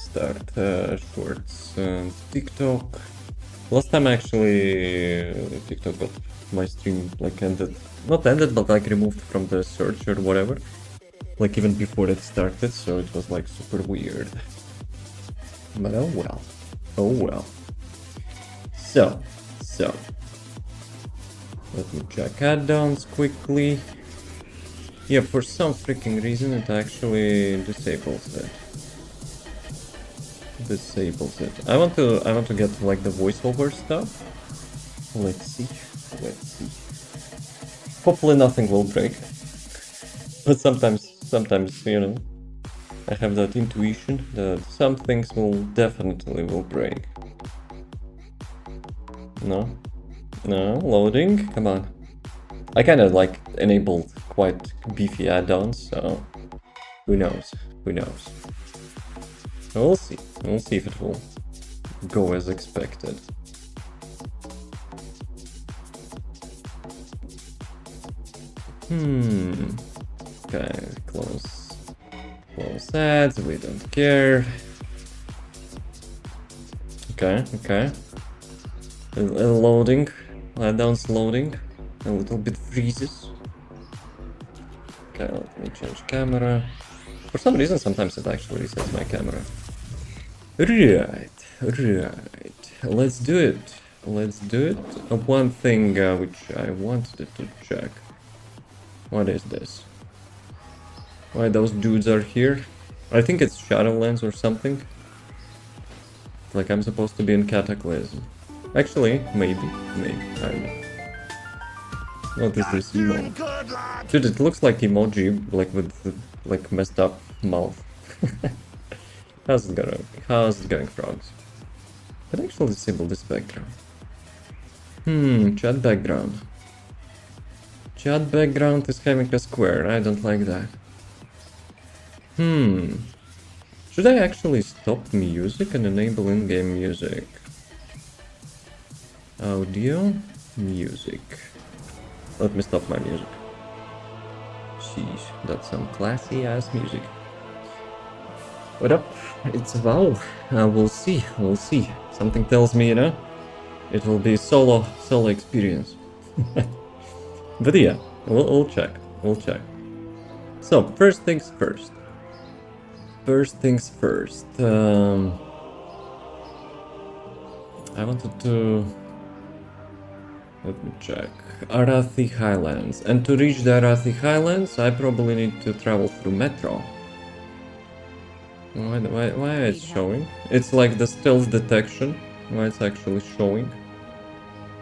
let's start. Shorts and TikTok. Last time actually TikTok got my stream like ended. Not ended, but like removed from the search or whatever. Like even before it started, so it was like super weird. But oh well. Oh well. So. Let me check add-ons quickly. Yeah, for some freaking reason it actually disables it. I want to get like the voiceover stuff. Let's see. Hopefully nothing will break. But sometimes, you know, I have that intuition that some things will definitely break. No, loading, come on. I kind of like enabled quite beefy add-ons, so who knows. We'll see if it will go as expected. Okay, close ads, we don't care. Okay. Loading, add-ons loading, a little bit freezes. Okay, let me change camera. For some reason, sometimes it actually resets my camera. Right. Let's do it. One thing which I wanted to check. What is this? Why those dudes are here? I think it's Shadowlands or something. Like I'm supposed to be in Cataclysm. Actually, maybe, I don't know. What is this emote? Dude, it looks like emoji, like with the, like messed up mouth. How's it going, frogs? I can actually disable this background. Chat background. Chat background is having a square. I don't like that. Should I actually stop music and enable in-game music? Audio, music. Let me stop my music. Sheesh, that's some classy ass music. What up? It's WoW. We'll see. Something tells me, you know, it will be solo experience. But yeah, we'll check. So first things first. I wanted to... Let me check. Arathi Highlands. And to reach the Arathi Highlands, I probably need to travel through metro. Why it's showing? It's like the stealth detection. Why it's actually showing?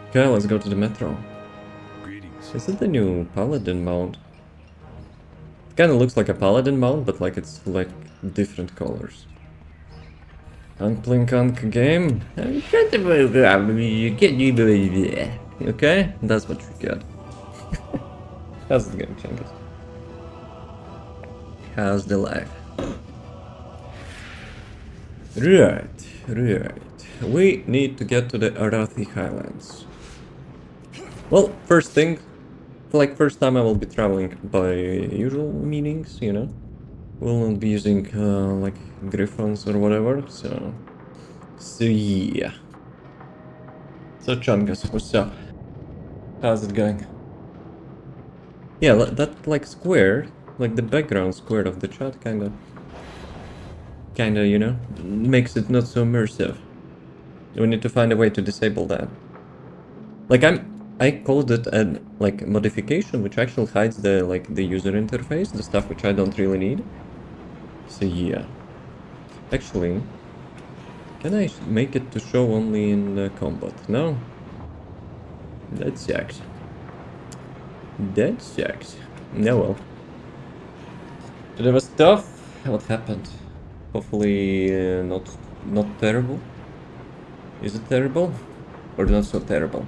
Okay, let's go to the metro. Greetings. Is it the new paladin mount? It kinda looks like a paladin mount, but like it's like different colors. Unplink game. Okay, that's what you get. How's it going, Changas? How's the life? Right. We need to get to the Arathi Highlands. Well, first thing, like first time I will be traveling by usual meanings, you know. We'll not be using like griffons or whatever, so yeah. So Changas, what's up? How's it going? Yeah, that like square, like the background square of the chat kinda, you know, makes it not so immersive. We need to find a way to disable that. Like I called it a like modification which actually hides the like the user interface, the stuff which I don't really need. So yeah. Actually, can I make it to show only in the combat? No? That sucks. No well. Did I have stuff? What happened? Hopefully not terrible. Is it terrible? Or not so terrible?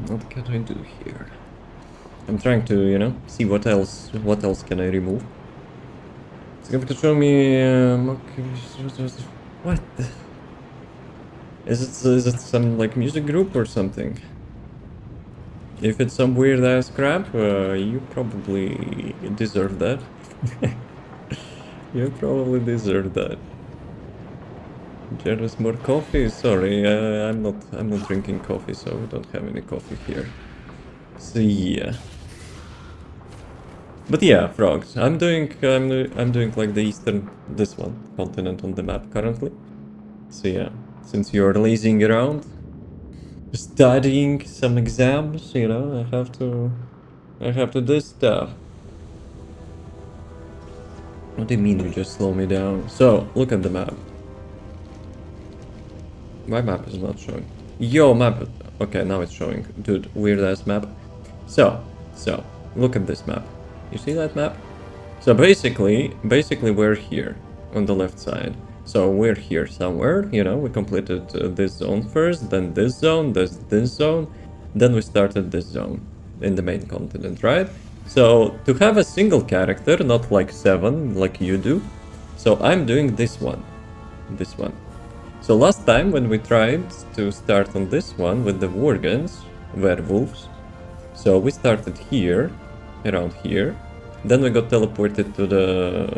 What can I do here? I'm trying to, you know, see what else can I remove. It's going to show me what? Is it some like music group or something? If it's some weird ass crap, you probably deserve that. You probably deserve that. There is more coffee. Sorry, I'm not drinking coffee, so we don't have any coffee here. So yeah. But yeah, frogs. I'm doing like the eastern this one continent on the map currently. So yeah, since you're lazing around, studying some exams, you know, I have to do stuff. What do you mean you just slow me down? So look at the map. My map is not showing. Yo, map. Okay, now it's showing. Dude, weird ass map. So look at this map. You see that map? So basically we're here on the left side. So we're here somewhere, you know, we completed this zone first, then this zone, this zone, then we started this zone in the main continent, right? So to have a single character, not like 7 like you do, so I'm doing this one. So last time when we tried to start on this one with the werewolves, so we started here, around here, then we got teleported to the...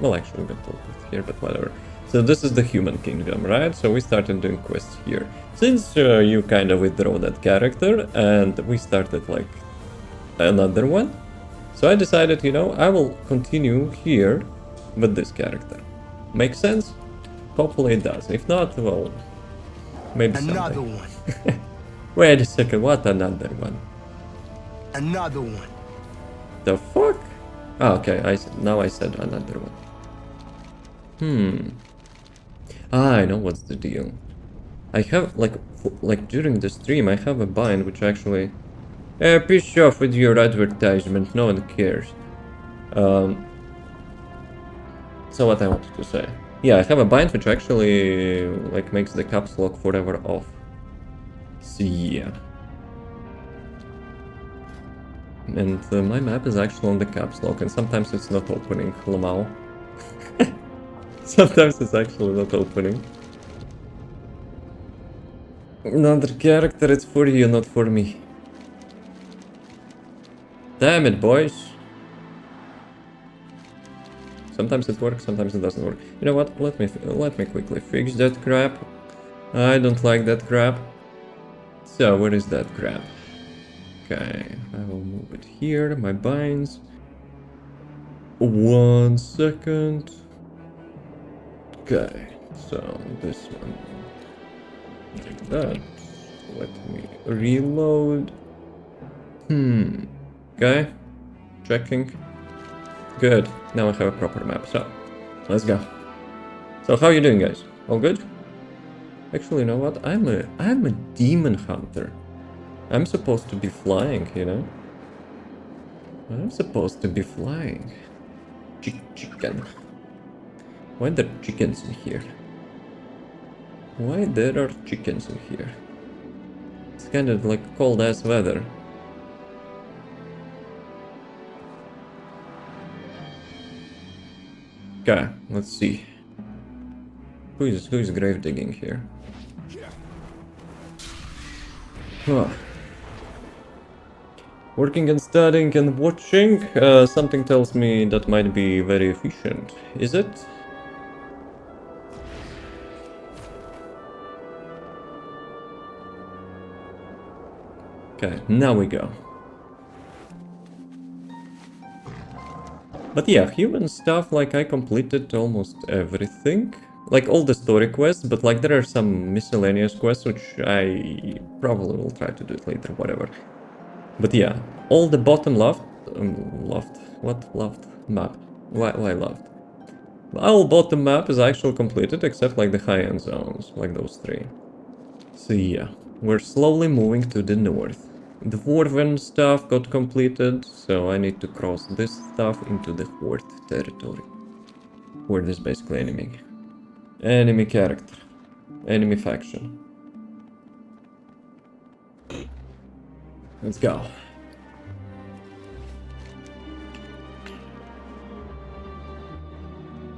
Well, actually we got teleported here, but whatever. So this is the human kingdom, right? So we started doing quests here. Since you kind of withdraw that character, and we started like another one, so I decided, you know, I will continue here with this character. Make sense? Hopefully it does. If not, well, maybe another someday. one. Wait a second, what another one? Another one. The fuck? Ah, okay, now I said another one. I know what's the deal. I have, like during the stream, I have a bind which actually... piss off with your advertisement, no one cares. So what I wanted to say. Yeah, I have a bind which actually, like, makes the caps lock forever off. So yeah. And my map is actually on the caps lock, and sometimes it's not opening, Lamau. Sometimes it's actually not opening. Another character, it's for you, not for me. Damn it, boys. Sometimes it works, sometimes it doesn't work. You know what? Let me quickly fix that crap. I don't like that crap. So, where is that crap? Okay, I will move it here, my binds. 1 second. Okay, so this one. Like that. Let me reload. Okay, checking. Good, now I have a proper map, so let's go. So how are you doing, guys? All good? Actually, you know what? I'm a demon hunter. I'm supposed to be flying, you know? I'm supposed to be flying. Chicken. Why there are chickens in here? Why there are chickens in here? It's kind of like cold ass weather. Okay, let's see. Who is grave digging here? Huh. Working and studying and watching, something tells me that might be very efficient. Is it? Okay, now we go. But yeah, human stuff, like I completed almost everything. Like all the story quests, but like there are some miscellaneous quests which I probably will try to do it later, whatever. But yeah, all the bottom left map. Why left? All bottom map is actually completed except like the high-end zones, like those 3. So yeah, we're slowly moving to the north. The dwarven stuff got completed, so I need to cross this stuff into the fourth territory. Where there's basically enemy character, enemy faction. Let's go.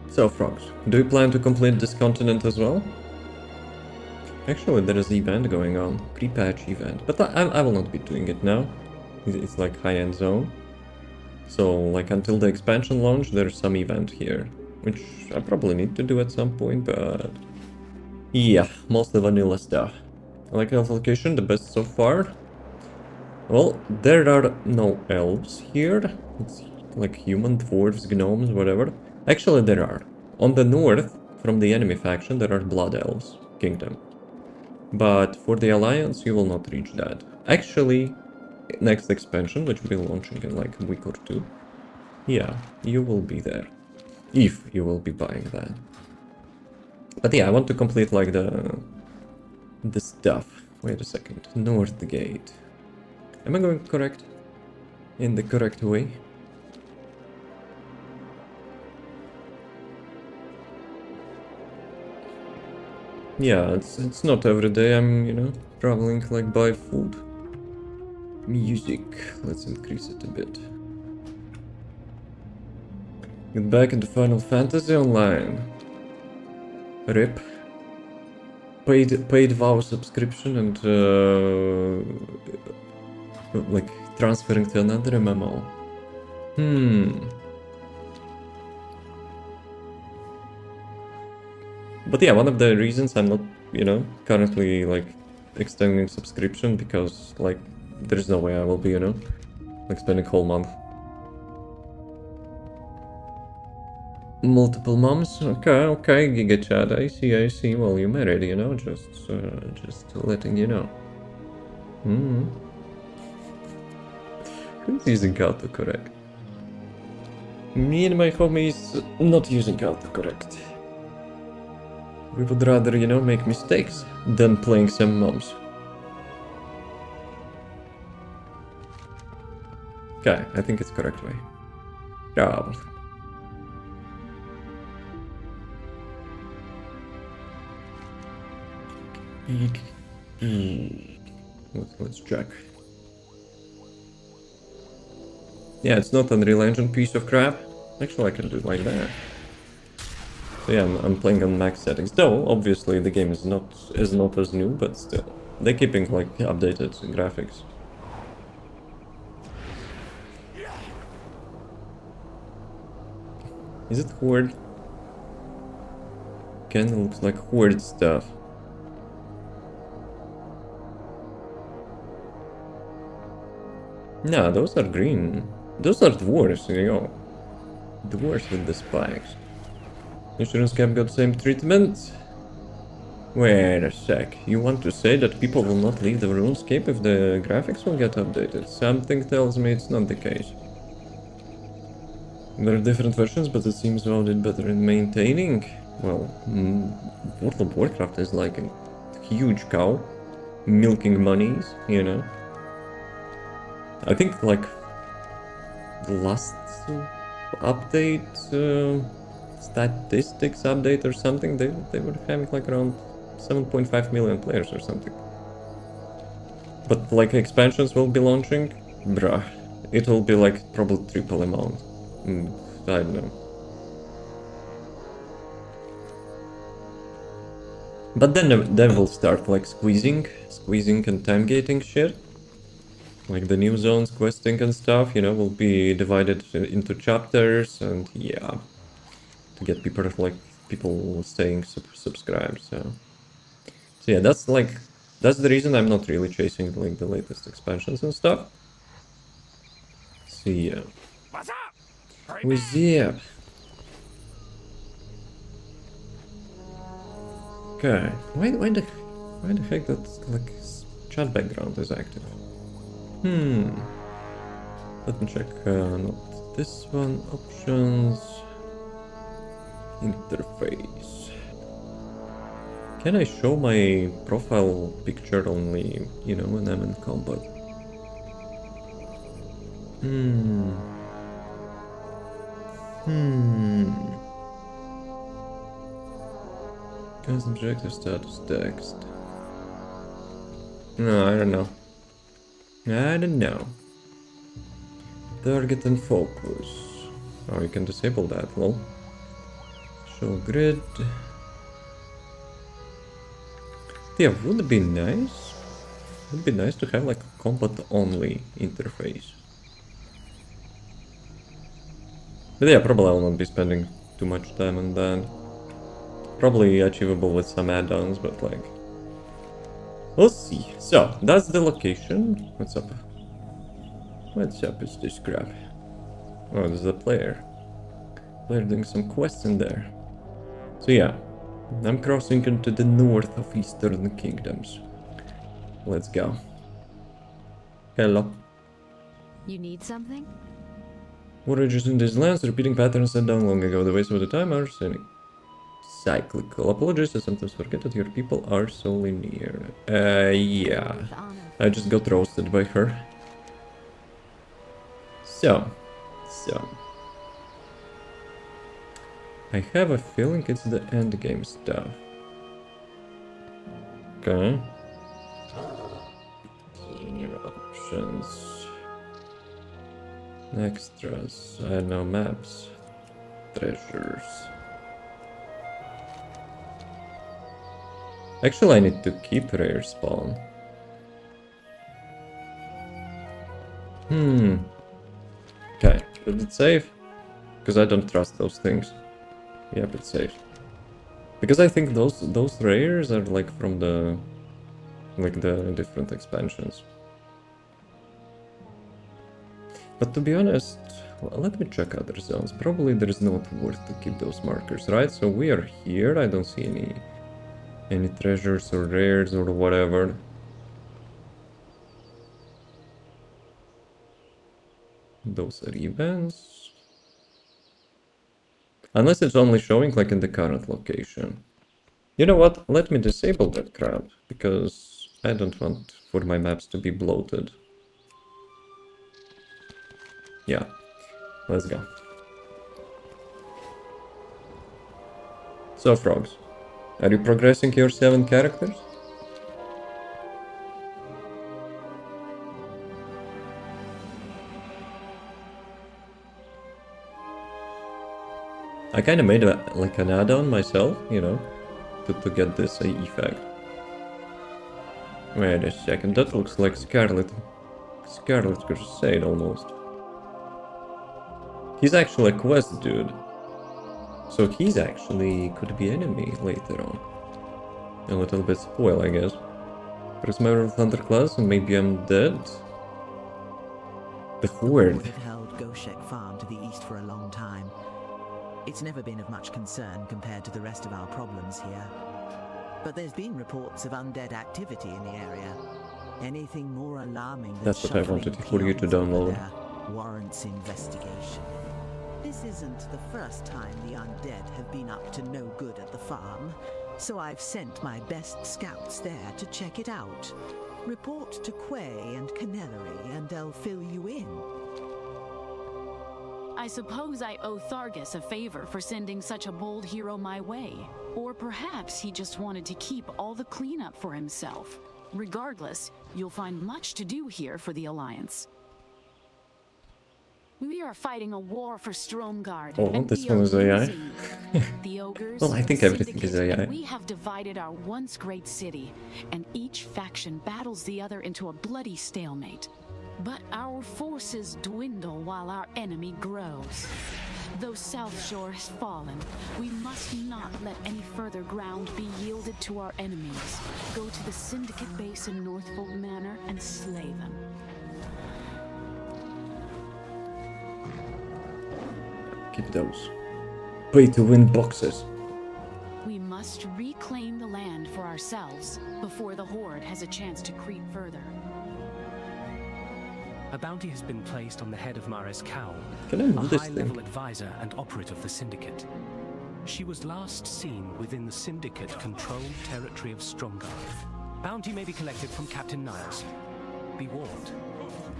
So frogs, do you plan to complete this continent as well? Actually, there is an event going on. Pre-patch event. But I will not be doing it now. It's like high-end zone. So, like, until the expansion launch, there's some event here. Which I probably need to do at some point, but... yeah, mostly vanilla stuff. I like health location, the best so far. Well, there are no elves here. It's like human, dwarves, gnomes, whatever. Actually, there are. On the north, from the enemy faction, there are blood elves, kingdom. But for the alliance, you will not reach that. Actually, next expansion, which will be launching in like a week or two, yeah, you will be there. If you will be buying that. But yeah, I want to complete like the stuff. Wait a second. North gate. Am I going correct? In the correct way? Yeah, it's not every day I'm, you know, traveling like buy food. Music. Let's increase it a bit. Get back into Final Fantasy Online. RIP. Paid WoW subscription and like transferring to another MMO. But yeah, one of the reasons I'm not, you know, currently like extending subscription because like there's no way I will be, you know, like spending whole month. Multiple moms? Okay, Giga Chat, I see. Well, you married, you know, just letting you know. Who's using autocorrect? Me and my homies not using autocorrect. We would rather, you know, make mistakes than playing some moms. Okay, I think it's correct way. Oh. Let's check. Yeah, it's not Unreal Engine piece of crap. Actually, I can do it like that. So yeah, I'm playing on max settings. Though, obviously, the game is not as new, but still. They're keeping, like, updated graphics. Is it Horde? Kinda looks like Horde stuff. Nah, those are green. Those are dwarves, you know. Dwarves with the spikes. Insurance cap got same treatment? Wait a sec. You want to say that people will not leave the RuneScape if the graphics will get updated? Something tells me it's not the case. There are different versions, but it seems WoW did better in maintaining. Well, World of Warcraft is like a huge cow. Milking monies, you know. I think like the last update, statistics update or something, they were having like around 7.5 million players or something. But like expansions will be launching, bruh, it will be like probably triple amount. I don't know. But then we'll start like squeezing and time gating shit. Like the new zones, questing and stuff, you know, will be divided into chapters and yeah, to get people staying subscribed. So yeah, that's the reason I'm not really chasing like the latest expansions and stuff. See ya. What's up? Okay, why the heck that like chat background is active? Let me check, not this one, options, interface. Can I show my profile picture only, you know, when I'm in combat? Guys, objective status text. No, I don't know. Target and focus. Oh, you can disable that, lol. Show grid. Yeah, would be nice. Would be nice to have like a combat-only interface. But yeah, probably I'll not be spending too much time on that. Probably achievable with some add-ons, but like... We'll see. So, that's the location. What's up? What's up is this crap? Oh, there's a player. Player doing some quests in there. So yeah, I'm crossing into the north of Eastern Kingdoms. Let's go. Hello. You need something? Voyages in these lands, repeating patterns set down long ago. The waste of the time are cyclical. Apologies, I sometimes forget that your people are so linear. Yeah. With honor. I just got roasted by her. So. I have a feeling it's the endgame stuff. Okay. Options. Extras. I know maps. Treasures. Actually, I need to keep rare spawn. Okay, is it safe? Because I don't trust those things. Yep, it's safe. Because I think those rares are like from the different expansions. But to be honest, well, let me check other zones. Probably there is not worth to keep those markers, right? So we are here. I don't see any treasures or rares or whatever. Those are events. Unless it's only showing like in the current location. You know what? Let me disable that crap, because I don't want for my maps to be bloated. Yeah, let's go. So frogs, are you progressing your 7 characters? I kinda made like an add-on myself, you know, to get this effect. Wait a second, that looks like Scarlet Crusade almost. He's actually a quest dude. So he's actually could be enemy later on. A little bit spoil, I guess. There's my Thunderclaws and maybe I'm dead. The Horde. Have held Goshek Farm to the east for a long time. It's never been of much concern compared to the rest of our problems here. But there's been reports of undead activity in the area. Anything more alarming than That's what I wanted shuffling for you to peons over download. there warrants investigation. This isn't the first time the undead have been up to no good at the farm, so I've sent my best scouts there to check it out. Report to Quay and Canellery and they'll fill you in. I suppose I owe Thargus a favor for sending such a bold hero my way. Or perhaps he just wanted to keep all the cleanup for himself. Regardless, you'll find much to do here for the Alliance. We are fighting a war for Stromgarde. Oh, and this we one are is AI. losing. The ogres, Well, I think the everything is Syndicate, AI. and we have divided our once great city, and each faction battles the other into a bloody stalemate. But our forces dwindle while our enemy grows. Though South Shore has fallen, we must not let any further ground be yielded to our enemies. Go to the Syndicate base in Northfold Manor and slay them. Keep those. Pay to win boxes. We must reclaim the land for ourselves before the Horde has a chance to creep further. A bounty has been placed on the head of Mares Cow, Can I a move this high-level thing? advisor and operative of the Syndicate. She was last seen within the Syndicate-controlled territory of Stromgarde. Bounty may be collected from Captain Niles. Be warned,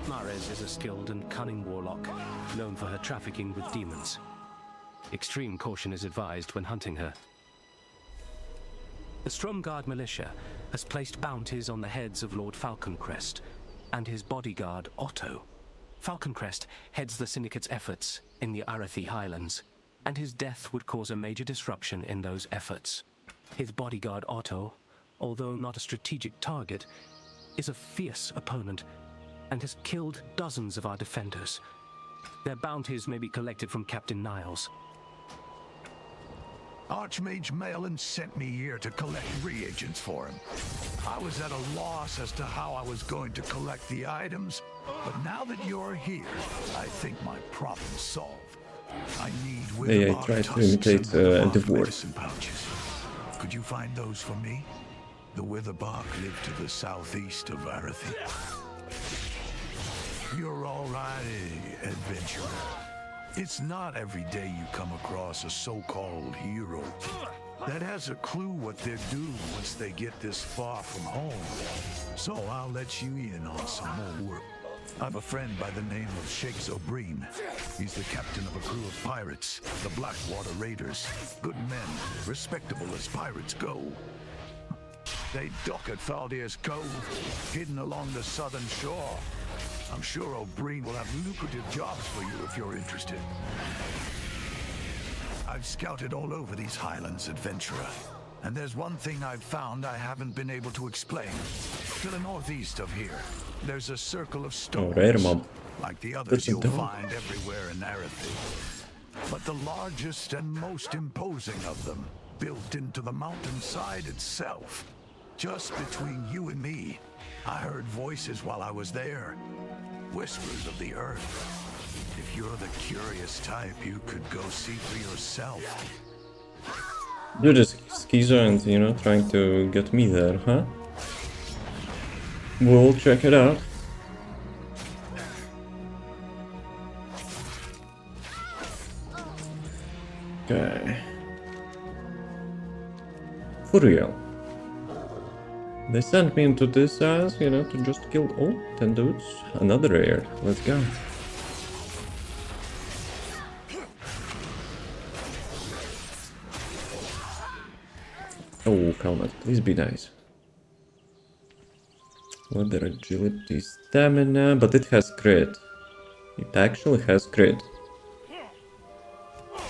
Mares is a skilled and cunning warlock, known for her trafficking with demons. Extreme caution is advised when hunting her. The Stromgarde militia has placed bounties on the heads of Lord Falconcrest and his bodyguard Otto. Falconcrest heads the Syndicate's efforts in the Arathi Highlands, and his death would cause a major disruption in those efforts. His bodyguard Otto although not a strategic target, is a fierce opponent and has killed dozens of our defenders. Their bounties may be collected from Captain Niles. Archmage Malin sent me here to collect reagents for him. I was at a loss as to how I was going to collect the items, but now that you're here, I think my problem's solved. I need Yeah, I witherbark tried to tusks imitate and witherbark Dwarf. medicine pouches. Could you find those for me? The witherbark live to the southeast of Arathi. You're alright, adventurer. It's not every day you come across a so-called hero that has a clue what they're due once they get this far from home. So I'll let you in on some more work. I've a friend by the name of Sheikh Zobreen. He's the captain of a crew of pirates, the Blackwater Raiders. Good men, respectable as pirates go. They dock at Faldir's Cove, hidden along the southern shore. I'm sure O'Brien will have lucrative jobs for you if you're interested. I've scouted all over these Highlands, adventurer. And there's one thing I've found I haven't been able to explain. To the northeast of here, there's a circle of stones. rare mob. Like the others That's a you'll dog. find everywhere in Arathi. But the largest and most imposing of them, built into the mountainside itself. Just between you and me, I heard voices while I was there. Whispers of the earth. If you're the curious type, you could go see for yourself. You're just schizo and, you know, trying to get me there, huh? We'll check it out. Okay. For real. They sent me into this as, you know, to just kill... Oh, 10 dudes. Another rare. Let's go. Oh, helmet. Please be nice. Weather agility, stamina, but it has crit. It actually has crit.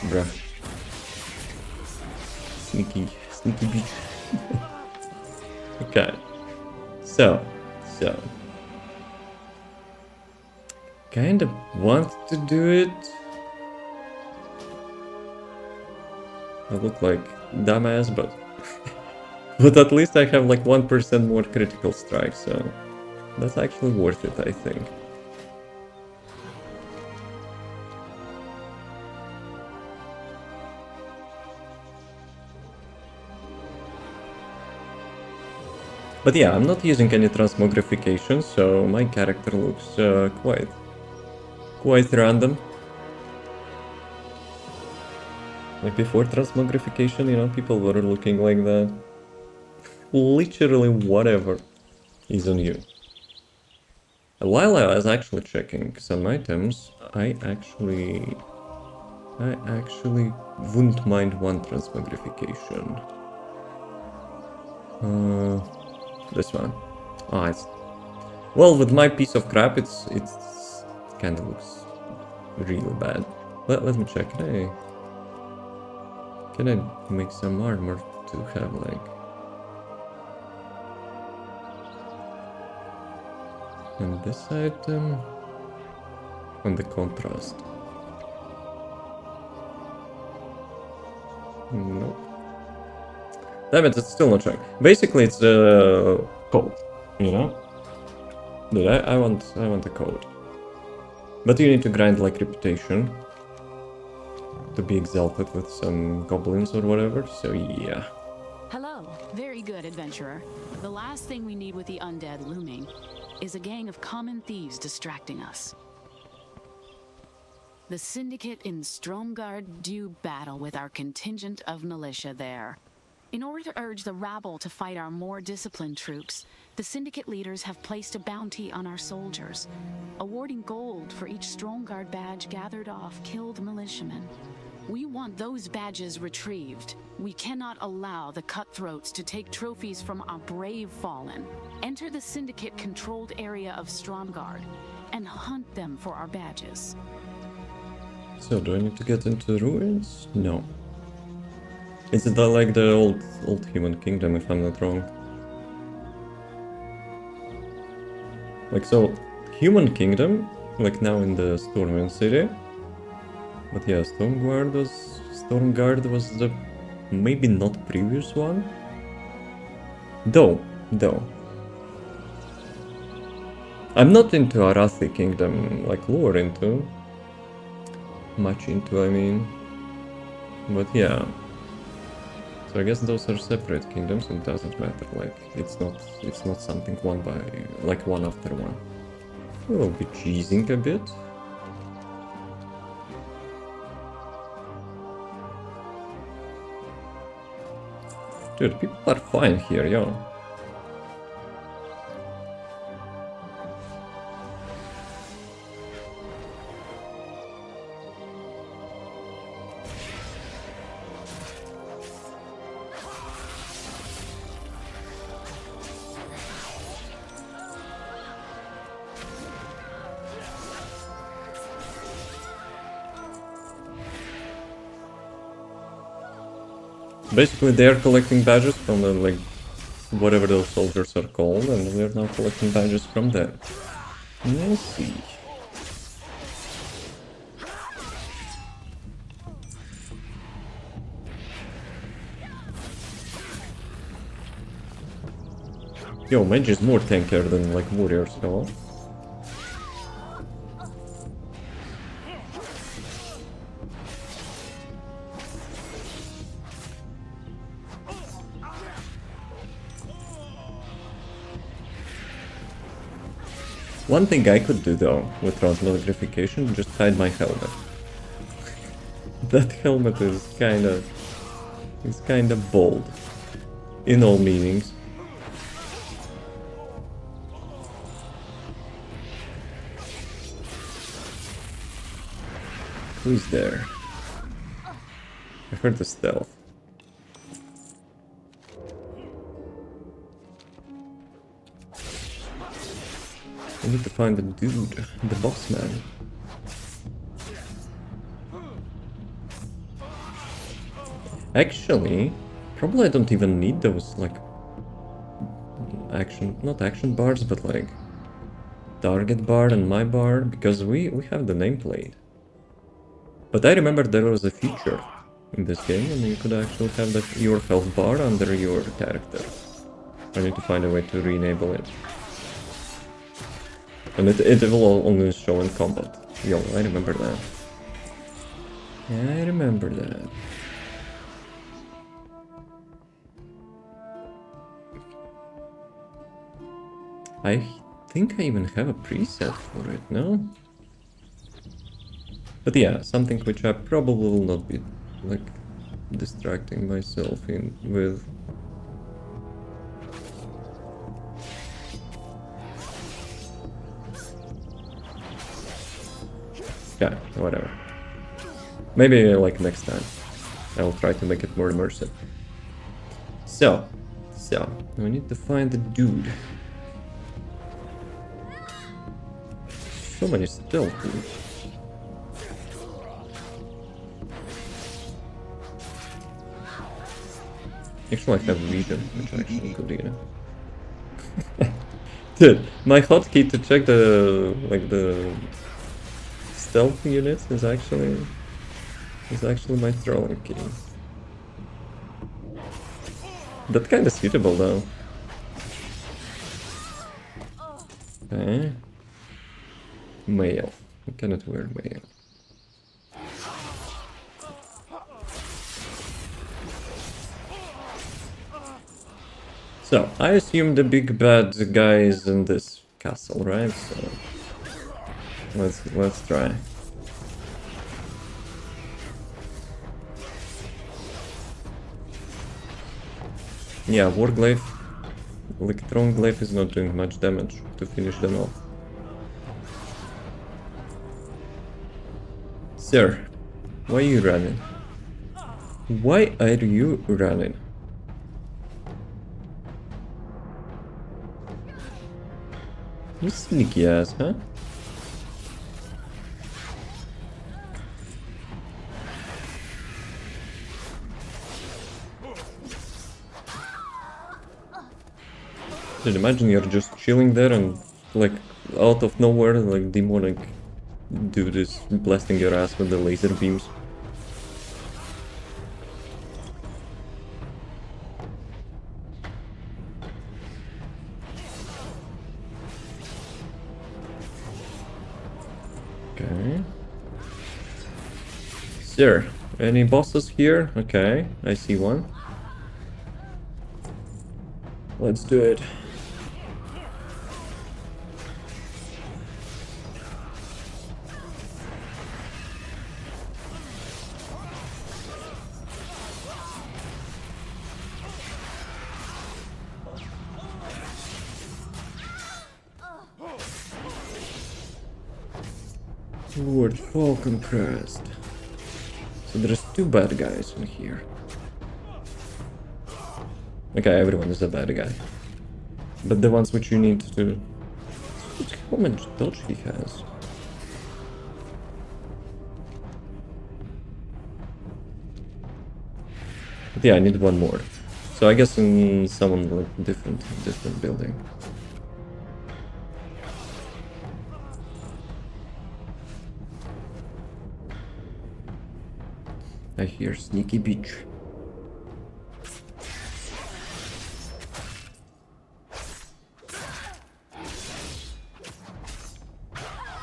Bruh. Sneaky bitch. Okay. So. Kinda want to do it. I look like dumbass, but... but at least I have like 1% more critical strike, so... that's actually worth it, I think. But yeah, I'm not using any transmogrification, so my character looks quite random. Like before transmogrification, you know, people were looking like that. Literally whatever is on you. While I was actually checking some items, I actually wouldn't mind one transmogrification. This one. Oh, it's... well, with my piece of crap, it's kind of looks really bad. Let me check. Can I make some armor to have like... and this item... and the contrast. Nope. Damn it, it's still not showing. Basically, it's a code, you know? Dude, I want a code. But you need to grind like reputation to be exalted with some goblins or whatever, so yeah. Hello. Very good, adventurer. The last thing we need with the undead looming is a gang of common thieves distracting us. The Syndicate in Stromgarde do battle with our contingent of militia there. In order to urge the rabble to fight our more disciplined troops, the Syndicate leaders have placed a bounty on our soldiers, awarding gold for each Stromgarde badge gathered off killed militiamen. We want those badges retrieved. We cannot allow the cutthroats to take trophies from our brave fallen. Enter the Syndicate-controlled area of Stromgarde and hunt them for our badges. So, do I need to get into ruins? No. Is it like the old human kingdom, if I'm not wrong? Like, so, Human Kingdom, like now in the Stormwind City. But yeah, Stromgarde was the maybe not previous one. Though. I'm not into Arathi Kingdom, like lore into. Much into, I mean. But yeah. So I guess those are separate kingdoms, and it doesn't matter, like, it's not something one by, like, one after one. We'll be cheesing a bit. Dude, people are fine here, yo. Basically, they are collecting badges from the, like, whatever those soldiers are called, and we are now collecting badges from them. Let's see. Yo, mage is more tankier than, like, warriors, though. One thing I could do though, with transmogrification, just hide my helmet. That helmet is kinda bold. In all meanings. Who's there? I heard the stealth. I need to find the dude, the boss man. Actually, probably I don't even need those, like, not action bars, but like target bar and my bar, because we have the nameplate. But I remember there was a feature in this game, and you could actually have your health bar under your character. I need to find a way to re-enable it. And it will only show in combat. Yo, I remember that. I remember that. I think I even have a preset for it, no? But yeah, something which I probably will not be, like, distracting myself with. Yeah, whatever. Maybe, like, next time. I will try to make it more immersive. So, we need to find the dude. So many stealth dudes. Actually, I have vision, which I actually could, you know. Dude, my hotkey to check the stealth units is actually my throwing key. That kind of suitable though. Okay. Mail. I cannot wear mail. So, I assume the big bad guy is in this castle, right? So, let's try. Yeah, Warglaive, Electron Glaive is not doing much damage to finish them off. Sir, why are you running? Why are you running? You sneaky ass, huh? Dude, imagine you're just chilling there and, like, out of nowhere, like demonic dude is blasting your ass with the laser beams. Okay. Sir, any bosses here? Okay, I see one. Let's do it. Lord Falcon Crest. So there's two bad guys in here. Okay, everyone is a bad guy. But the ones which you need to... How much dodge he has? But yeah, I need one more. So I guess in someone like different building. I hear Sneaky Beach.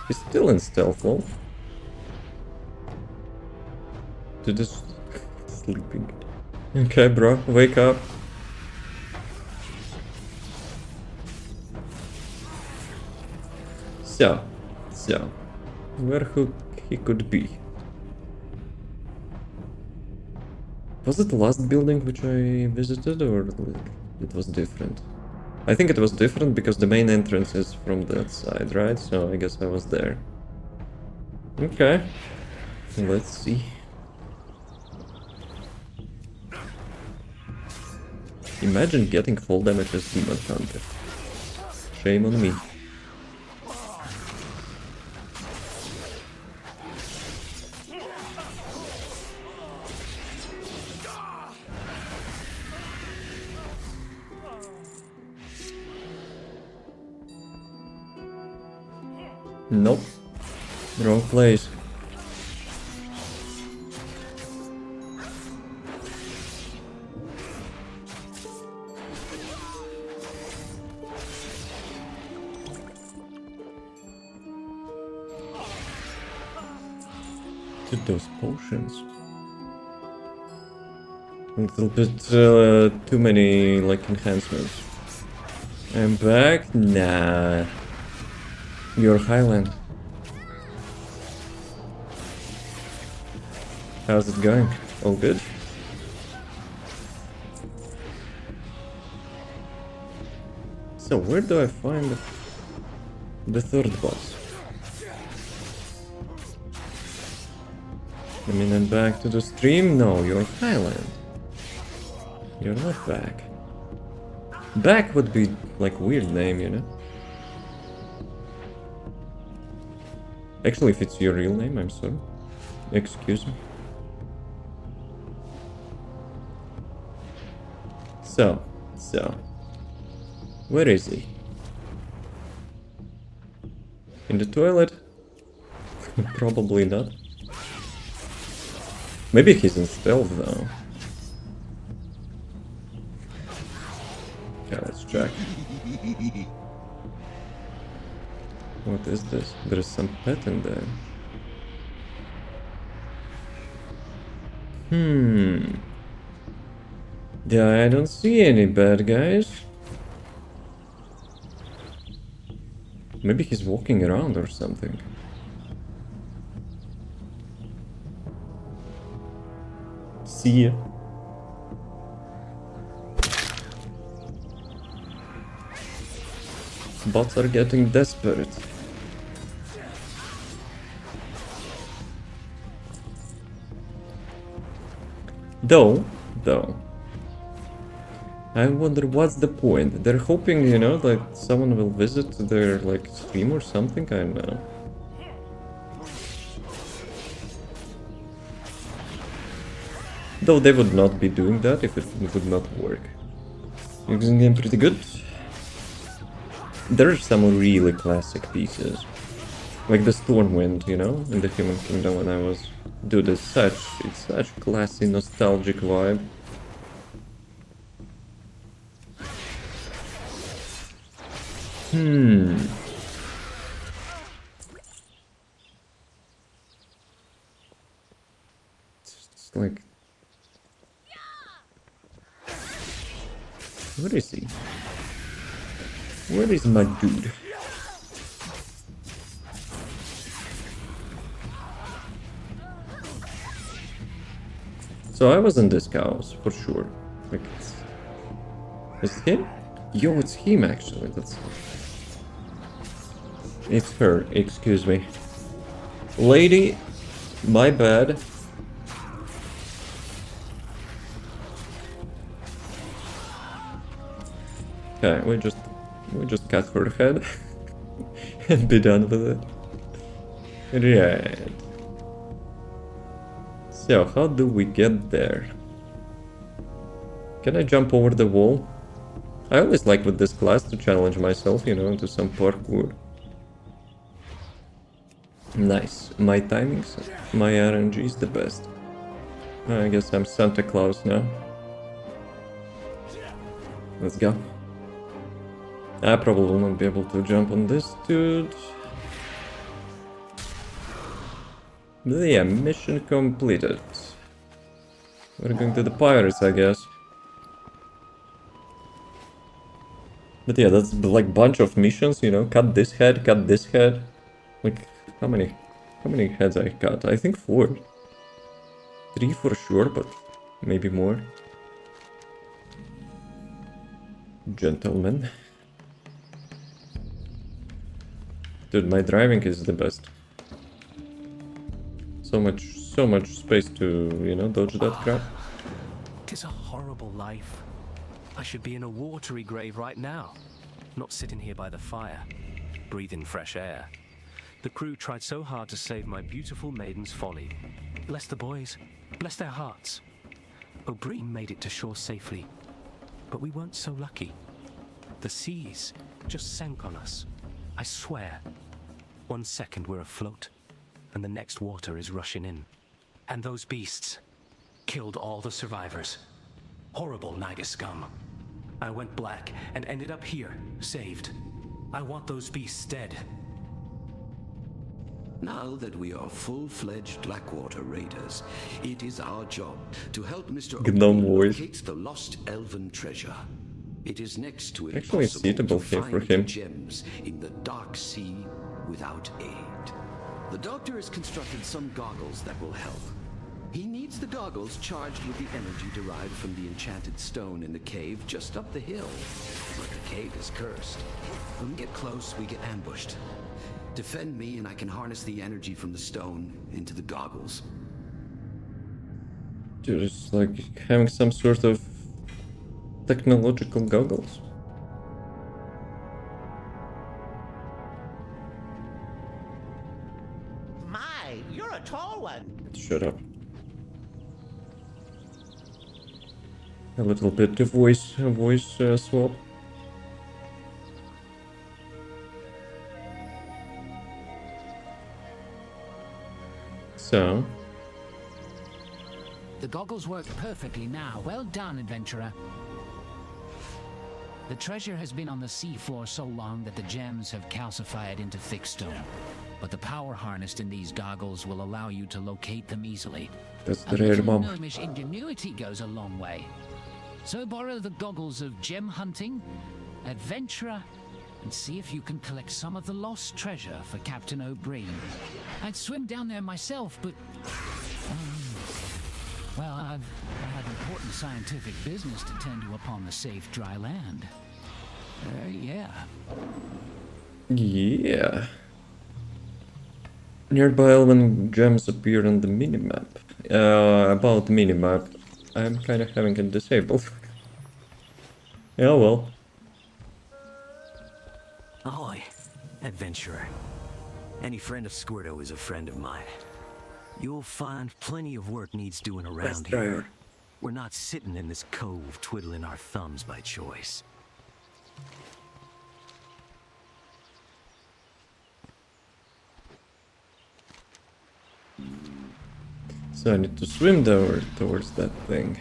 He's still in stealth mode. Dude is sleeping. Okay, bro, wake up. So, where he could be? Was it the last building which I visited, or it was different? I think it was different because the main entrance is from that side, right? So I guess I was there. Okay. Let's see. Imagine getting full damage as Demon Hunter. Shame on me. Nope. Wrong place. Dude, those potions. A little bit too many like enhancements. I'm back? Nah. Your Highland. How's it going? All good? So where do I find the third boss? I mean, I'm back to the stream? No, you're Highland. You're not back. Back would be like weird name, you know? Actually, if it's your real name, I'm sorry. Excuse me. So. Where is he? In the toilet? Probably not. Maybe he's in stealth though. Okay, let's check. What is this? There's some pet in there. Yeah, I don't see any bad guys. Maybe he's walking around or something. See ya. Bots are getting desperate. Though, I wonder what's the point. They're hoping, you know, that someone will visit their, like, stream or something, I don't know. Though they would not be doing that if it would not work. Using them pretty good. there are some really classic pieces. Like the Stormwind, you know, in the Human Kingdom when I was... Dude, it's such classy, nostalgic vibe. It's like... Where is he? Where is my dude? So I was in this house, for sure. Like, is it him? Yo, it's him actually, that's... It's her, excuse me. Lady, my bad. Okay, we just cut her head and be done with it. Right. So, how do we get there? Can I jump over the wall? I always like with this class to challenge myself, you know, into some parkour. Nice. My timings, my RNG is the best. I guess I'm Santa Claus now. Let's go. I probably will not be able to jump on this dude. But yeah, mission completed. We're going to the pirates, I guess. But yeah, that's like bunch of missions, you know, cut this head, cut this head. Like, how many heads I cut? I think 4. 3 for sure, but maybe more. Gentlemen. Dude, my driving is the best. So much space to, you know, dodge that crap. 'Tis a horrible life. I should be in a watery grave right now, not sitting here by the fire, breathing fresh air. The crew tried so hard to save my beautiful maiden's folly. Bless the boys, bless their hearts. O'Brien made it to shore safely, but we weren't so lucky. The seas just sank on us. I swear, 1 second we're afloat, and the next water is rushing in. And those beasts killed all the survivors. Horrible Naga scum. I went black and ended up here, saved. I want those beasts dead. Now that we are full-fledged Blackwater raiders, it is our job to help Mr. Gnome O'Brien voice. locate the lost elven treasure. It is next to Actually impossible suitable to here for find him. gems in the dark sea without aid. The doctor has constructed some goggles that will help. He needs the goggles charged with the energy derived from the enchanted stone in the cave just up the hill. But the cave is cursed. When we get close, we get ambushed. Defend me and I can harness the energy from the stone into the goggles. Dude, it's like having some sort of technological goggles. My, you're a tall one. Shut up. A little bit of voice swap. So, The goggles work perfectly now. Well done, adventurer. The treasure has been on the seafloor so long that the gems have calcified into thick stone. But the power harnessed in these goggles will allow you to locate them easily. that's A the rare little moment. gnomish ingenuity goes a long way. So borrow the goggles of gem hunting, adventurer, and see if you can collect some of the lost treasure for Captain O'Brien. I'd swim down there myself, but... well, I had important scientific business to tend to upon the safe dry land. Yeah. Yeah. Nearby elven gems appear on the minimap. About minimap, I'm kind of having it disabled. Yeah, well. Ahoy, adventurer. Any friend of Squirto is a friend of mine. You'll find plenty of work needs doing around here. We're not sitting in this cove twiddling our thumbs by choice. So I need to swim towards that thing.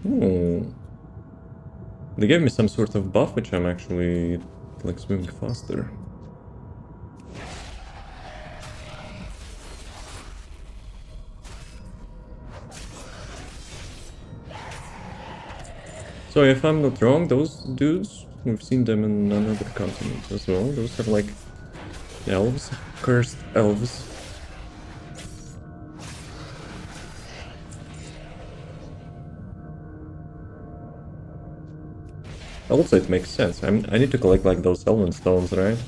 Ooh. They gave me some sort of buff, which I'm actually like swimming faster. So if I'm not wrong, those dudes, we've seen them in another continent as well. Those are like elves, cursed elves. Also, it makes sense. I need to collect like those elven stones, right?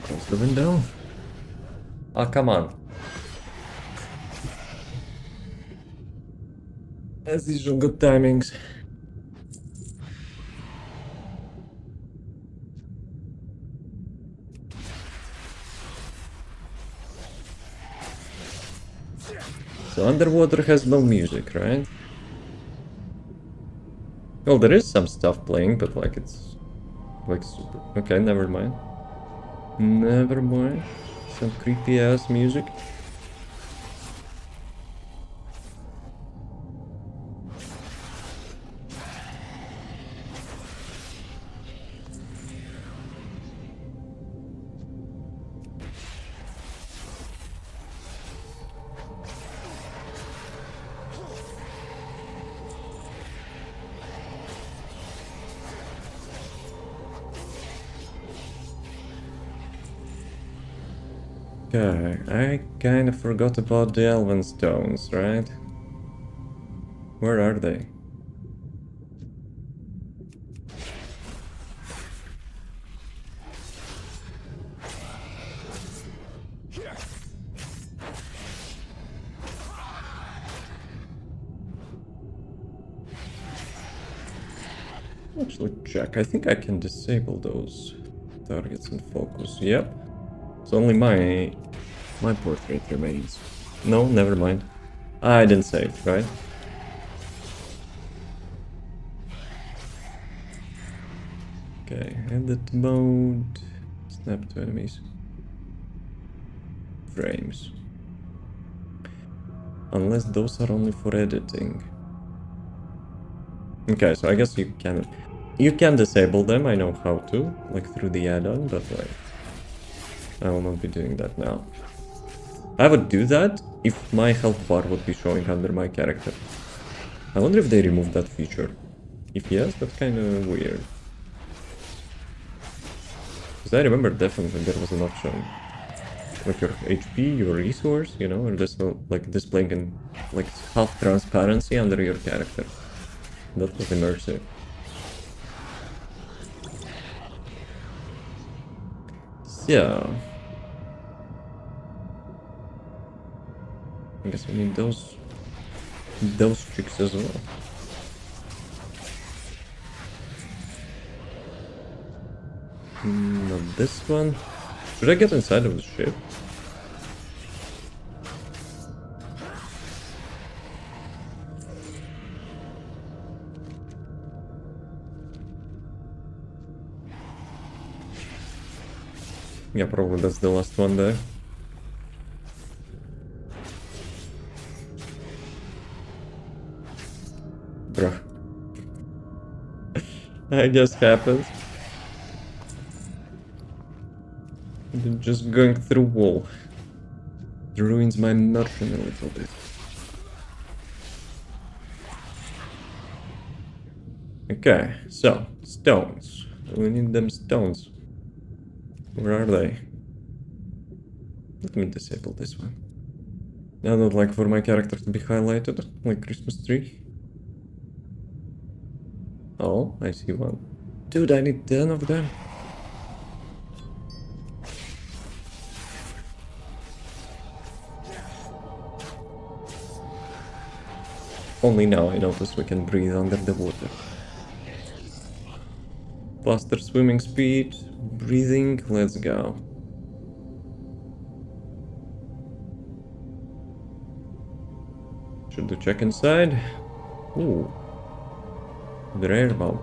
Close the window. Ah, come on. As usual, good timings. So underwater has no music, right? Well, there is some stuff playing, but like it's like super. Okay, never mind. Never mind. Some creepy ass music. Okay, I kinda forgot about the elven stones, right? Where are they? Actually check, I think I can disable those targets and focus, yep. So only my portrait remains. No, never mind. I didn't save, right? Okay, edit mode. Snap to enemies. Frames. Unless those are only for editing. Okay, so I guess you can disable them, I know how to, like through the add-on, but like I will not be doing that now. I would do that if my health bar would be showing under my character. I wonder if they removed that feature. If yes, that's kind of weird. Because I remember definitely there was an option. Like your HP, your resource, you know, or just like displaying in like half transparency under your character. That was immersive. So I guess we need those chicks as well. Not this one. Should I get inside of the ship? Yeah, probably that's the last one there. Bruh. It just happens. Just going through wall. It ruins my immersion a little bit. Okay, so stones. We need them stones. Where are they? Let me disable this one. I don't like for my character to be highlighted like Christmas tree. Oh, I see one. Dude, I need 10 of them. Only now I notice we can breathe under the water. Faster swimming speed, breathing, let's go. Should we check inside? Ooh. The rare bomb.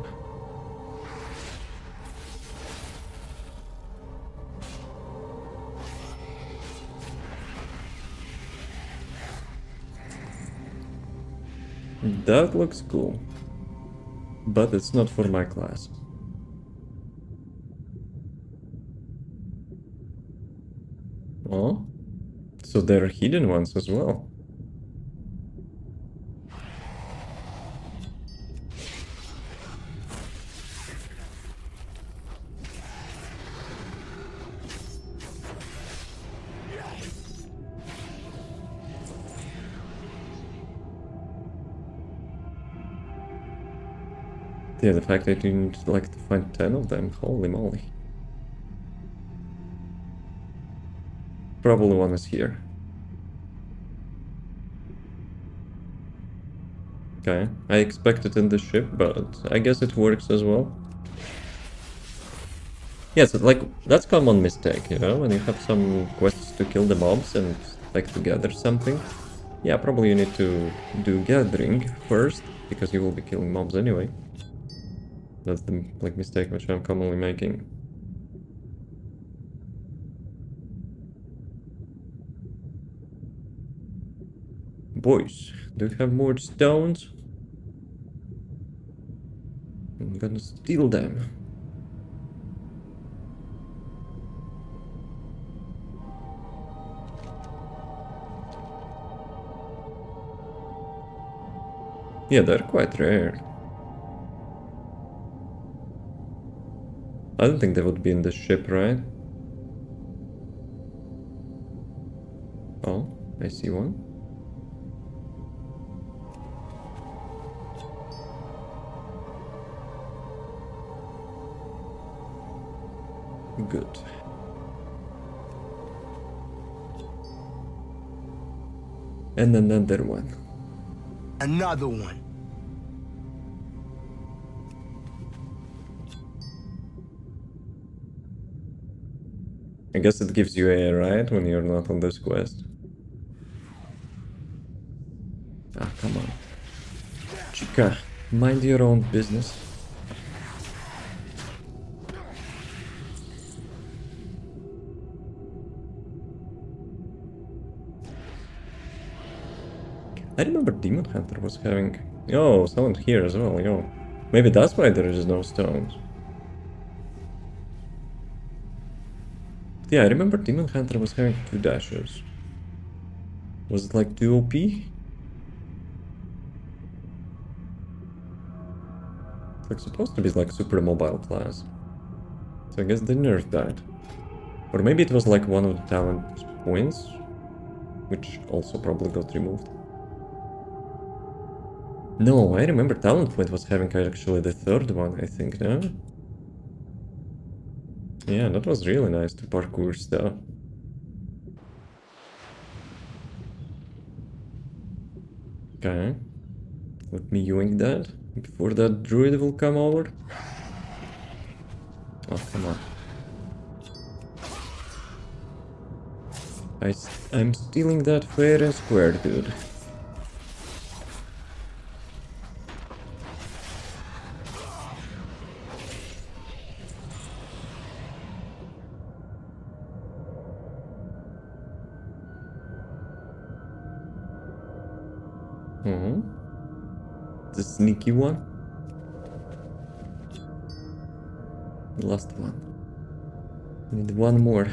That looks cool. But it's not for my class. Oh? So there are hidden ones as well. Yeah, the fact that you need like to find 10 of them, holy moly. Probably one is here. Okay, I expect it in the ship, but I guess it works as well. Yes, like, that's common mistake, you know, when you have some quests to kill the mobs and like to gather something. Yeah, probably you need to do gathering first, because you will be killing mobs anyway. That's the like mistake which I'm commonly making. Boys, do you have more stones? I'm gonna steal them. Yeah, they're quite rare. I don't think they would be in the ship, right? Oh, I see one. Good. And another one. Another one. I guess it gives you a right when you're not on this quest. Ah, come on. Chica, mind your own business. I remember Demon Hunter was having... Yo, someone here as well, yo. Maybe that's why there is no stones. Yeah, I remember Demon Hunter was having 2 dashes. Was it like 2 OP? It's like supposed to be like super mobile class. So I guess they nerfed that. Or maybe it was like one of the talent points, which also probably got removed. No, I remember Talent Point was having actually the 3rd one, I think, no? Yeah, that was really nice to parkour stuff. Okay. Let me yoink that before that druid will come over. Oh, come on. I'm stealing that fair and square, dude. The sneaky one. The last one. Need one more.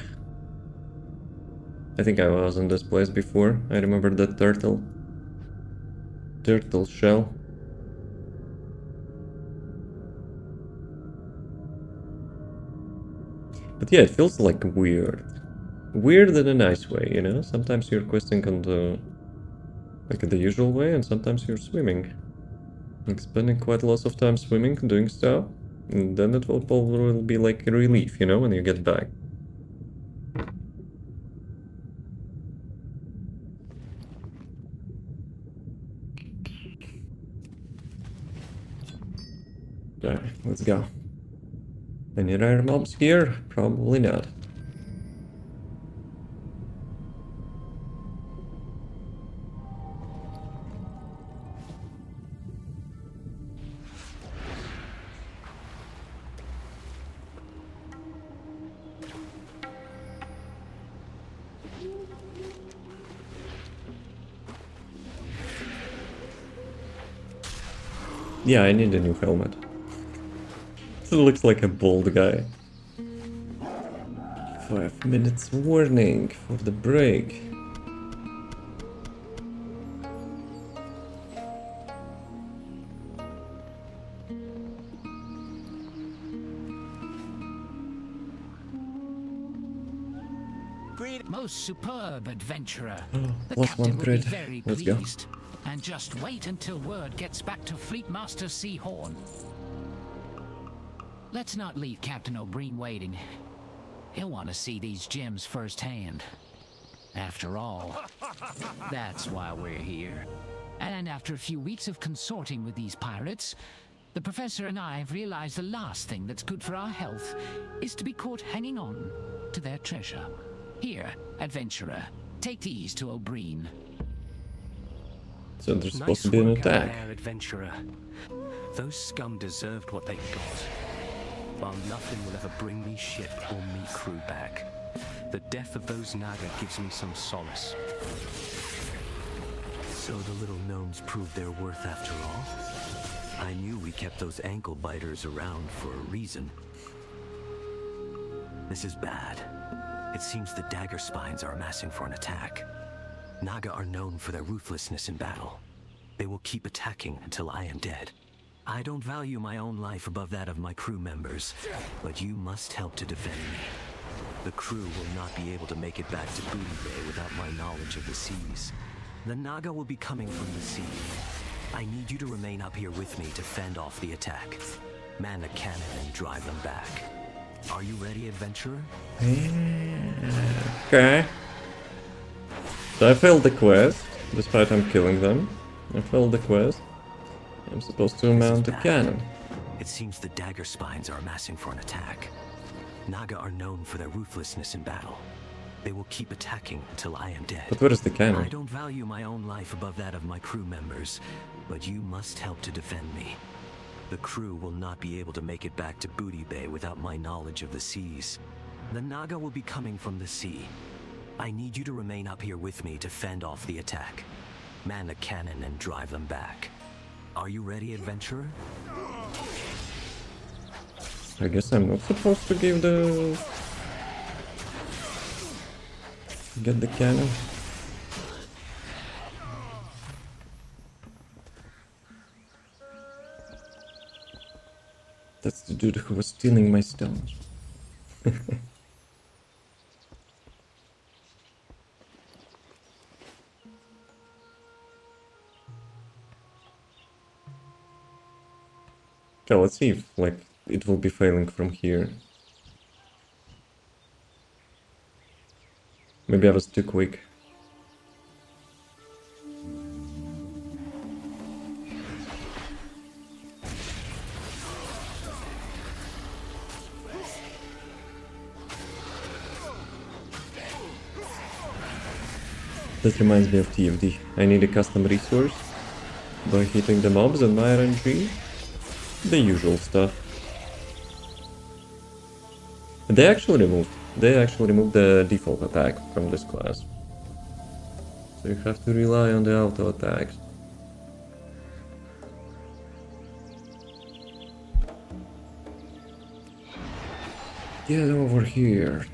I think I was in this place before. I remember that turtle. Turtle shell. But yeah, it feels like weird. Weird in a nice way, you know? Sometimes you're questing on the... like the usual way, and sometimes you're swimming. Like spending quite a lot of time swimming, doing stuff. And then it will probably be like a relief, you know, when you get back. Alright, let's go. Any rare mobs here? Probably not. Yeah, I need a new helmet. It looks like a bald guy. 5 minutes warning for the break. Most superb adventurer. The plus captain one will be crit. very Let's go. pleased. And just wait until word gets back to Fleetmaster Seahorn. Let's not leave Captain O'Brien waiting. He'll want to see these gems firsthand. After all, that's why we're here. And after a few weeks of consorting with these pirates, the Professor and I have realized the last thing that's good for our health is to be caught hanging on to their treasure. Here, adventurer, take these to O'Brien. So there's supposed Nice to be an work out attack. there, adventurer. Those scum deserved what they got. While nothing will ever bring me ship or me crew back, the death of those Naga gives me some solace. So the little gnomes proved their worth after all? I knew we kept those ankle biters around for a reason. This is bad. It seems the dagger spines are amassing for an attack. Naga are known for their ruthlessness in battle. They will keep attacking until I am dead. I don't value my own life above that of my crew members, but you must help to defend me. The crew will not be able to make it back to Booty Bay without my knowledge of the seas. The Naga will be coming from the sea. I need you to remain up here with me to fend off the attack. Man the cannon and drive them back. Are you ready, adventurer? Okay. So I failed the quest, despite I'm killing them. I failed the quest. I'm supposed to mount a cannon. It seems the dagger spines are amassing for an attack. Naga are known for their ruthlessness in battle. They will keep attacking until I am dead. But where is the I cannon? don't value my own life above that of my crew members, but you must help to defend me. The crew will not be able to make it back to Booty Bay without my knowledge of the seas. The Naga will be coming from the sea. I need you to remain up here with me to fend off the attack. Man the cannon and drive them back. Are you ready, adventurer? I guess I'm not supposed to give the... Get the cannon. That's the dude who was stealing my stones. Okay, let's see if, like, it will be failing from here. Maybe I was too quick. That reminds me of TFD. I need a custom resource by hitting the mobs and my RNG. The usual stuff. They actually removed the default attack from this class. So you have to rely on the auto attacks. Get over here.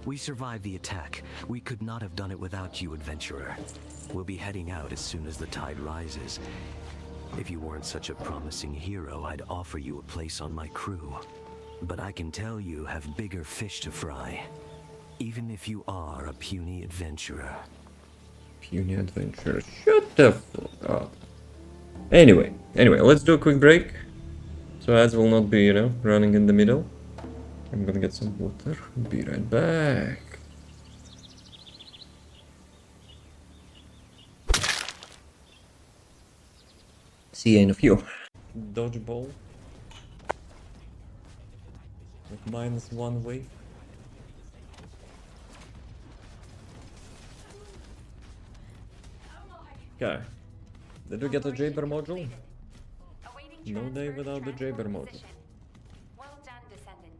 We survived the attack. We could not have done it without you, adventurer. We'll be heading out as soon as the tide rises. If you weren't such a promising hero, I'd offer you a place on my crew. But I can tell you have bigger fish to fry. Even if you are a puny adventurer. Puny adventurer. Shut the fuck up. Anyway, let's do a quick break. So ads will not be, running in the middle. I'm gonna get some water. Be right back. See you in a few. Dodgeball. With -1 wave. Okay. Did we get a Jaber module? No day without the Jaber module. Well done, Descendant.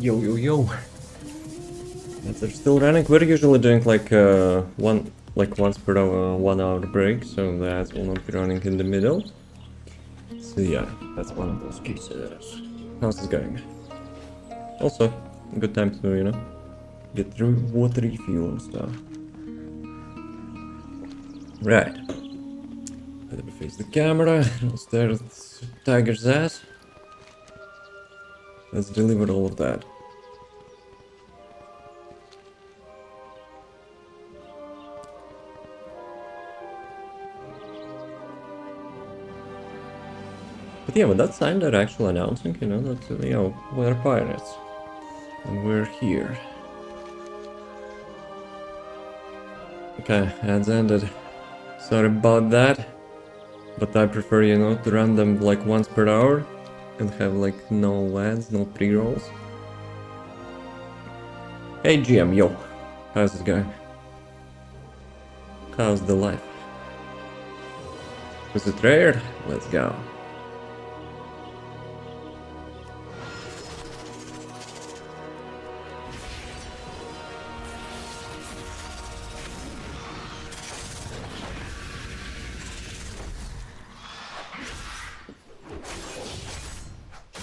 Yo yo yo. They're still running. We're usually doing like once per hour, 1 hour break, so that will not be running in the middle. So yeah, that's one of those cases. How's it going? Also, good time to, you know, get through water refuel and stuff. Right. Better face the camera, stare at Tiger's ass. Let's deliver all of that. But yeah, with that sign they're actually announcing, you know, that, you know, we're pirates. And we're here. Okay, ads ended. Sorry about that. But I prefer, you know, to run them like once per hour. And have like no ads, no pre-rolls. Hey GM, yo. How's it going? How's the life? Was it rare? Let's go.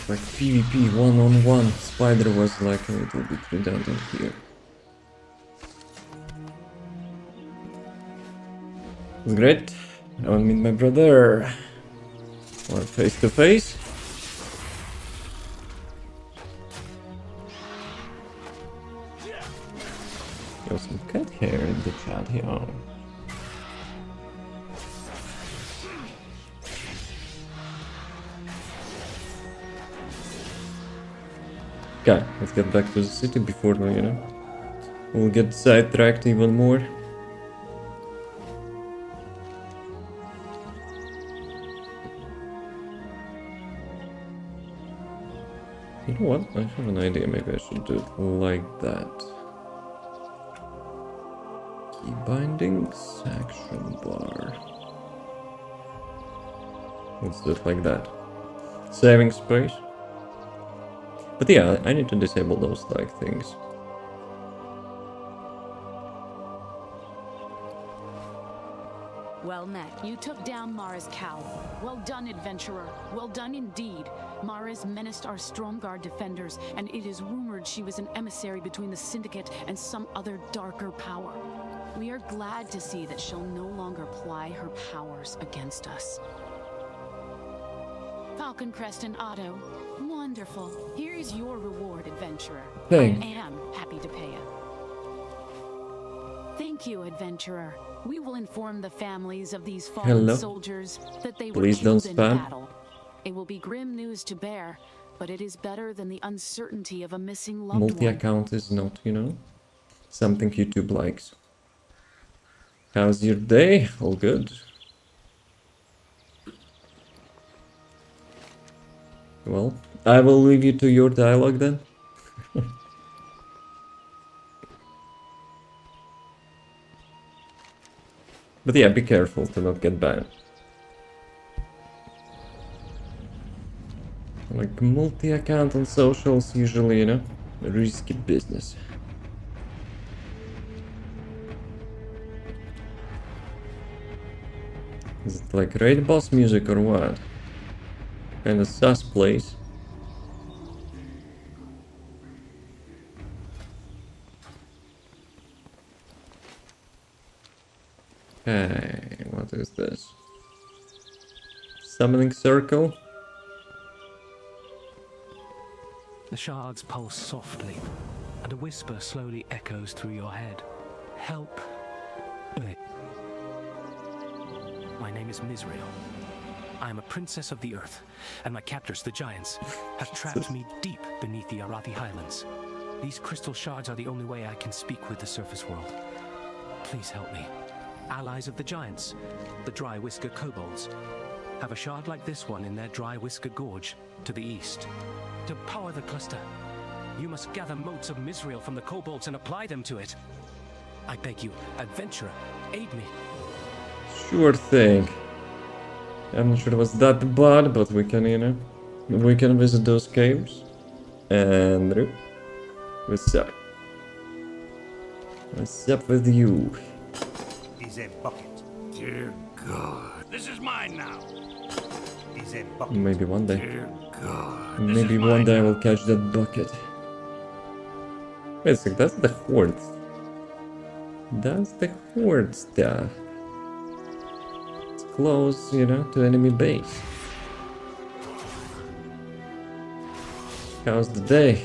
Like PvP one-on-one, Spider was like a little bit redundant here. It's great. I want to meet my brother. Or face to face. Yo, some cat hair in the chat here. Okay, let's get back to the city before, you know, we'll get sidetracked even more. You know what? I have an idea. Maybe I should do it like that. Key bindings, action bar. Let's do it like that. Saving space. But yeah, I need to disable those like things. Well met. You took down Mara's cow. Well done, adventurer. Well done indeed. Mara's menaced our Stromgarde defenders, and it is rumored she was an emissary between the Syndicate and some other darker power. We are glad to see that she'll no longer ply her powers against us. Falcon Crest and Otto. Wonderful. Here is your reward, adventurer. Thanks. I am happy to pay it. Thank you, adventurer. We will inform the families of these fallen soldiers that they were killed in battle. It will be grim news to bear, but it is better than the uncertainty of a missing loved one. Multi-account is not, you know, something YouTube likes. How's your day? All good? Well, I will leave you to your dialogue then. But yeah, be careful to not get banned. Like multi-account on socials usually, you know, risky business. Is it like raid boss music or what? Kinda sus place. Okay, what is this? Summoning circle? The shards pulse softly, and a whisper slowly echoes through your head. Help. My name is Misrael. I am a princess of the earth, and my captors, the giants, have trapped me deep beneath the Arathi Highlands. These crystal shards are the only way I can speak with the surface world. Please help me. Allies of the giants, the Dry Whisker kobolds, have a shard like this one in their Dry Whisker Gorge to the east. To power the cluster, you must gather motes of Misrael from the kobolds and apply them to it. I beg you, adventurer, aid me. Sure thing. I'm not sure it was that bad, but we can, you know, we can visit those caves. Andrew, what's up? What's up with you? Is a bucket. Dear God. This is mine now. Is a bucket. Maybe one day. Dear God. Maybe one day I will catch that bucket. Wait a sec, that's the horde. That's the horde stuff. It's close, you know, to enemy base. How's the day?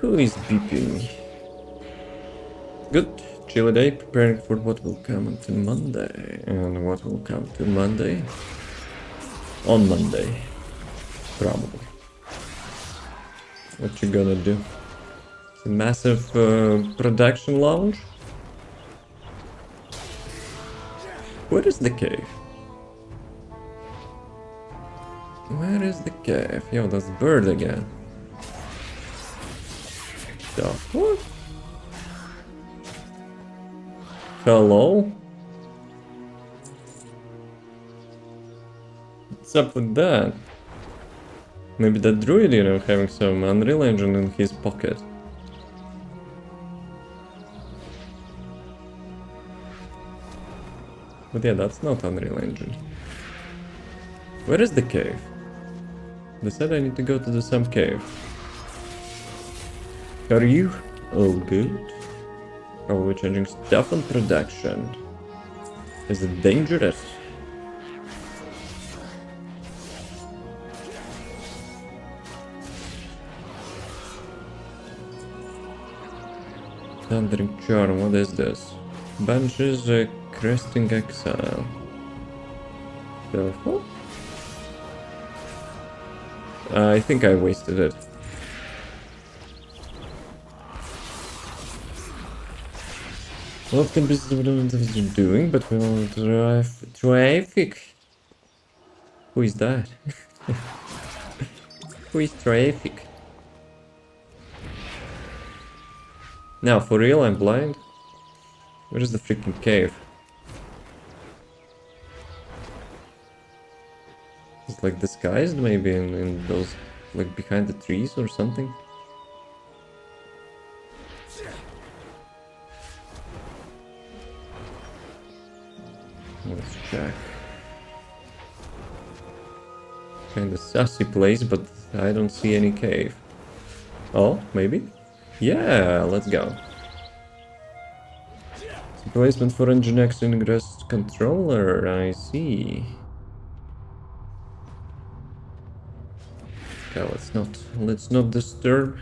Who is beeping? Good. Chill day, preparing for what will come to Monday. And what will come to Monday? On Monday. Probably. What you gonna do? It's a massive production launch? Where is the cave? Where is the cave? Yo, that's bird again. The what? Hello? What's up with that? Maybe that druid, you know, having some Unreal Engine in his pocket. But yeah, that's not Unreal Engine. Where is the cave? They said I need to go to some cave. Are you? Oh, good. Probably changing stuff on production. Is it dangerous? Thundering Charm, what is this? Banishes a Cresting Exile. Careful. I think I wasted it. What can business doing, but we will traffic. Who is that? Who is traffic? Now, for real, I'm blind. Where is the freaking cave? It's like disguised, maybe in those, like behind the trees or something. Let's check. Kinda sassy place, but I don't see any cave. Oh, maybe? Yeah, let's go. Replacement for Nginx ingress controller, I see. Okay, let's not disturb.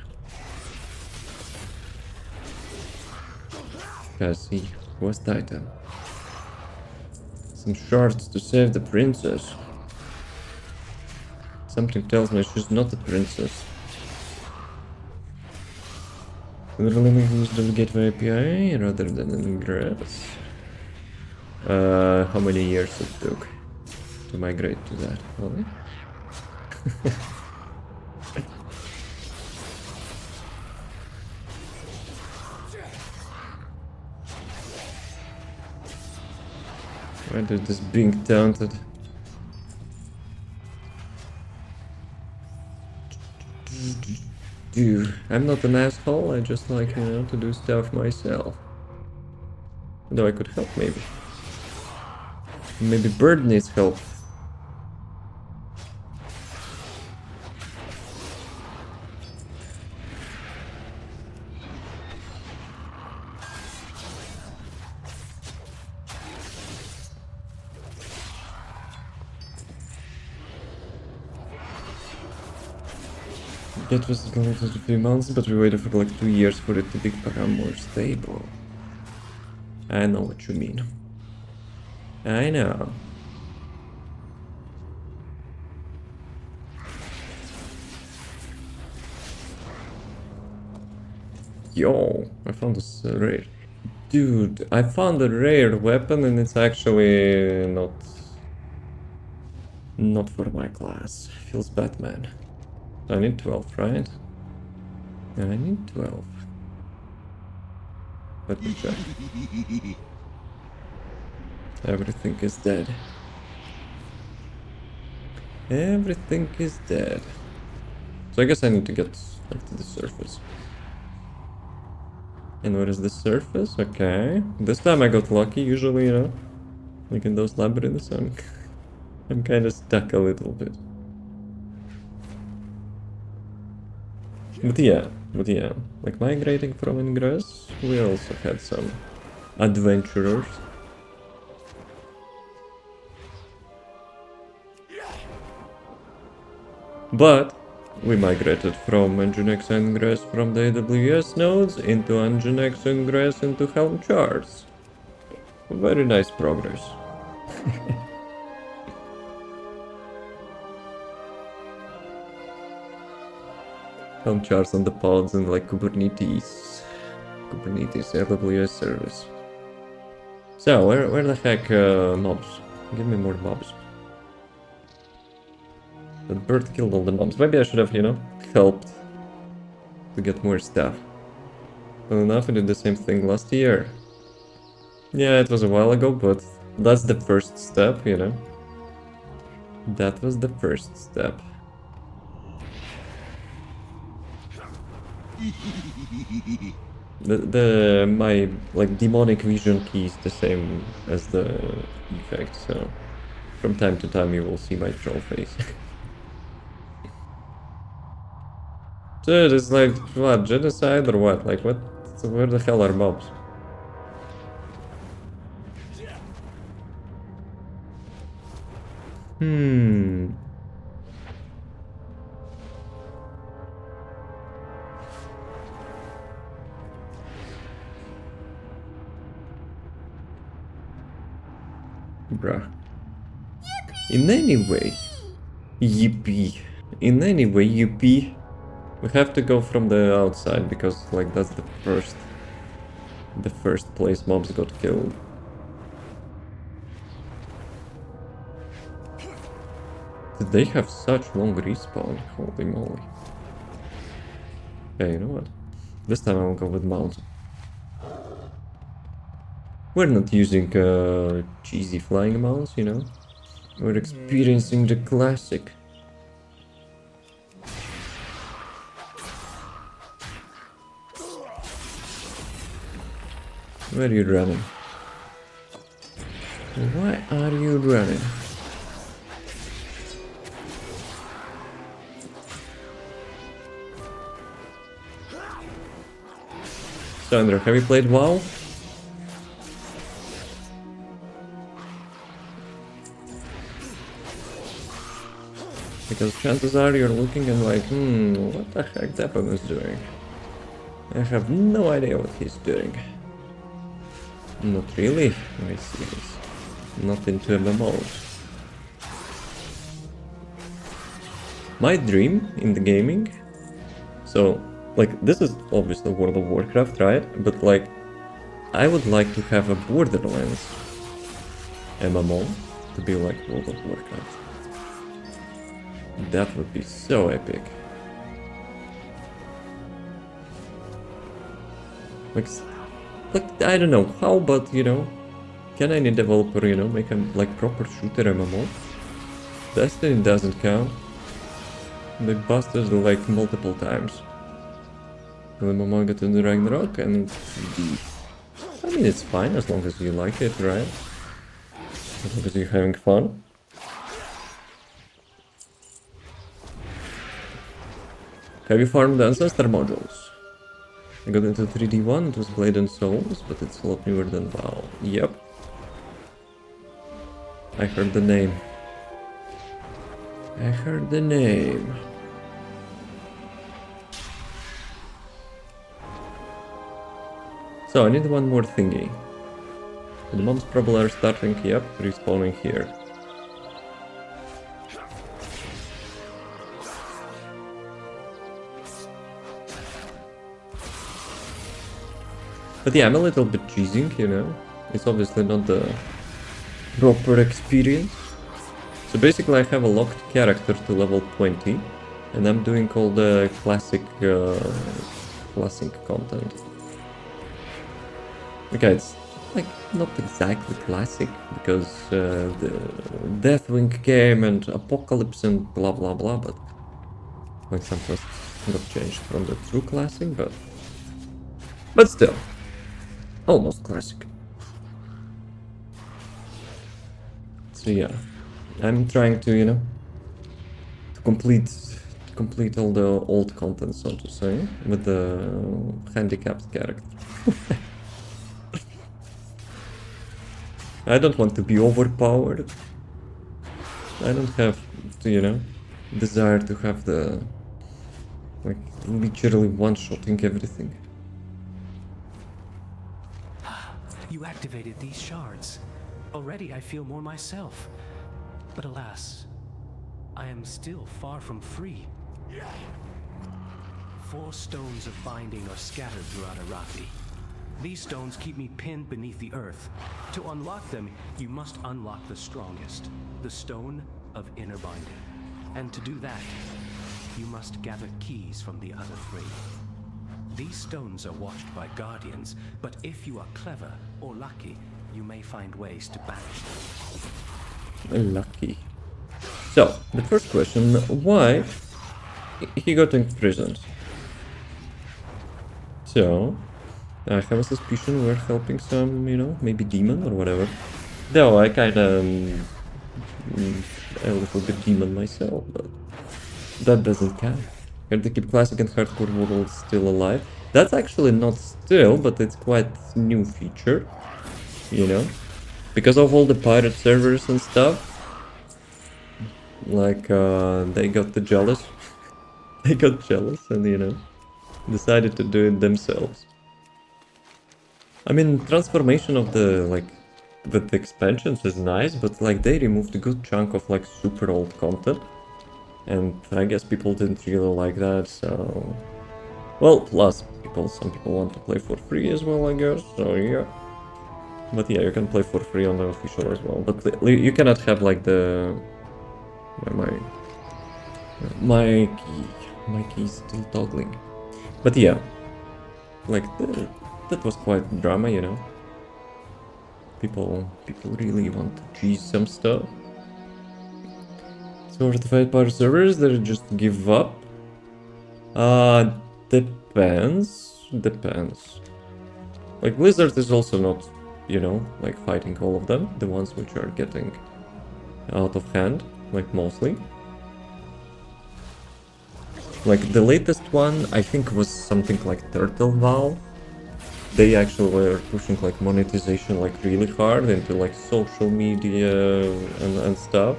Okay, see, quest item. Some shards to save the princess. Something tells me she's not a princess. Let me use the gateway API rather than ingress. How many years it took to migrate to that? Really? Why did this being taunted? Dude, I'm not an asshole, I just like, you know, to do stuff myself. Though I could help, maybe. Maybe Bird needs help. That was going to 3 months, but we waited for like 2 years for it to become more stable. I know what you mean. I know. Yo, I found this rare. Dude, I found a rare weapon and it's actually not for my class. Feels bad, man. I need 12, right? Yeah, I need 12. Let me check. Everything is dead. Everything is dead. So I guess I need to get like to the surface. And where is the surface? Okay. This time I got lucky, usually, you know, like in those labyrinths, I'm kind of stuck a little bit. But yeah, like migrating from Ingress, we also had some adventurers. But we migrated from Nginx Ingress from the AWS nodes into Nginx Ingress into Helm charts. Very nice progress. Helm charts on the pods and like Kubernetes AWS service. So where the heck mobs? Give me more mobs. The bird killed all the mobs. Maybe I should have, you know, helped to get more stuff. Well enough, I did the same thing last year. Yeah, it was a while ago, but that's the first step, you know. That was the first step. My like demonic vision key is the same as the effect, so from time to time you will see my troll face. Dude, it's like what, genocide or what? Like what? So where the hell are mobs? Bruh. In any way. Yippee. In any way, yippee. We have to go from the outside because, like, that's the first place mobs got killed. Did they have such long respawn? Holy moly. Okay, you know what? This time I will go with mountain. We're not using cheesy flying mounts, you know? We're experiencing the classic. Where are you running? Why are you running? Sandra, have you played WoW? Because chances are you're looking and like, what the heck that one is doing? I have no idea what he's doing. Not really, I see this. Not into MMOs. My dream in the gaming, so like this is obviously World of Warcraft, right? But like I would like to have a Borderlands MMO to be like World of Warcraft. That would be so epic. Like I don't know how, but you know, can any developer, you know, make a like proper shooter MMO? Destiny doesn't count. They busted like multiple times. The MMO got into Ragnarok and I mean it's fine as long as you like it, right? As long as you're having fun. Have you farmed the Ancestor modules? I got into 3D1, it was Blade and Souls, but it's a lot newer than WoW. Yep. I heard the name. I heard the name. So I need one more thingy. The mobs probably are starting, yep, respawning here. But yeah, I'm a little bit cheesing, you know. It's obviously not the proper experience. So basically I have a locked character to level 20 and I'm doing all the classic content. Okay, it's like not exactly classic because the Deathwing came and Apocalypse and blah blah blah, but like some stuff got changed from the true classic, but still. Almost classic. So yeah, I'm trying to, you know, to complete all the old content, so to say, with the handicapped character. I don't want to be overpowered. I don't have to, you know, desire to have the, like, literally one-shotting everything. You activated these shards. Already I feel more myself. But alas, I am still far from free. 4 stones of binding are scattered throughout Arathi. These stones keep me pinned beneath the earth. To unlock them, you must unlock the strongest, the Stone of Inner Binding. And to do that, you must gather keys from the other 3. These stones are watched by guardians, but if you are clever or lucky, you may find ways to banish them. Lucky. So, the first question, why he got imprisoned? So, I have a suspicion we're helping some, you know, maybe demon or whatever. Though I kinda a little bit demon myself, but that doesn't count. Have to keep classic and hardcore worlds still alive. That's actually not still, but it's quite new feature, you know, because of all the pirate servers and stuff. Like they got jealous. They got jealous and, you know, decided to do it themselves. I mean, transformation of the like with the expansions is nice, but like they removed a good chunk of like super old content. And I guess people didn't really like that, so... Well, plus some people want to play for free as well, I guess, so yeah. But yeah, you can play for free on the official as well, but you cannot have like the... My key is still toggling. But yeah, like that was quite drama, you know. People really want to cheese some stuff. So certified power servers that just give up. Depends. Like Blizzard is also not, you know, like fighting all of them. The ones which are getting out of hand, like mostly. Like the latest one, I think was something like Turtle WoW. They actually were pushing like monetization like really hard into like social media and stuff.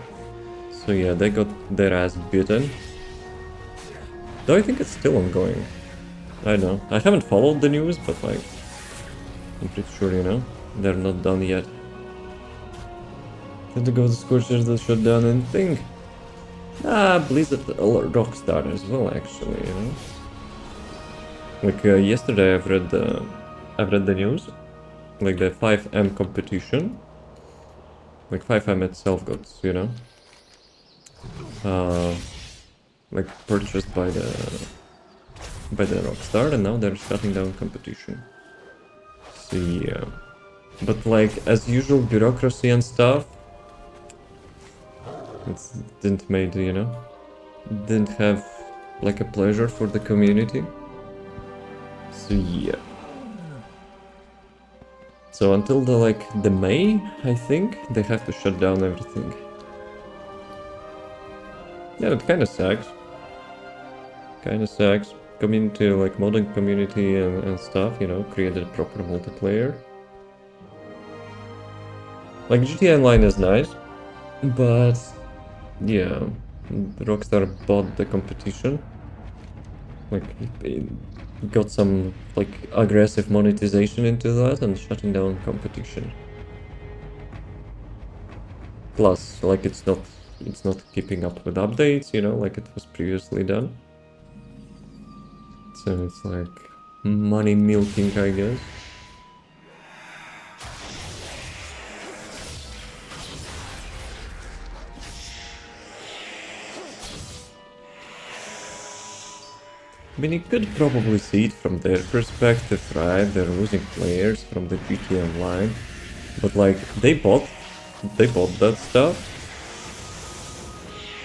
So yeah, they got their ass beaten. Though I think it's still ongoing. I don't know. I haven't followed the news, but like, I'm pretty sure, you know, they're not done yet. Then to go to Scorchers that shut down anything. Blizzard Rockstar as well, actually, you know. Like yesterday, I've read the news, like the 5M competition. Like 5M itself got, you know, like purchased by the Rockstar, and now they're shutting down competition. So yeah, but like as usual, bureaucracy and stuff. It didn't made, you know, didn't have like a pleasure for the community. So yeah. So until the May, I think they have to shut down everything. Yeah, it kind of sucks. Community, like modding community and stuff, you know, created proper multiplayer. Like GTA Online is nice, but yeah, Rockstar bought the competition. Like it got some like aggressive monetization into that and shutting down competition. Plus, like it's not keeping up with updates, you know, like it was previously done. So it's like money milking, I guess. I mean, you could probably see it from their perspective, right? They're losing players from the GTA Online, but like they bought that stuff.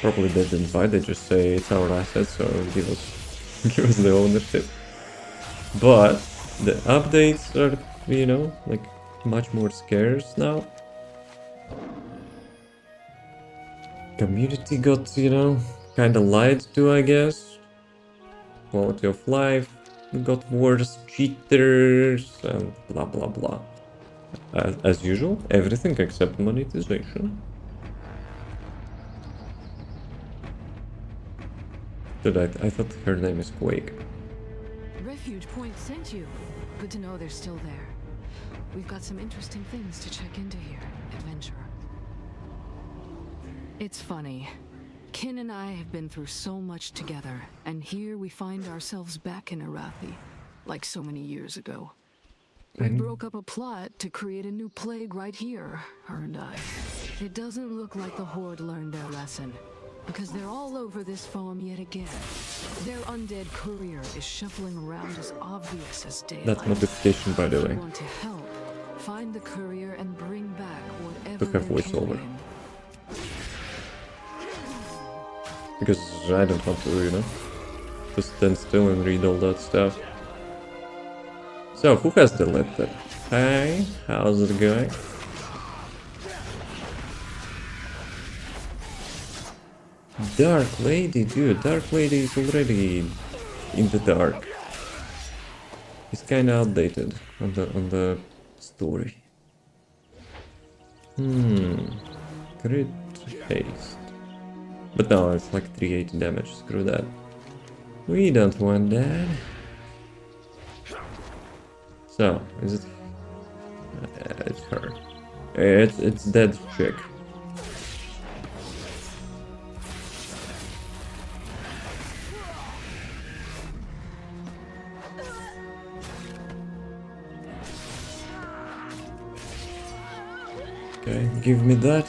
Probably they didn't buy. They just say it's our asset, so give us the ownership. But the updates are, you know, like much more scarce now. Community got, you know, kind of lied to, I guess. Quality of life got worse, cheaters, and blah blah blah. As usual, everything except monetization. Dude, I thought her name is Quake. Refuge Point sent you. Good to know they're still there. We've got some interesting things to check into here, adventurer. It's funny. Kin and I have been through so much together, and here we find ourselves back in Arathi, like so many years ago. We broke up a plot to create a new plague right here, her and I. It doesn't look like the Horde learned their lesson, because they're all over this farm yet again. Their undead courier is shuffling around as obvious as daylight. That notification, by the way. We want to help find the courier and bring back whatever Took her they're voiceover. carrying. Because I don't want to, you know, just stand still and read all that stuff. So, who has the letter? Hi, how's it going? Dark Lady, dude, Dark Lady is already in the dark. It's kinda outdated on the story. Crit haste. But no, it's like 380 damage, screw that. We don't want that. So, is it... it's her. It's dead chick. Okay, give me that.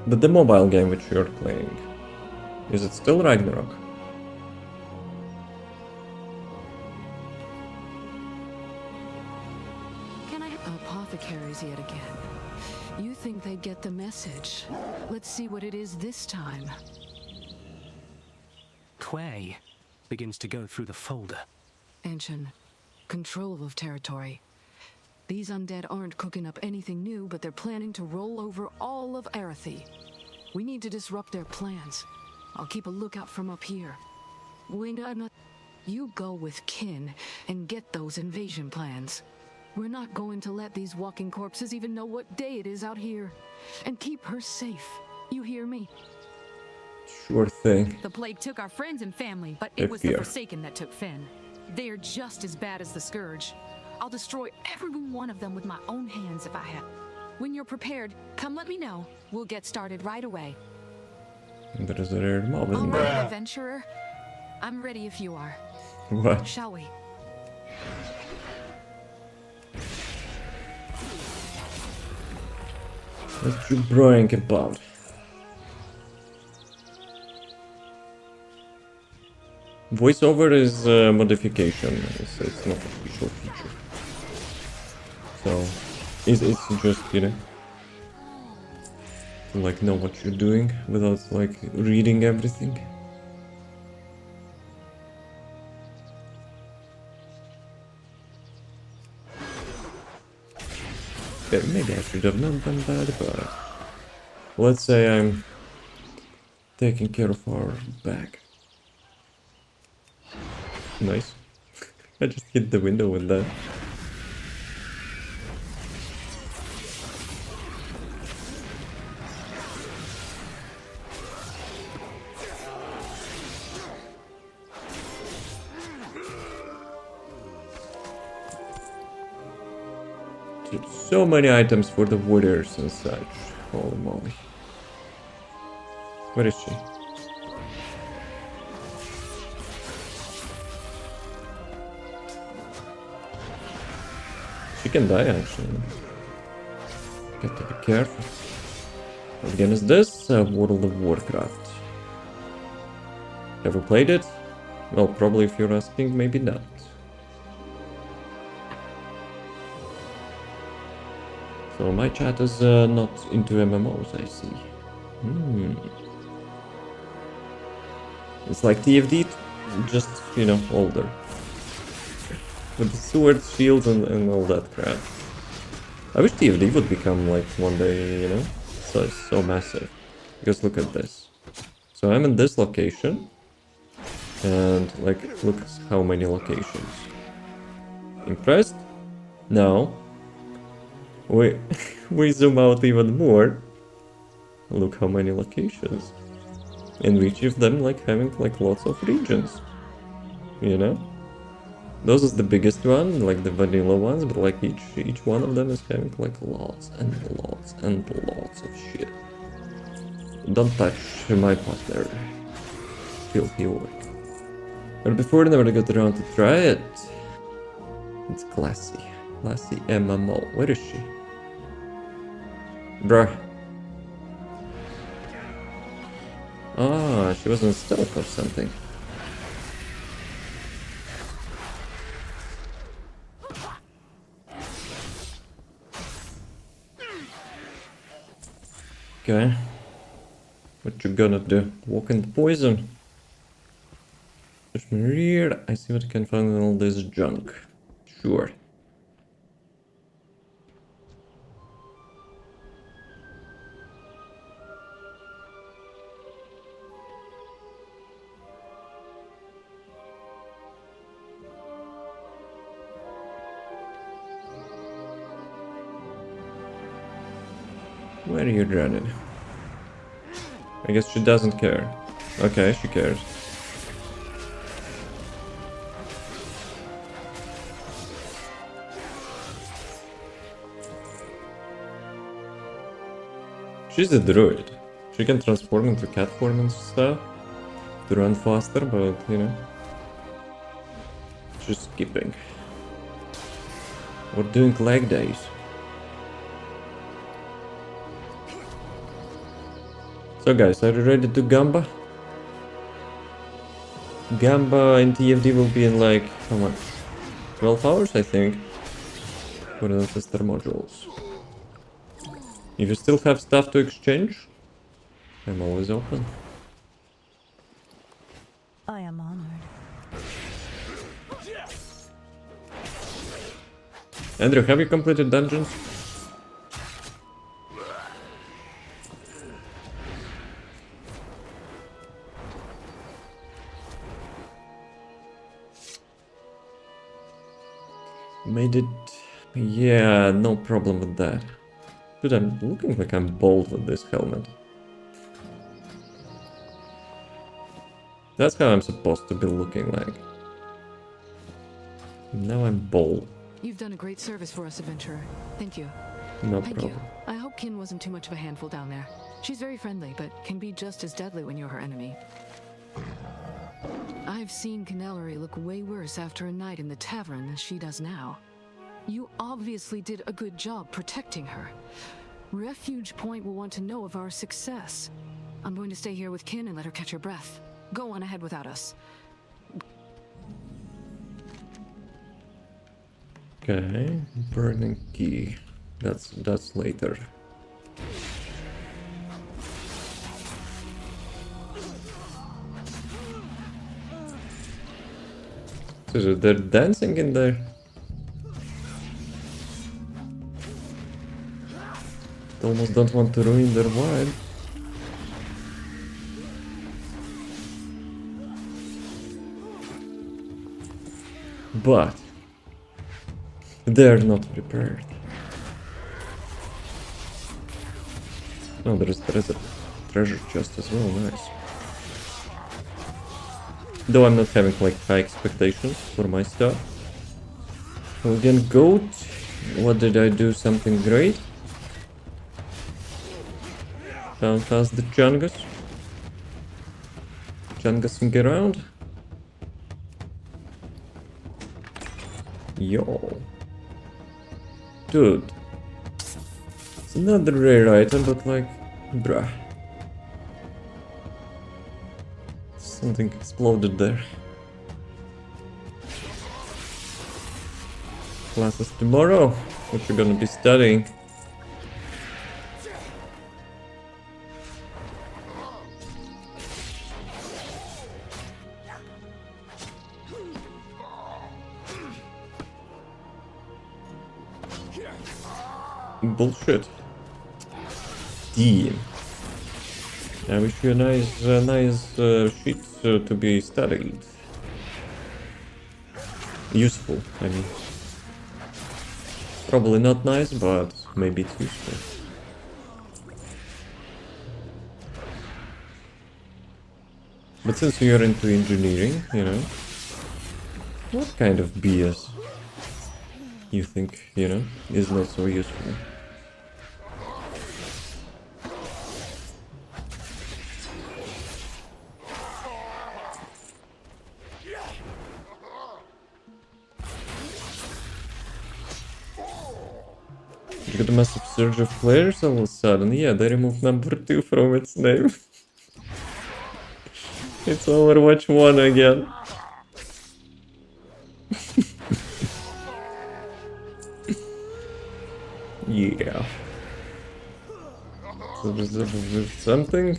But the mobile game which you're playing, is it still Ragnarok? Can I... Apothecaries yet again. You think they'd get the message? Let's see what it is this time. Quay begins to go through the folder. Ancient. Control of territory. These undead aren't cooking up anything new, but they're planning to roll over all of Arathi. We need to disrupt their plans. I'll keep a lookout from up here. Wait, I'm not... You go with Kin and get those invasion plans. We're not going to let these walking corpses even know what day it is out here. And keep her safe. You hear me? Sure thing. The plague took our friends and family, but it was the Forsaken that took Finn. They are just as bad as the Scourge. I'll destroy every one of them with my own hands if I have. When you're prepared, come let me know. We'll get started right away. There is a rare mob, All isn't right, there? adventurer. I'm ready if you are. What? Shall we? What you bragging about? Voiceover is a modification, it's not a official feature. So, it's just, you know, to like know what you're doing without like reading everything. Okay, maybe I should have not done that, but let's say I'm taking care of our bag. Nice. I just hit the window with that. Dude, so many items for the warriors and such. Holy moly. Where is she? She can die actually. Got to be careful. What game is this? World of Warcraft. Ever played it? Well, probably if you're asking, maybe not. So my chat is not into MMOs, I see. It's like TFD, just, you know, older. With the swords, shields, and all that crap. I wish TFD would become like one day, you know, so massive. Because look at this. So I'm in this location, and like, look how many locations. Impressed? No. We zoom out even more. Look how many locations. And each of them like having like lots of regions. You know? Those is the biggest one, like the vanilla ones, but like each one of them is having like lots and lots and lots of shit. Don't touch my partner. Filthy orc. But before I never got around to try it. It's classy. Classy MMO. Where is she? Bruh. Ah, she was in stealth or something. Okay. What you gonna do? Walk in the poison? Push me rear. I see what I can find in all this junk. Sure. Where are you running? I guess she doesn't care. Okay, she cares. She's a druid. She can transform into cat form and stuff to run faster, but you know, she's skipping. We're doing leg days. So guys, are you ready to Gamba? Gamba and TFD will be in like, how much? 12 hours, I think, for the sister modules. If you still have stuff to exchange, I'm always open. I am honored. Andrew, have you completed dungeons? Made it... Yeah, no problem with that. Dude, I'm looking like I'm bald with this helmet. That's how I'm supposed to be looking like. Now I'm bald. You've done a great service for us, adventurer. Thank you. No Thank problem. you. I hope Kin wasn't too much of a handful down there. She's very friendly, but can be just as deadly when you're her enemy. I've seen Canellery look way worse after a night in the tavern than she does now. You obviously did a good job protecting her. Refuge Point will want to know of our success. I'm going to stay here with Kin and let her catch her breath. Go on ahead without us. Okay, burning key. That's later. So they're dancing in there. Almost don't want to ruin their vibe. But they're not prepared. Oh, there is a treasure chest as well, nice. Though I'm not having like high expectations for my stuff. Again, goat. What did I do? Something great? Found fast the Chungus. Chungusing around. Yo. Dude. It's another rare item, but like, bruh. Something exploded there. Classes tomorrow. What you gonna be studying? Bullshit. Damn. I wish you a nice sheet to be studied. Useful, I mean. Probably not nice, but maybe it's useful. But since you're into engineering, you know, what kind of BS you think, you know, is not so useful? You got a massive surge of players all of a sudden. Yeah, they removed number 2 from its name. It's Overwatch 1 again. Yeah. So there's something?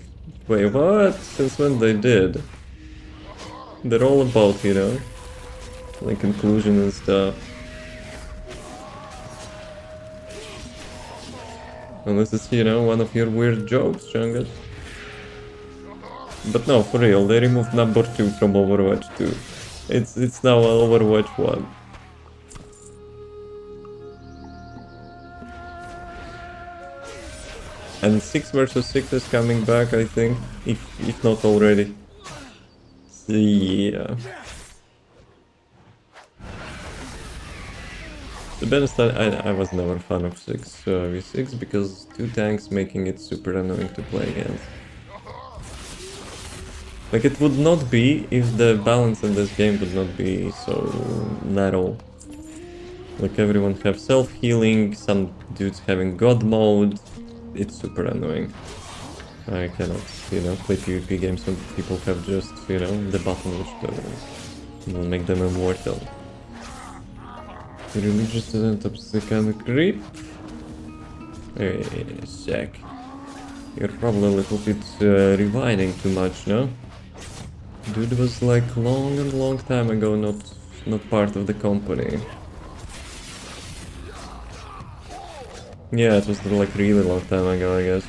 Wait, what? Since when they did? They're all about, you know, like inclusion and stuff. And this is, you know, one of your weird jokes, Chungus. But no, for real, they removed number 2 from Overwatch 2. It's now Overwatch 1. And 6 versus 6 is coming back, I think, if not already. So, yeah. To be honest, I was never a fan of 6v6 because 2 tanks making it super annoying to play against. Like, it would not be if the balance in this game would not be so narrow. Like, everyone have self-healing, some dudes having god mode. It's super annoying. I cannot, play PvP games when people have just, the button which will make them immortal. Religious student of second creep. Wait a sec. You're probably a little bit rewinding too much, no? Dude was like long time ago not part of the company. Yeah, it was like really long time ago, I guess.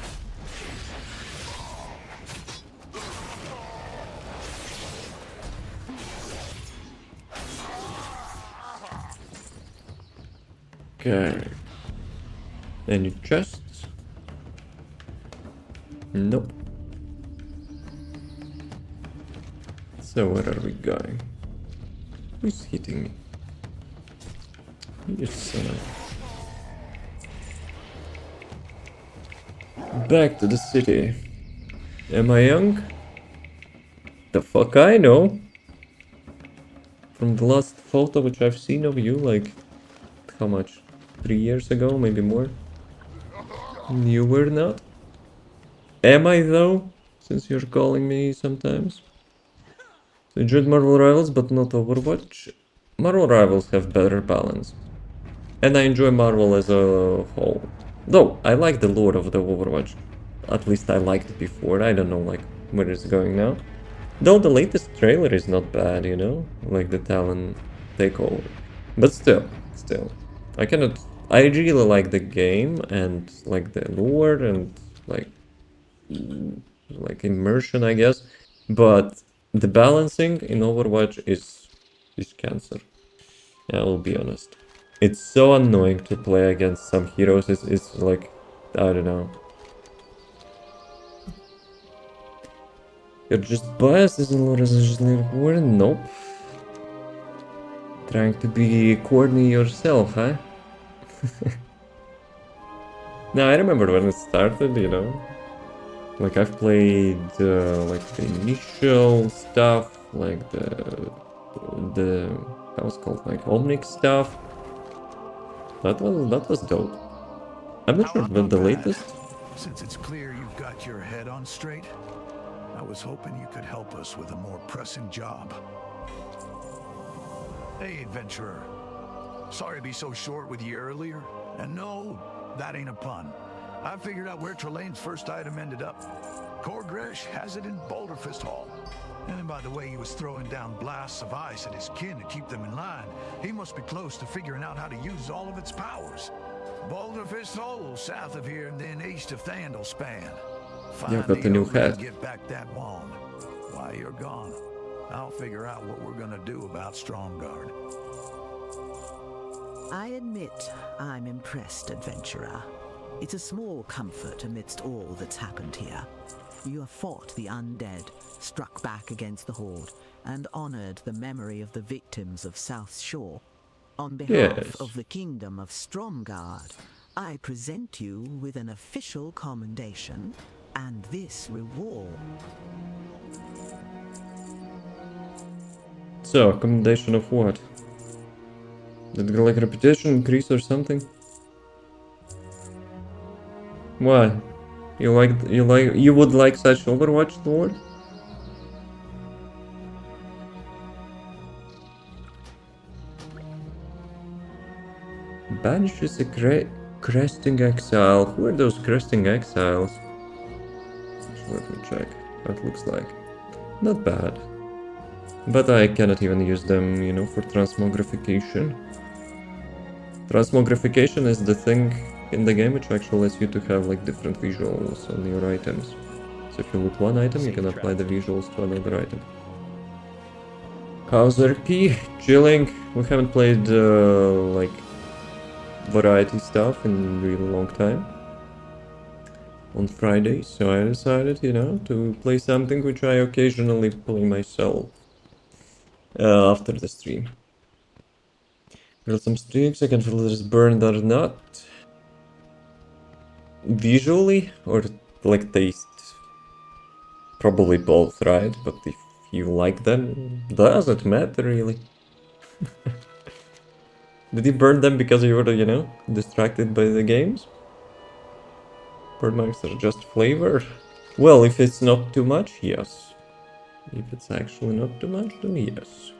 Okay. Any chests? Nope. So where are we going? Who's hitting me? You son of... Back to the city. Am I young? The fuck I know. From the last photo which I've seen of you, like, how much? 3 years ago, maybe more? You were not? Am I though? Since you're calling me sometimes. So enjoyed Marvel Rivals, but not Overwatch. Marvel Rivals have better balance. And I enjoy Marvel as a whole. Though, I like the lore of the Overwatch. At least I liked it before. I don't know, like, where it's going now. Though the latest trailer is not bad, like the Talon takeover. But still. I really like the game and like the lore and like immersion, I guess. But the balancing in Overwatch is cancer. Yeah, I'll be honest. It's so annoying to play against some heroes. It's like, I don't know. You're just biased as a lot as just war. Nope. Trying to be corny yourself, huh? Now I remember when it started, Like I've played like the initial stuff, like the that was called like Omnic stuff. That was dope. I'm not sure about the latest. Since it's clear you've got your head on straight, I was hoping you could help us with a more pressing job. Hey, adventurer. Sorry to be so short with you earlier. And no, that ain't a pun. I figured out where Trelane's first item ended up. Korgresh has it in Boulderfist Hall. And by the way he was throwing down blasts of ice at his kin to keep them in line, he must be close to figuring out how to use all of its powers. Boulderfist Hole south of here and then east of Thandlespan. Yeah, got the new hat. Get back that wand. While you're gone, I'll figure out what we're gonna do about Stromgarde. I admit I'm impressed, adventurer. It's a small comfort amidst all that's happened here. You have fought the undead, struck back against the Horde, and honored the memory of the victims of South Shore. On behalf of the Kingdom of Stromgarde, I present you with an official commendation and this reward. So, commendation of what? Did it like reputation increase or something? What? You would like such Overwatch lore? Banishes a cresting exile. Who are those cresting exiles? Let me check what it looks like. Not bad. But I cannot even use them, for transmogrification. Transmogrification is the thing in the game which actually lets you to have like different visuals on your items. So if you loot one item, you can apply the visuals to another item. How's RP? Chilling. We haven't played like variety stuff in a really long time. on Friday, so I decided, you know, to play something which I occasionally play myself after the stream. Grilled some steaks, I can feel this burned or not. Visually or like taste? Probably both, right? But if you like them, doesn't matter really. Did you burn them because you were, you know, distracted by the games? Burn marks are just flavor? Well, if it's not too much, yes. If it's actually not too much, then yes.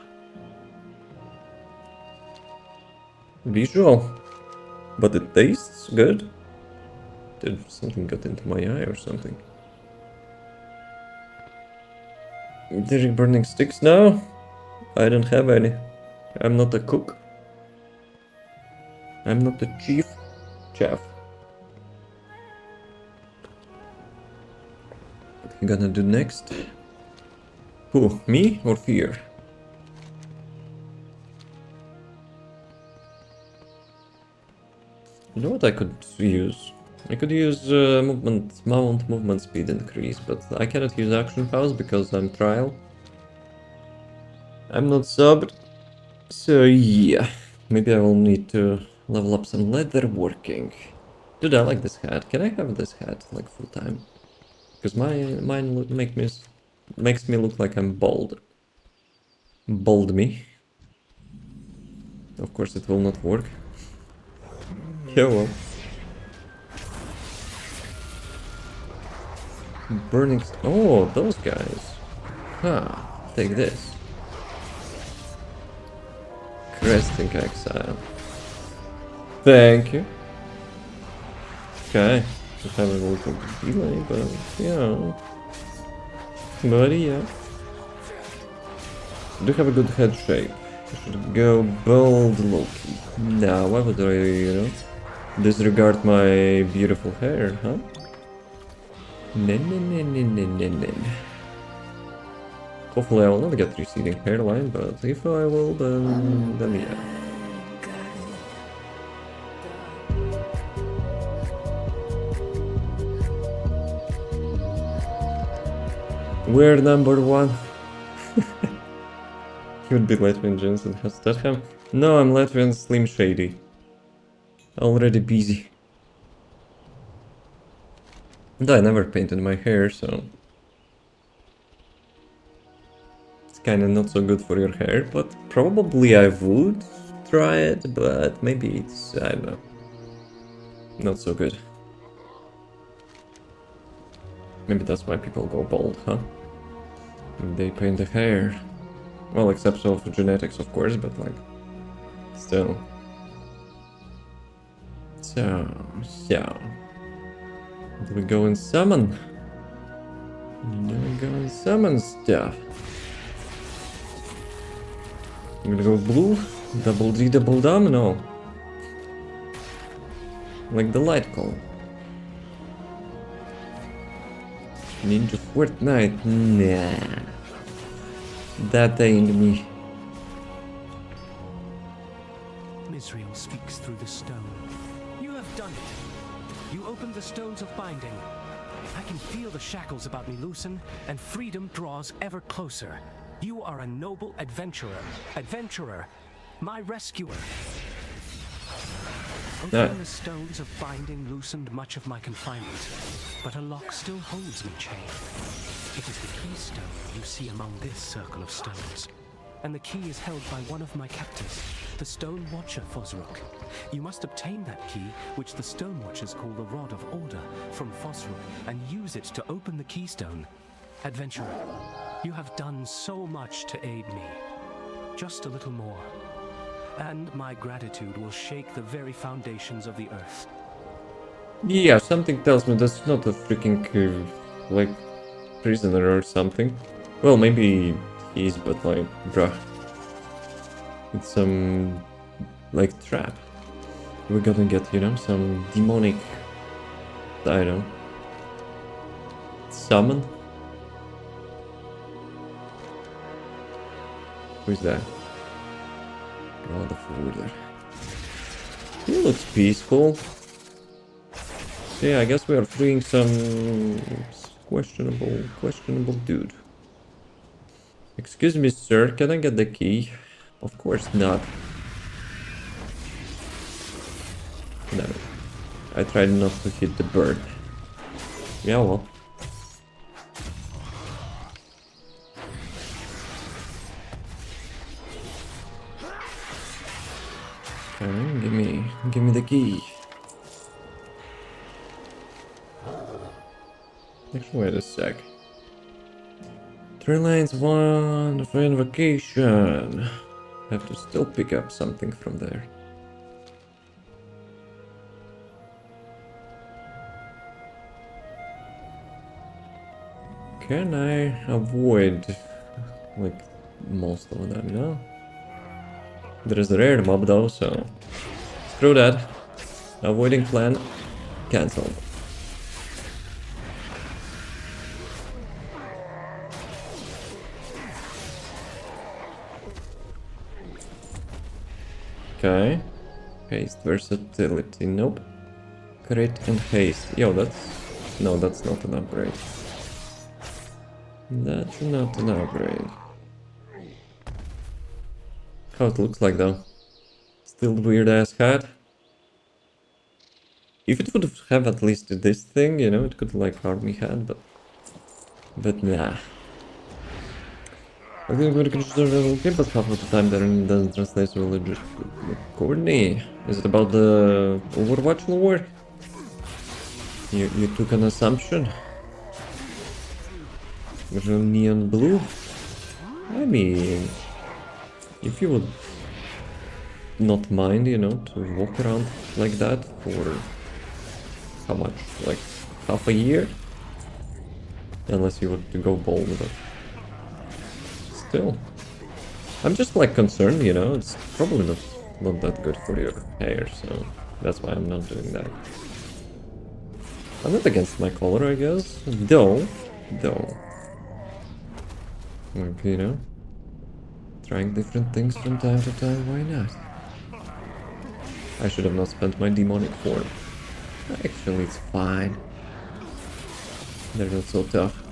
Visual. But it tastes good. Did something got into my eye or something? Did you burning sticks now? I don't have any. I'm not a cook. I'm not the chief chef. What you gonna do next? Who, me or fear? You know what I could use? I could use movement speed increase, but I cannot use action pause because I'm trial. I'm not subbed, so yeah. Maybe I will need to level up some leather working. Dude, I like this hat. Can I have this hat like full time? Because mine makes me look like I'm bald. Bald me. Of course it will not work. Yeah, well. Burning... Oh, those guys. Huh. Take this. Cresting exile. Thank you. Okay. I have a little delay, but yeah. But yeah. Do have a good head shape. I should go bold Loki. Now, why would I, you know, disregard my beautiful hair, huh? Hopefully I will not get receding hairline, but if I will, then yeah. We're number one. You would be Latvian Jensen has Statham. No, I'm Latvian Slim Shady. Already busy. And I never painted my hair, so it's kinda not so good for your hair, but probably I would try it, but maybe it's, I don't know, not so good. Maybe that's why people go bald, huh? They paint the hair. Well, except for genetics, of course, but like, still. So. Do we go and summon? Do we go and summon stuff? I'm gonna go blue, double D, double domino. Like the light call. Ninja Fortnite? Nah. That ain't me. Misriel speaks through the stone. You have done it. You opened the stones of binding. I can feel the shackles about me loosen, and freedom draws ever closer. You are a noble adventurer. Adventurer. My rescuer. Opening the stones of binding loosened much of my confinement, but a lock still holds me chained. It is the keystone you see among this circle of stones, and the key is held by one of my captors, the Stone Watcher Fosrook. You must obtain that key, which the Stone Watchers call the Rod of Order, from Fosrook, and use it to open the keystone. Adventurer, you have done so much to aid me. Just a little more, and my gratitude will shake the very foundations of the earth. Yeah, something tells me that's not a freaking, like, prisoner or something. Well, maybe he is, but like, bruh. It's some, like, trap. We're gonna get, you know, some demonic, I don't know, summon? Who's that? God of Order. He looks peaceful. So yeah, I guess we are freeing some questionable dude. Excuse me, sir, can I get the key? Of course not. No. I tried not to hit the bird. Yeah, well. Okay, give me the key. Actually, wait a sec. 3 lines, 1 for invocation. Have to still pick up something from there. Can I avoid like most of them, no? There is a rare mob though, so screw that. Avoiding plan cancelled. Okay. Haste versatility, nope. Crit and haste. Yo, that's not an upgrade. That's not an upgrade. How it looks like though. Still weird ass hat. If it would have at least this thing, you know, it could like harm me hat, but nah. I think we're okay, but half of the time there doesn't translate to legit. Courtney, is it about the Overwatch lore? You took an assumption? Neon blue? I mean, if you would not mind, you know, to walk around like that for how much? Like half a year? Unless you would go bold, but still. I'm just like concerned, you know, it's probably not that good for your hair, so that's why I'm not doing that. I'm not against my color, I guess. Though. Like, you know, trying different things from time to time, why not? I should have not spent my demonic form. Actually, it's fine. They're not so tough.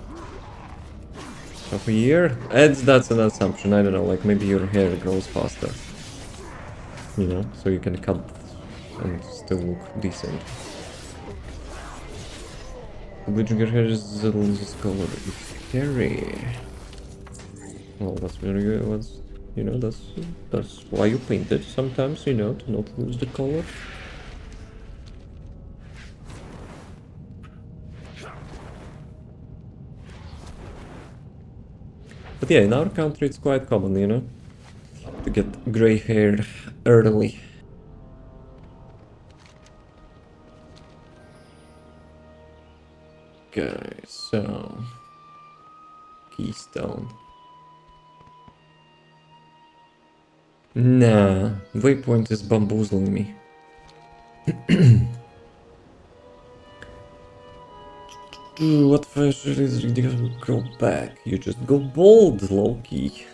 Half a year? That's an assumption, I don't know, like maybe your hair grows faster. You know, so you can cut and still look decent. Bleaching your hair is a little color. It's scary. Well, that's very good. You know, that's why you paint it sometimes, you know, to not lose the color. But yeah, in our country it's quite common, you know, to get gray hair early. Okay, so Keystone. Nah, waypoint is bamboozling me. What if I should go back? You just go bold, Loki.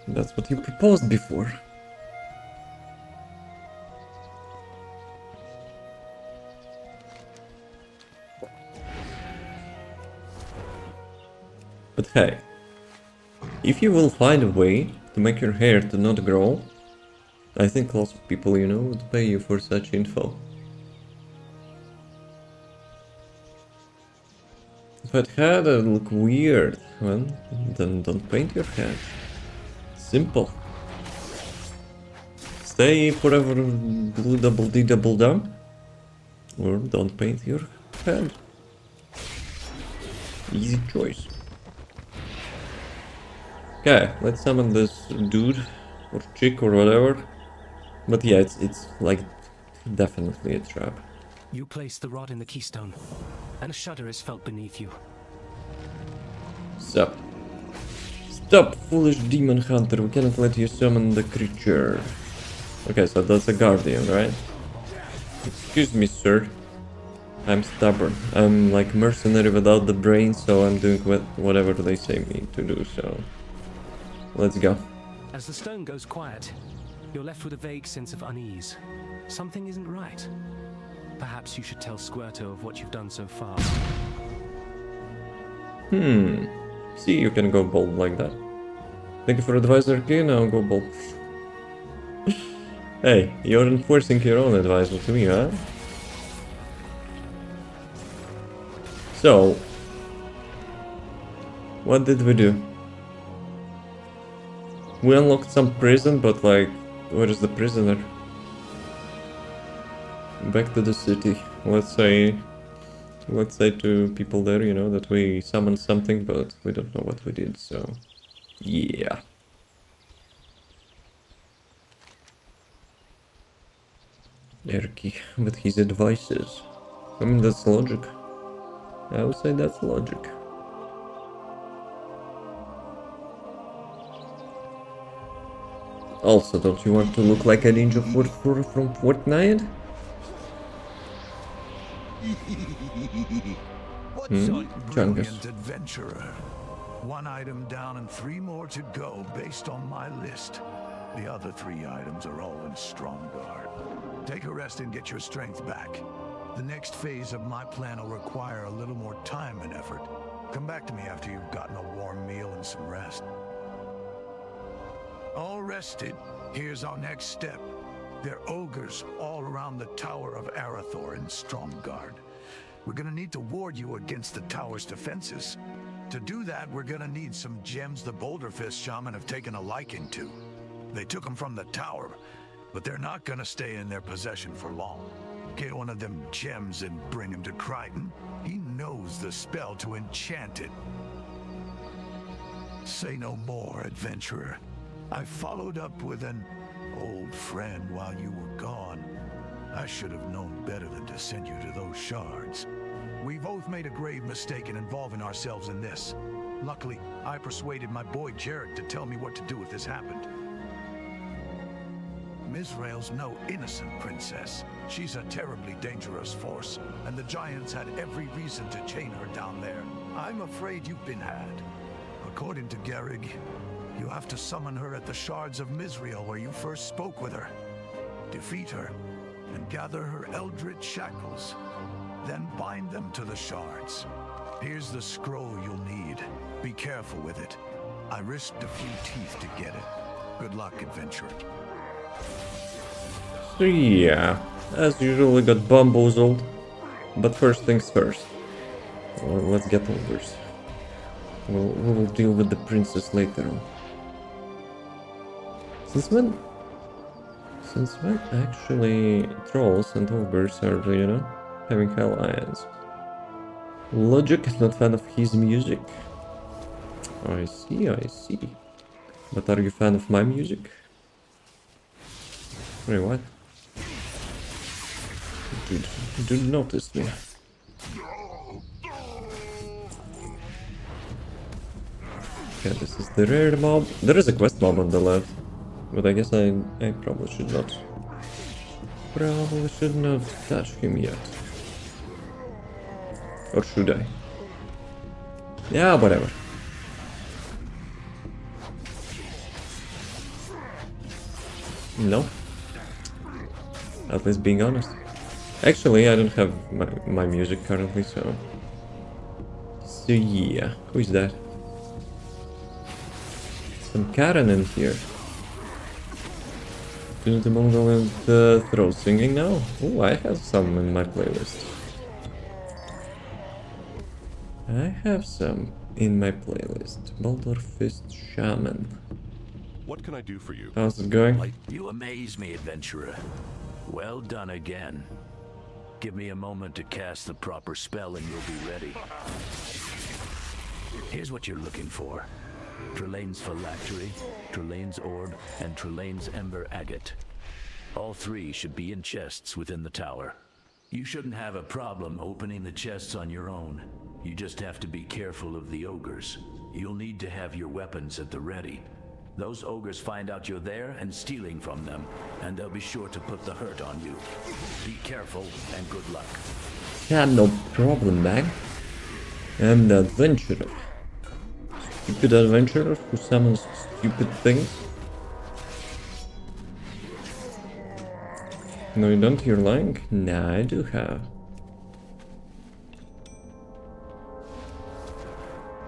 That's what you proposed before. But hey, if you will find a way to make your hair to not grow, I think lots of people, you know, would pay you for such info. If it had to look weird, well, then don't paint your head. Simple. Stay forever blue double D double down, or don't paint your head. Easy choice. Okay, let's summon this dude or chick or whatever. But yeah, it's like definitely a trap. You place the rod in the keystone, and a shudder is felt beneath you. Sup? Stop, foolish demon hunter. We cannot let you summon the creature. Okay, so that's a guardian, right? Excuse me, sir. I'm stubborn. I'm like mercenary without the brain, so I'm doing whatever they say me to do, so... Let's go. As the stone goes quiet, you're left with a vague sense of unease. Something isn't right. Perhaps you should tell Squirto of what you've done so far. See, you can go bold like that. Thank you for advisor key, now go bold. Hey, you're enforcing your own advisor to me, huh? So, what did we do? We unlocked some prison, but like, where is the prisoner? Back to the city. Let's say to people there, you know, that we summoned something, but we don't know what we did, so... Yeah. Erky with his advices. I mean, that's logic. I would say that's logic. Also, don't you want to look like a ninja from Fortnite? Brilliant adventurer. 1 item down and 3 more to go based on my list. The other 3 items are all in Stromgarde. Take a rest and get your strength back. The next phase of my plan will require a little more time and effort. Come back to me after you've gotten a warm meal and some rest. All rested, here's our next step. There are ogres all around the Tower of Arathi in Stromgarde. We're gonna need to ward you against the tower's defenses. To do that, we're gonna need some gems the Boulderfist shaman have taken a liking to. They took them from the tower, but they're not gonna stay in their possession for long. Get one of them gems and bring him to Crichton. He knows the spell to enchant it. Say no more, adventurer. I followed up with an old friend while you were gone. I should have known better than to send you to those shards. We both made a grave mistake in involving ourselves in this. Luckily, I persuaded my boy Jarrett to tell me what to do if this happened. Mizrael's no innocent princess. She's a terribly dangerous force, and the Giants had every reason to chain her down there. I'm afraid you've been had. According to Garrig, you have to summon her at the shards of Mizrael where you first spoke with her. Defeat her, and gather her eldritch shackles. Then bind them to the shards. Here's the scroll you'll need. Be careful with it. I risked a few teeth to get it. Good luck, adventurer. So yeah, as usual we got bamboozled. But first things first. Well, let's get ogres. We will deal with the princess later on. Since when actually trolls and ogres are, you know, having alliance? Logic is not fan of his music. I see. But are you fan of my music? Wait, what? Dude noticed me. Okay, this is the rare mob. There is a quest mob on the left. But I guess I probably should not. Probably should not touch him yet. Or should I? Yeah, whatever. No. At least being honest. Actually, I don't have my music currently, so... So yeah, who is that? Some Karen in here. To the Mongol and throat singing now? Oh, I have some in my playlist. Boulderfist Shaman. What can I do for you? How's it going? You amaze me, adventurer. Well done again. Give me a moment to cast the proper spell and you'll be ready. Here's what you're looking for. Trelane's Phylactery, Trelane's Orb, and Trelane's Ember Agate. All 3 should be in chests within the tower. You shouldn't have a problem opening the chests on your own. You just have to be careful of the ogres. You'll need to have your weapons at the ready. Those ogres find out you're there and stealing from them, and they'll be sure to put the hurt on you. Be careful and good luck. Yeah, no problem, man. I'm the adventurer. Stupid adventurer who summons stupid things. No, you don't, you're lying? Nah, I do have.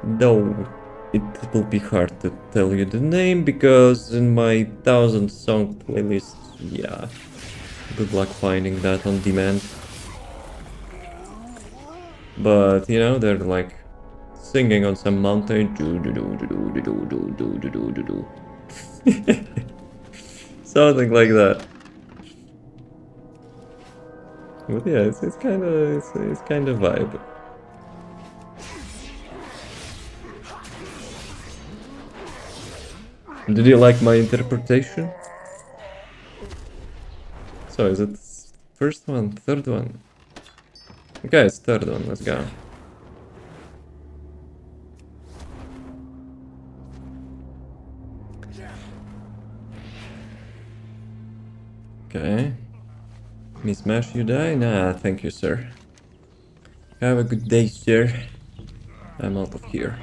Though it will be hard to tell you the name because in my 1000 song playlist, yeah, good luck finding that on demand. But you know, they're like singing on some mountain. Something like that. But yeah, it's kind of it's kind of vibe. Did you like my interpretation? So is it first one, third one? Okay, it's third one. Let's go. Okay. Me smash, you die? Nah, thank you, sir. Have a good day, sir. I'm out of here.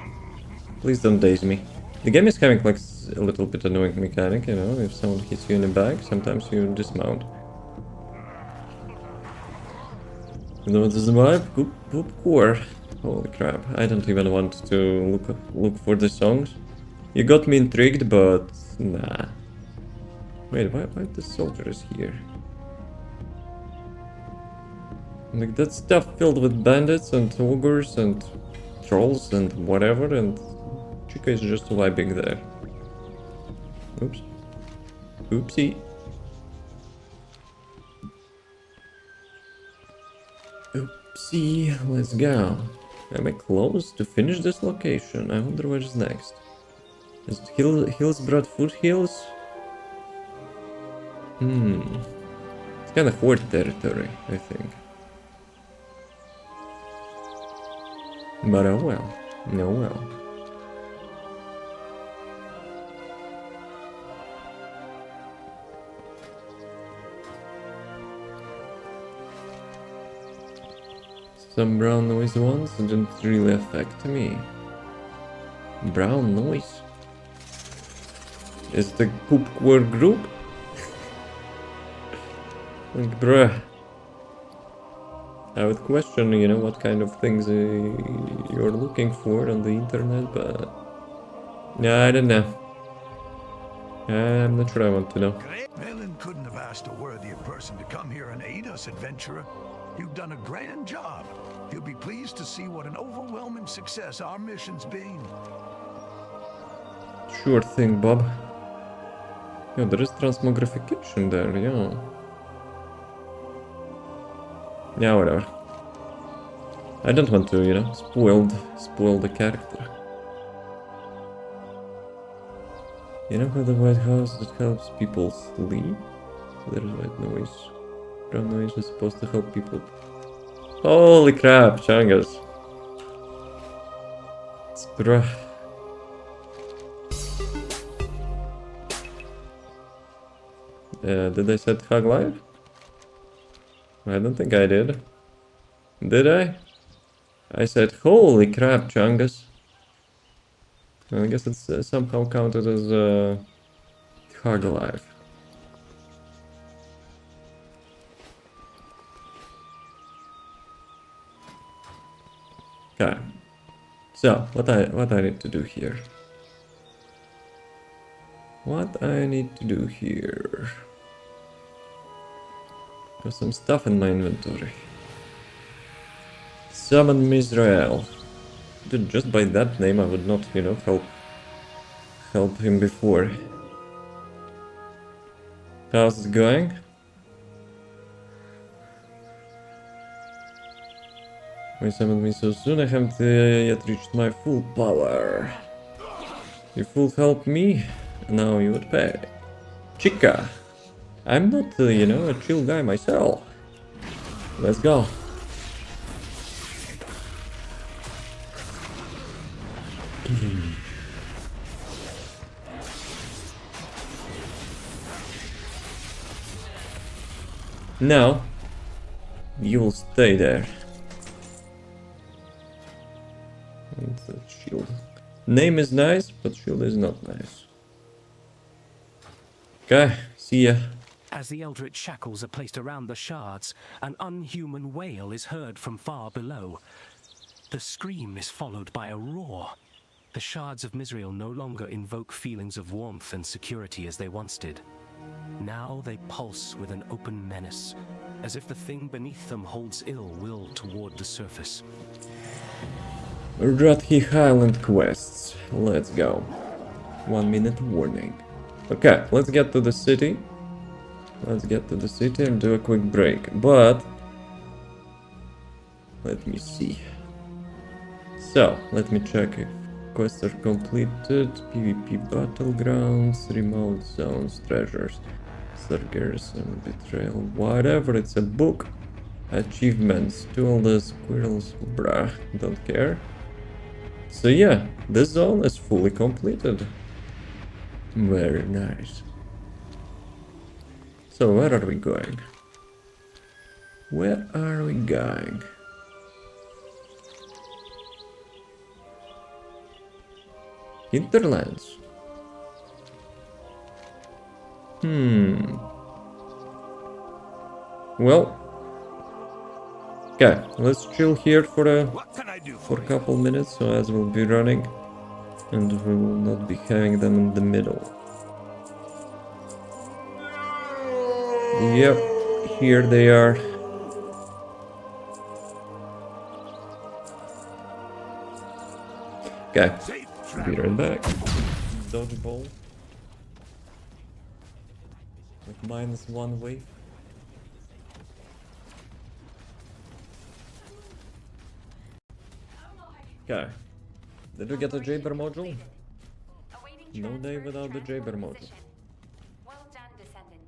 Please don't daze me. The game is having like a little bit annoying mechanic, you know, if someone hits you in the back, sometimes you dismount. You know what is the vibe? Good core. Holy crap, I don't even want to look for the songs. You got me intrigued, but nah. Wait, why the soldiers here? Like that stuff filled with bandits and ogres and trolls and whatever, and Chica is just vibing there. Oops. Oopsie. Oopsie, let's go. Am I close to finish this location? I wonder what is next. Is it Hillsbrad Foothills? It's kind of horde territory, I think. But oh well. No well. Some brown noise ones didn't really affect me. Brown noise? Is the Coop Core group? Like, bruh. I would question, you know, what kind of things you're looking for on the internet, but... Yeah, I don't know. I'm not sure I want to know. Valen couldn't have asked a worthier person to come here and aid us, adventurer. You've done a grand job. You'll be pleased to see what an overwhelming success our mission's been. Sure thing, Bob. Yeah, there is transmogrification there, yeah. Yeah, whatever. I don't want to, you know, spoil the character. You know how the White House that helps people sleep? There's white noise. Brown noise is supposed to help people. Holy crap, Changas. Bruh. Did I set Hug Live? I don't think I did. Did I? I said, holy crap, Chungus. I guess it's somehow counted as Hug Live. Okay. So, what I need to do here? What I need to do here? Got some stuff in my inventory. Summon Mizrael. Dude, just by that name I would not, you know, help him before. How's it going? Why summoned me so soon? I haven't yet reached my full power. If you'll help me, now you would pay. Chica! I'm not, you know, a chill guy myself. Let's go. Now, you will stay there. Name is nice, but shield is not nice. Okay, see ya. As the eldritch shackles are placed around the shards, an unhuman wail is heard from far below. The scream is followed by a roar. The shards of Misrael no longer invoke feelings of warmth and security as they once did. Now they pulse with an open menace, as if the thing beneath them holds ill will toward the surface. Arathi Highland quests. Let's go. 1 minute warning. Okay, let's get to the city. Let's get to the city and do a quick break. But let me see. So, let me check if quests are completed. PvP battlegrounds, remote zones, treasures, Sir Garrison, betrayal, whatever. It's a book. Achievements, duel the squirrels, bruh, don't care. So yeah, this zone is fully completed. Very nice. So where are we going? Where are we going? Hinterlands. Well, okay, let's chill here for a couple minutes, so as we'll be running, and we will not be having them in the middle. Yep, here they are. Okay, be right back. Dodgeball. With -1 wave. Okay. Did we get a Jaber module? No day without the Jaber module. Well done, Descendant.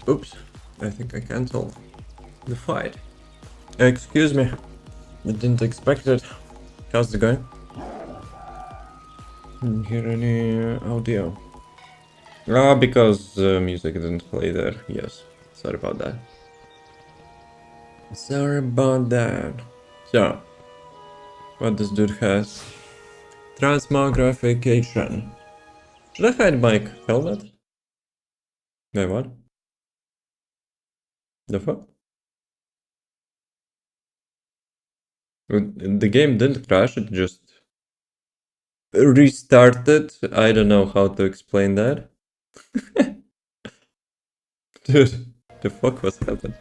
Oops, I think I cancelled the fight. Excuse me, I didn't expect it. How's it going? Didn't hear any audio. Ah, because music didn't play there. Yes, sorry about that. Sorry about that. So, what this dude has? Transmogrification. Should I hide my helmet? Wait, what? The fuck? The game didn't crash, it just restarted. I don't know how to explain that. Dude, the fuck was happening?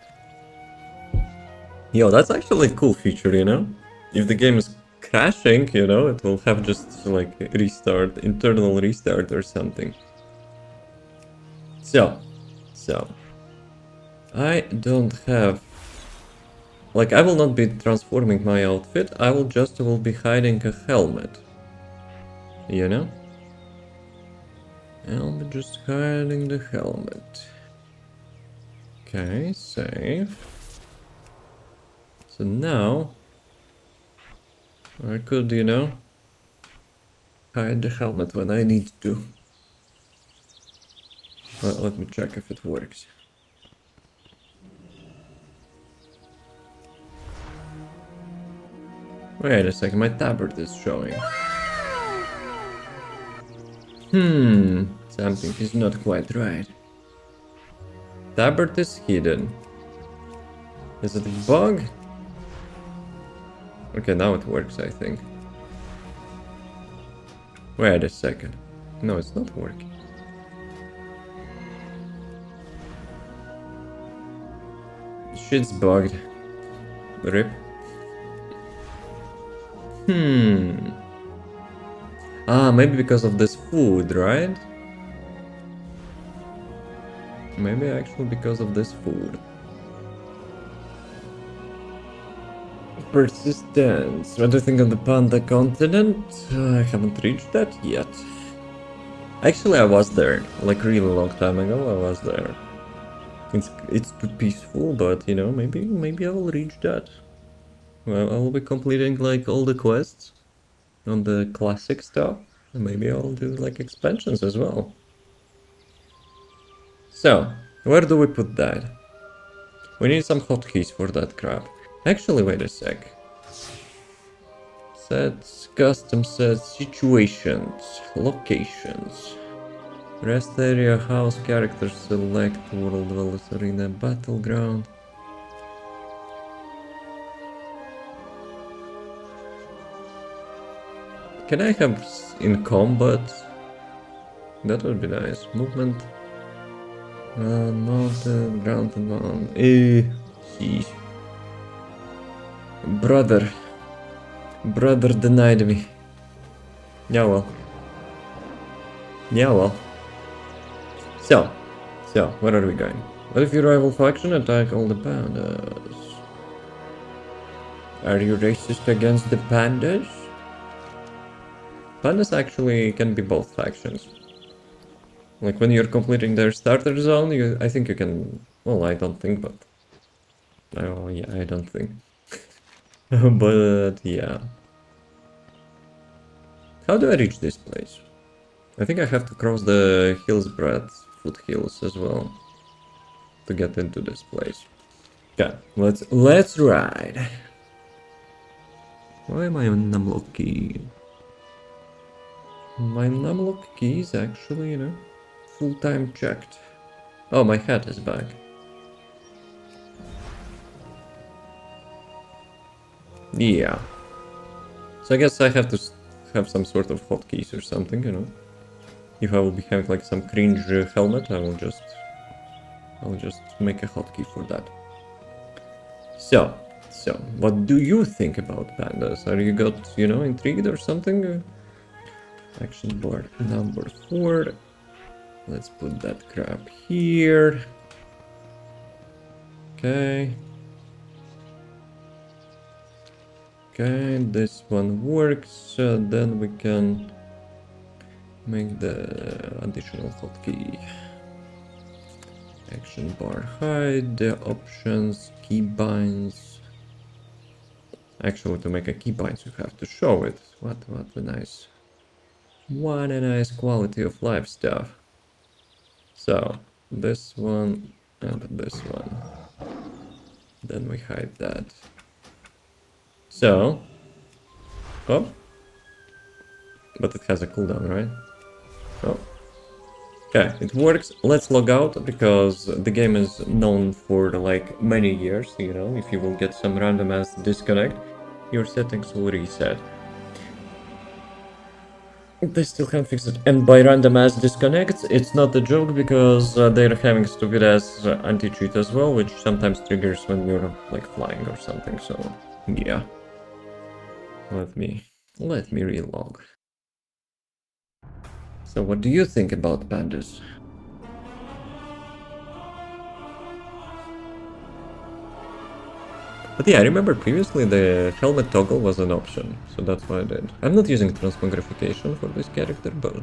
Yo, that's actually a cool feature, you know? If the game is crashing, you know, it will have just like restart, internal restart or something. So, I don't have... Like, I will not be transforming my outfit, I will be hiding a helmet. You know? I'll be just hiding the helmet. Okay, save. So now... I could, you know, hide the helmet when I need to. Well, let me check if it works. Wait a second, my tabard is showing. Something is not quite right. Tabard is hidden. Is it a bug? Okay, now it works, I think. Wait a second. No, it's not working. Shit's bugged. Rip. Ah, maybe because of this food, right? Maybe actually because of this food. Persistence. What do you think of the Panda continent? I haven't reached that yet. Actually, I was there. Like, really long time ago, I was there. It's too peaceful, but, you know, maybe I will reach that. Well, I will be completing, like, all the quests on the classic stuff. And maybe I'll do, like, expansions as well. So, where do we put that? We need some hotkeys for that crap. Actually, wait a sec. Sets, custom sets, situations, locations. Rest area, house, characters, select, world, dwellers, arena, battleground. Can I have in combat? That would be nice. Movement. Mountain, ground and mountain. Sheesh. Brother denied me. Yeah, well. Yeah, well. So, where are we going? What if your rival faction attack all the pandas? Are you racist against the pandas? Pandas actually can be both factions. Like when you're completing their starter zone, I think you can... Well, I don't think, but... Oh, yeah, I don't think. But, yeah. How do I reach this place? I think I have to cross the Hillsbred foothills as well to get into this place. Okay, let's ride. Why am I on numlock key? My numlock key is actually, you know, full-time checked. Oh, my hat is back. Yeah. So I guess I have to have some sort of hotkeys or something, you know. If I will be having like some cringe helmet, I'll just make a hotkey for that. So, what do you think about pandas? Are you got, you know, intrigued or something? Action board number 4. Let's put that crap here. Okay. Okay, this one works. Then we can make the additional hotkey. Action bar hide, the options, keybinds. Actually, to make a keybinds, you have to show it. What a nice quality of life stuff. So, this one and this one. Then we hide that. So, oh, but it has a cooldown, right? Oh, okay, it works. Let's log out because the game is known for like many years, you know, if you will get some random ass disconnect, your settings will reset. They still can't fix it. And by random ass disconnects, it's not a joke because they're having stupid ass anti-cheat as well, which sometimes triggers when you're like flying or something, so yeah. Let me relog. So what do you think about pandas? But yeah, I remember previously the helmet toggle was an option, so that's why I did. I'm not using transmogrification for this character, but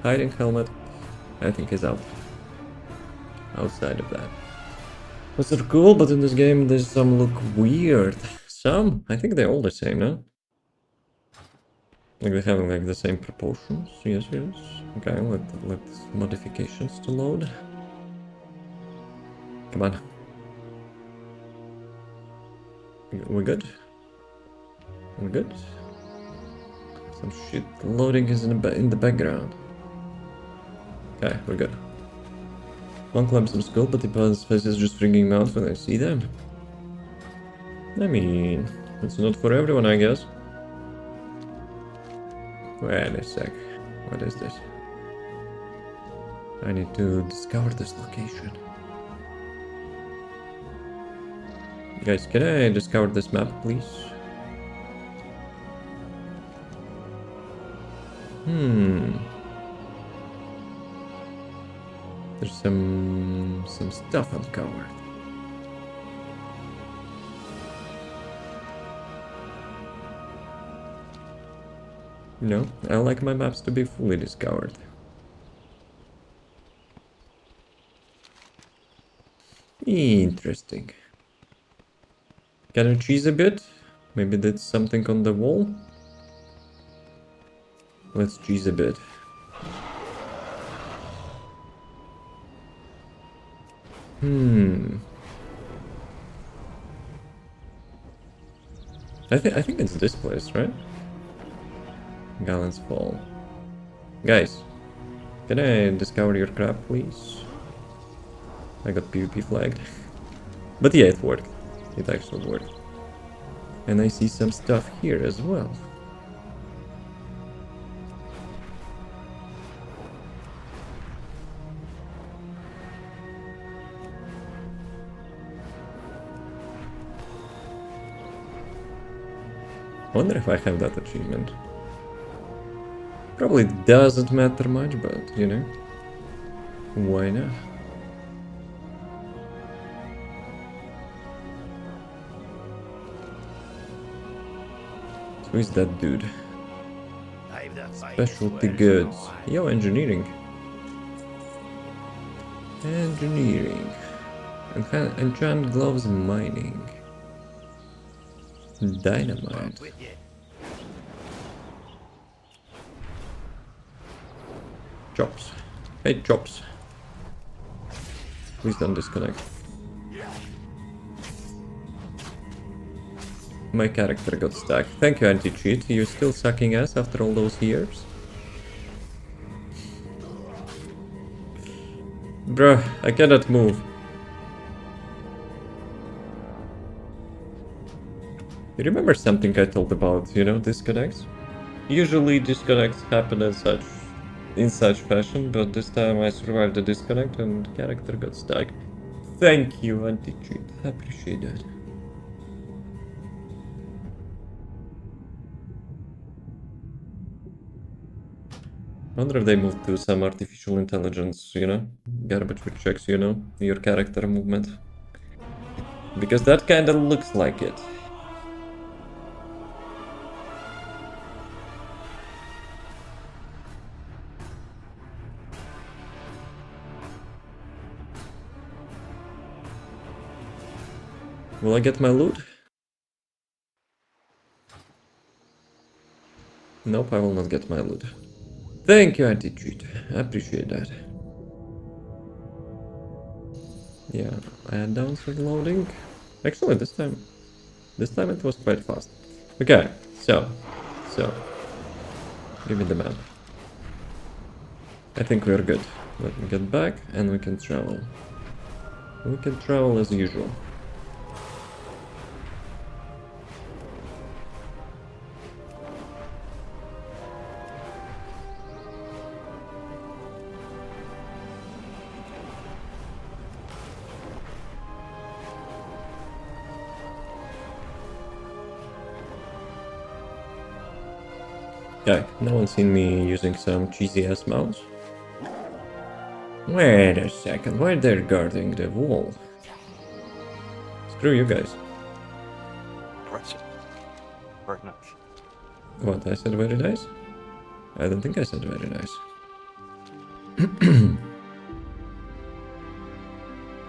hiding helmet, I think is out. Outside of that. Those are cool, but in this game there's some look weird. Some? I think they're all the same, no? Like they have like the same proportions. Yes, yes. Okay, let's modifications to load. Come on. We're good? We're good? Some shit loading is in the background. Okay, we're good. One climb some skull, but the opponent's face is just freaking me out when I see them. I mean, it's not for everyone, I guess. Wait a sec. What is this? I need to discover this location. Guys, can I discover this map, please? There's some stuff uncovered. You know, I like my maps to be fully discovered. Interesting. Can I cheese a bit? Maybe that's something on the wall? Let's cheese a bit. I think it's this place, right? Gallant's Fall. Guys, can I discover your crap, please? I got PvP flagged. But yeah, it worked. It actually worked. And I see some stuff here as well. I wonder if I have that achievement. Probably doesn't matter much, but you know, why not? Who is that dude? Specialty goods. Yo, engineering. Engineering. Enchant gloves mining. Dynamite. Chops. Hey, Chops. Please don't disconnect. My character got stuck. Thank you, anti-cheat. You're still sucking ass after all those years? Bruh, I cannot move. You remember something I told about, you know, disconnects? Usually disconnects happen in such fashion, but this time I survived the disconnect and character got stuck. Thank you, anti-cheat. I appreciate that. I wonder if they moved to some artificial intelligence, you know? Garbage which checks, you know, your character movement. Because that kinda looks like it. Will I get my loot? Nope, I will not get my loot. Thank you, anti-cheat. I appreciate that. Yeah, add-ons are loading. Actually, this time it was quite fast. Okay, so, give me the map. I think we're good. Let me get back and we can travel. We can travel as usual. Okay, no one's seen me using some cheesy ass mouse. Wait a second, why they're guarding the wall? Screw you guys. Impressive. Very nice. What, I said very nice? I don't think I said very nice.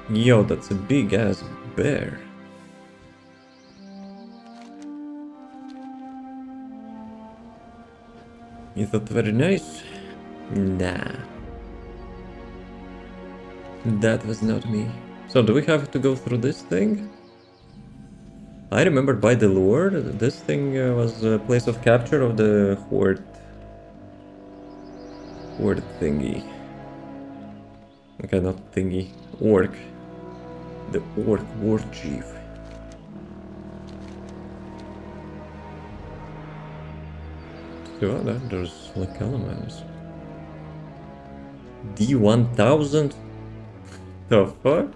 Yo, that's a big ass bear. You thought very nice? Nah. That was not me. So do we have to go through this thing? I remember by the lore, this thing was a place of capture of the horde thingy. Okay, not thingy. Orc. The orc war chief. So there's like elements. D1000? The fuck?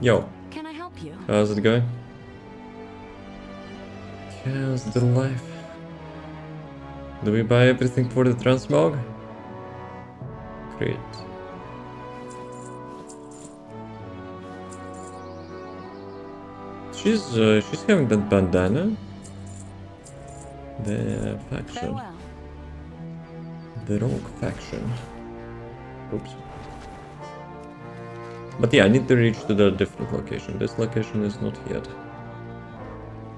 Yo. Can I help you? How's it going? How's the life? Do we buy everything for the transmog? Great. She's having that bandana. The faction. Farewell. The rogue faction. Oops. But yeah, I need to reach to the different location. This location is not yet.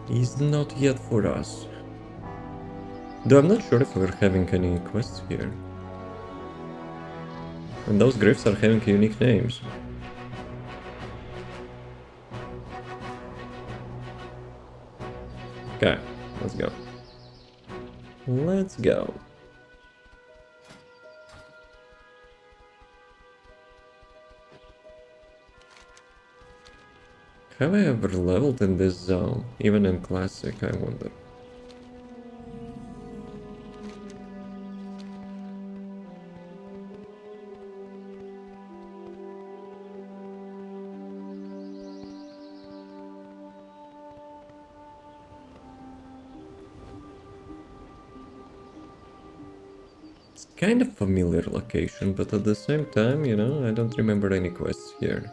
Is not yet for us. Though I'm not sure if we're having any quests here. And those glyphs are having unique names. Okay, let's go. Let's go. Have I ever leveled in this zone? Even in Classic, I wonder. It's kind of familiar location, but at the same time, you know, I don't remember any quests here.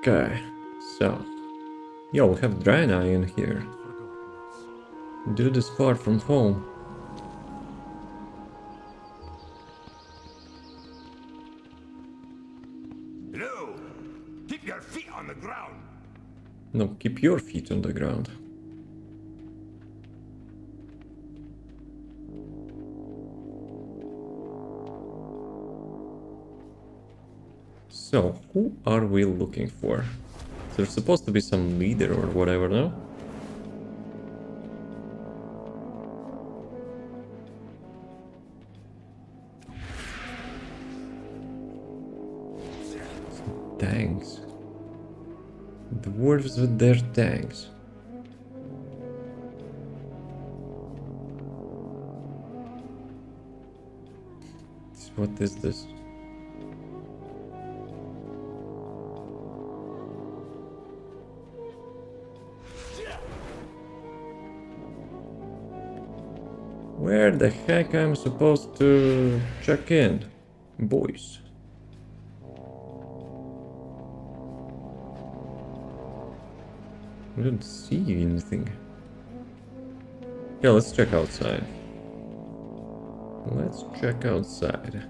Okay, so... Yo, we have Draenei in here. Dude is far from home. Hello! Keep your feet on the ground! No, keep your feet on the ground. So, who are we looking for? There's supposed to be some leader or whatever, no? Some tanks. Dwarves with their tanks. What is this? Where the heck I'm supposed to check in, boys? I don't see anything. Yeah, let's check outside. Let's check outside.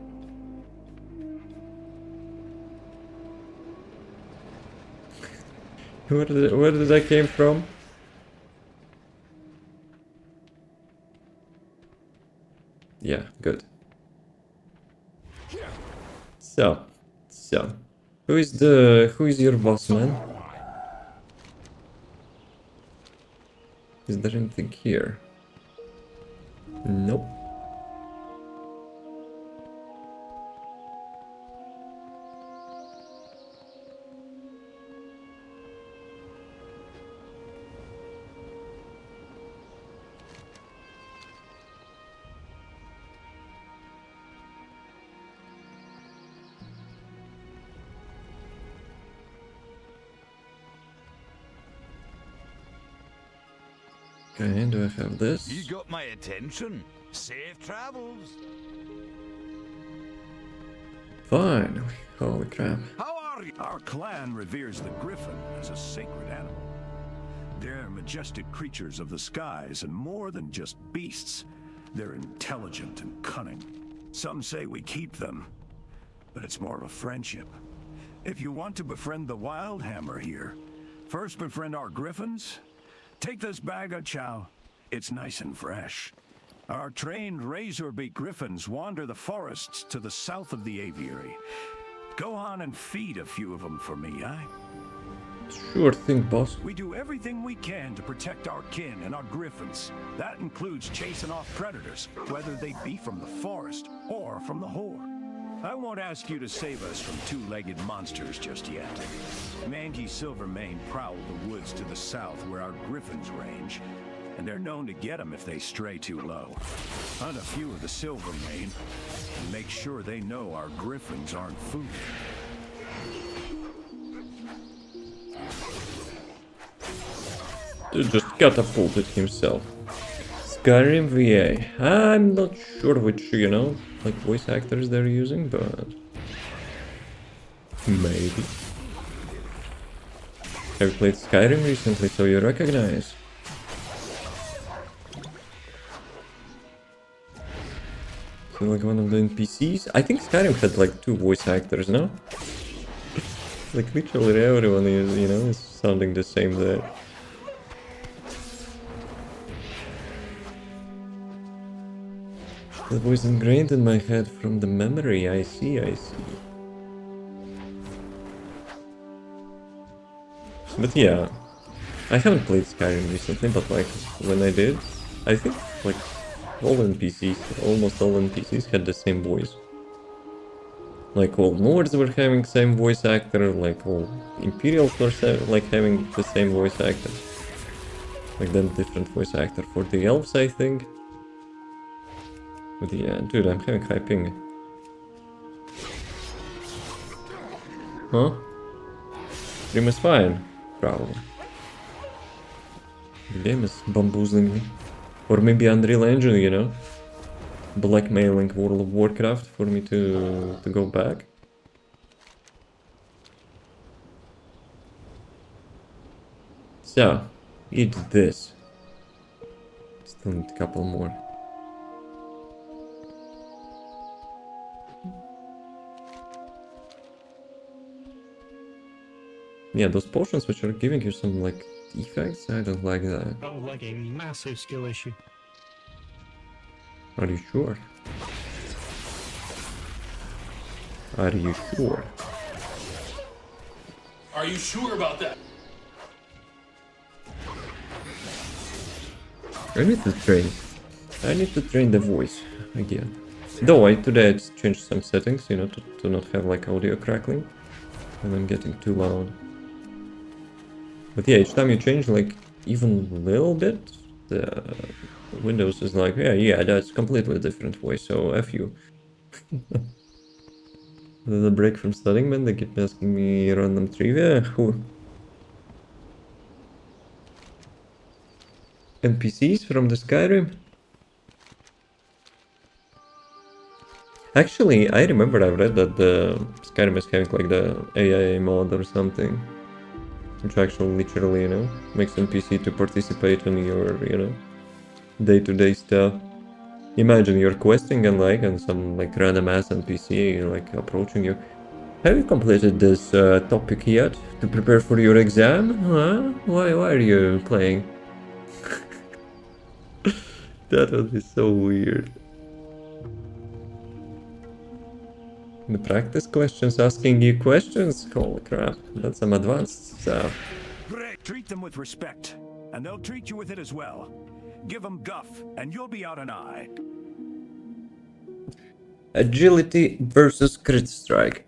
Where did that came from? Yeah, good. So, who is your boss, man? Is there anything here? Nope. Okay, do I have this? You got my attention. Safe travels. Fine. Holy crap. How are you? Our clan reveres the griffin as a sacred animal. They're majestic creatures of the skies and more than just beasts. They're intelligent and cunning. Some say we keep them, but it's more of a friendship. If you want to befriend the wild hammer here, first befriend our griffins. Take this bag of chow. It's nice and fresh. Our trained razorbeak griffins wander the forests to the south of the aviary. Go on and feed a few of them for me, eh? Sure thing, boss. We do everything we can to protect our kin and our griffins. That includes chasing off predators, whether they be from the forest or from the horde. I won't ask you to save us from two-legged monsters just yet. Mangy Silvermane prowl the woods to the south where our griffins range, and they're known to get them if they stray too low. Hunt a few of the Silvermane, and make sure they know our griffins aren't food. Dude just catapulted himself. Skyrim VA. I'm not sure which, like voice actors they're using, but maybe. Have you played Skyrim recently, so you recognize? So like one of the NPCs? I think Skyrim had like 2 voice actors, no? Like literally everyone is, is sounding the same there. That was ingrained in my head from the memory. I see. But yeah, I haven't played Skyrim recently, but like when I did, I think like almost all NPCs had the same voice. Like all Lords were having same voice actor, like all Imperials were like having the same voice actor. Like then different voice actor for the Elves, I think. But yeah, dude, I'm having high ping. Huh? Stream is fine, probably. The game is bamboozling me. Or maybe Unreal Engine, blackmailing World of Warcraft for me to go back. So, eat this. Still need a couple more. Yeah, those potions which are giving you some, like, effects, I don't like that. Oh, like a massive skill issue. Are you sure? Are you sure? Are you sure about that? I need to train the voice again. Though today I changed some settings, to not have like audio crackling. And I'm getting too loud. But yeah, each time you change like even a little bit, the Windows is like, yeah, that's completely different voice, so F you. The break from studying, man, they keep asking me random trivia. Who? NPCs from the Skyrim? Actually, I remember I read that the Skyrim is having like the AI mod or something. Which actually literally, makes NPC to participate in your, day-to-day stuff. Imagine you're questing and some like random ass NPC like approaching you. Have you completed this topic yet to prepare for your exam? Huh? Why are you playing? That would be so weird. The practice questions asking you questions? Holy crap, that's some advanced stuff. Great. Treat them with respect, and they'll treat you with it as well. Give them guff, and you'll be out an eye. Agility versus crit strike.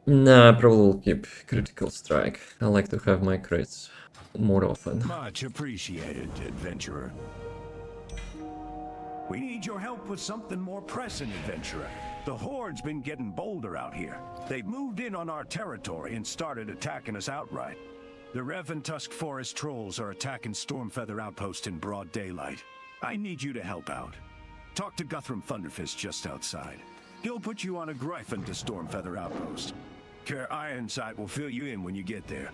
Nah, I probably will keep critical strike. I like to have my crits more often. Much appreciated, adventurer. We need your help with something more pressing, adventurer. The Horde's been getting bolder out here. They've moved in on our territory and started attacking us outright. The Reventusk Forest trolls are attacking Stormfeather Outpost in broad daylight. I need you to help out. Talk to Guthrum Thunderfist just outside. He'll put you on a Gryphon to Stormfeather Outpost. Care Ironsight will fill you in when you get there.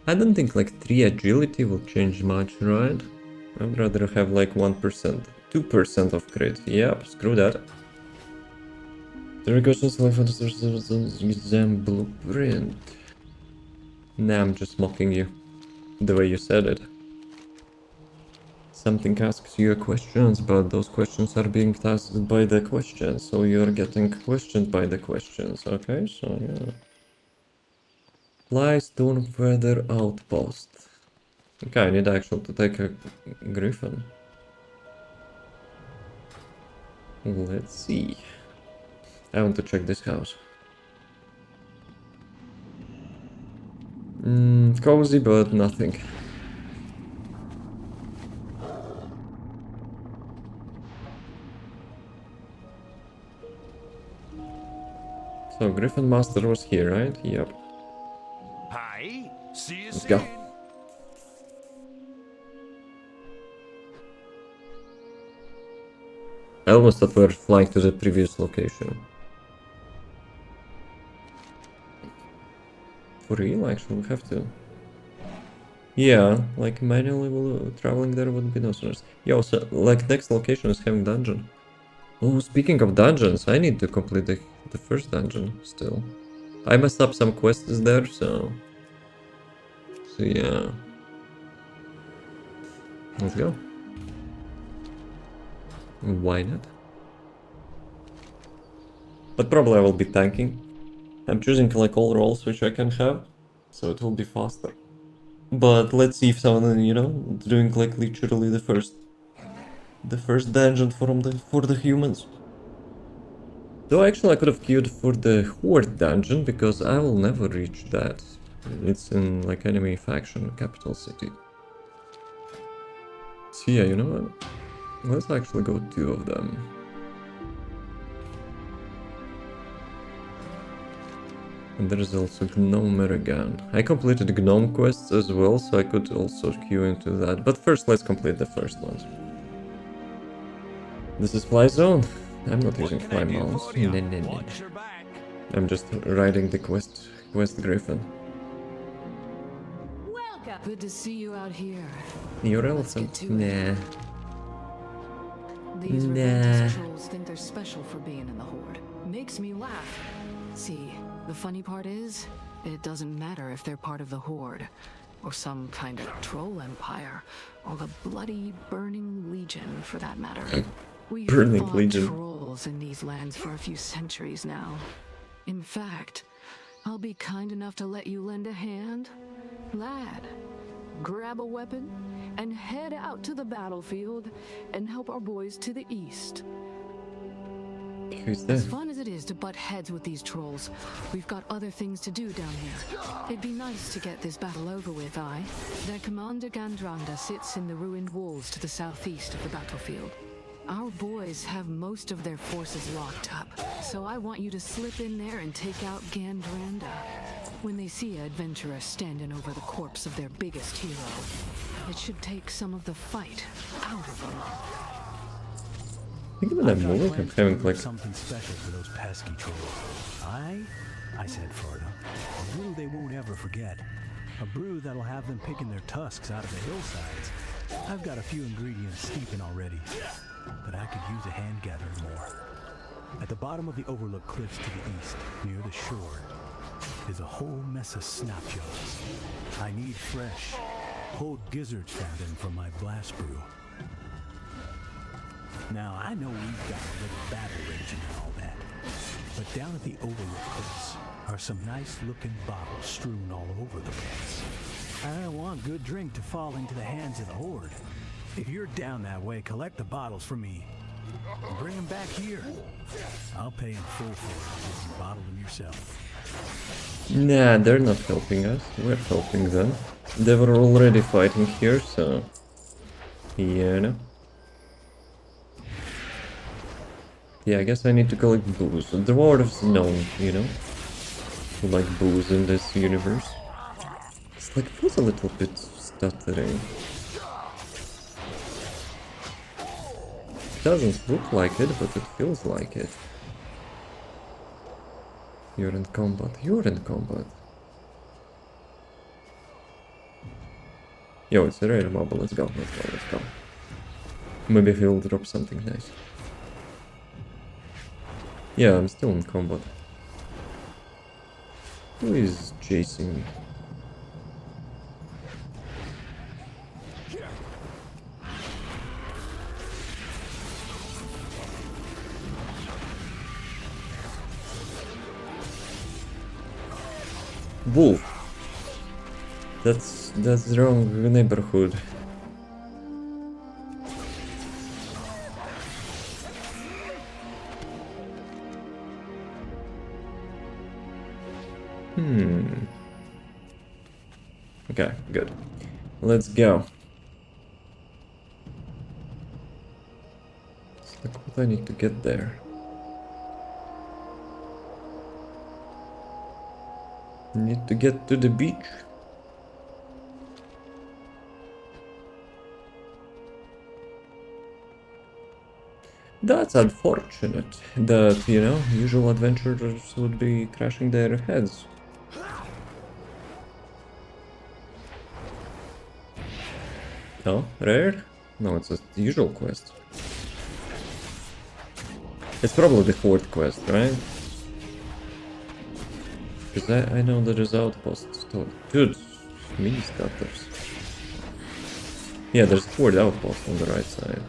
I don't think like 3 agility will change much, right? I'd rather have like 1%, 2% of crit. Yep, screw that. The questions left on the exam blueprint. Nah, I'm just mocking you. The way you said it. Something asks you questions, but those questions are being asked by the questions, so you're getting questioned by the questions, okay? So, yeah. Fly Stormfeather Outpost. Okay, I need actually to take a Griffin. Let's see. I want to check this house. Cozy, but nothing. So Griffin Master was here, right? Yep. Hi, see you Let's soon. go. I almost thought we were flying to the previous location. For real, actually, we have to. Yeah, like manually traveling there would be no sense. Yo, so like next location is having dungeon. Oh, speaking of dungeons, I need to complete the first dungeon still. I messed up some quests there, so yeah. Let's go. Why not? But probably I will be tanking. I'm choosing like all roles which I can have, so it will be faster. But let's see if someone, you know, doing like literally the first dungeon for the humans. Though actually I could have queued for the Horde dungeon because I will never reach that. It's in like enemy faction capital city. So yeah, you know what? Let's actually go 2 of them. And there is also Gnome Meragan. I completed Gnome quests as well, so I could also queue into that. But first, let's complete the first ones. This is Fly Zone. I'm not using Fly Mounts. No. I'm just riding the quest Griffin. Welcome. Good to see you out here. Your elephant? Nah. These Reventus trolls think they're special for being in the Horde. Makes me laugh. See, the funny part is, it doesn't matter if they're part of the Horde, or some kind of troll empire, or the bloody Burning Legion, for that matter. We've fought trolls in these lands for a few centuries now. In fact, I'll be kind enough to let you lend a hand. Lad, grab a weapon and head out to the battlefield and help our boys to the east. Who's that? As fun as it is to butt heads with these trolls, we've got other things to do down here. It'd be nice to get this battle over with, aye? Their commander Gandranda sits in the ruined walls to the southeast of the battlefield. Our boys have most of their forces locked up, so I want you to slip in there and take out Gandranda. When they see an adventurer standing over the corpse of their biggest hero, it should take some of the fight out of them. Think about that movie, I'm having like something special for those pesky trolls. I said for them. A brew they won't ever forget. A brew that'll have them picking their tusks out of the hillsides. I've got a few ingredients steeping already. but I could use a hand gathering more. At the bottom of the overlook cliffs to the east, near the shore, is a whole mess of snapjaws. I need fresh, whole gizzards from them for my blast brew. Now, I know we've got a little battle raging and all that, but down at the overlook cliffs are some nice-looking bottles strewn all over the place. I don't want good drink to fall into the hands of the Horde. If you're down that way, collect the bottles for me and bring them back here. I'll pay in full for it if you bottle them yourself. Nah, they're not helping us. We're helping them. They were already fighting here, so... yeah, no. Yeah, I guess I need to collect booze. The dwarves known, you know, who like booze in this universe. It's like, feels a little bit stuttering. Doesn't look like it, but it feels like it. You're in combat. You're in combat. Yo, it's a rare mob. Let's go. Let's go. Let's go. Maybe he'll drop something nice. Yeah, I'm still in combat. Who is chasing me? Wolf. That's the wrong neighborhood. Okay, good. Let's go. It's like what I need to get there. Need to get to the beach. That's unfortunate that, you know, usual adventurers would be crashing their heads. Oh, rare? No, it's a usual quest. It's probably the fourth quest, right? Because I know there is outposts too. Dude, mini scutters. Yeah, there's a fourth outpost on the right side.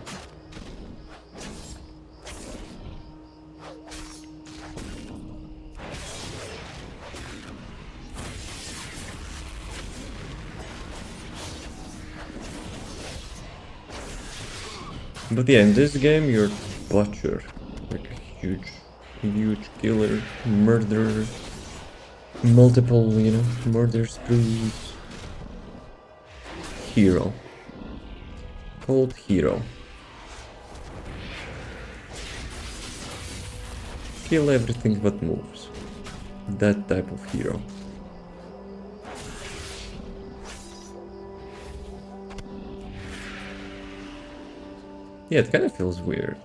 But yeah, in this game you're butcher, like huge killer, murderer, multiple, you know, murder sprees. Hero. Called hero. Kill everything that moves. That type of hero. Yeah, it kind of feels weird.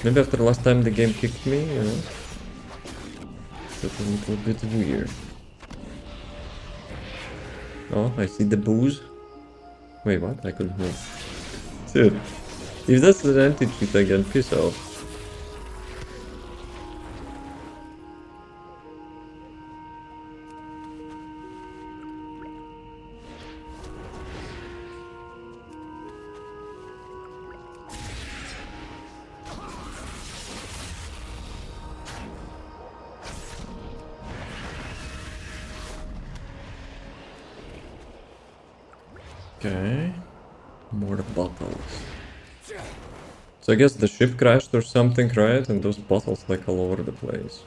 Maybe after the last time the game kicked me, you know? It's a little bit weird. Oh, I see the booze. Wait, what? I couldn't move. Dude, if that's an anti-cheat again, piss off. Okay, more bottles. So I guess the ship crashed or something, right? And those bottles like all over the place.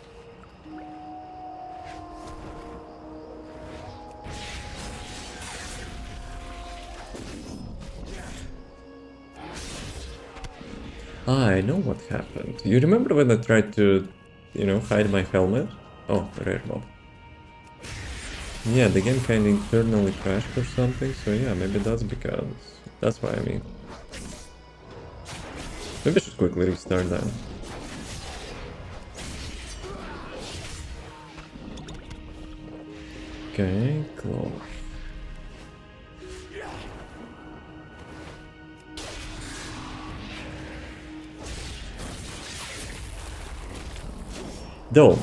Ah, I know what happened. You remember when I tried to, you know, hide my helmet? Oh, rare mob. Yeah, the game kind of internally crashed or something, so yeah, maybe that's because... That's what I mean. Maybe I should quickly restart that. Okay, close. Though.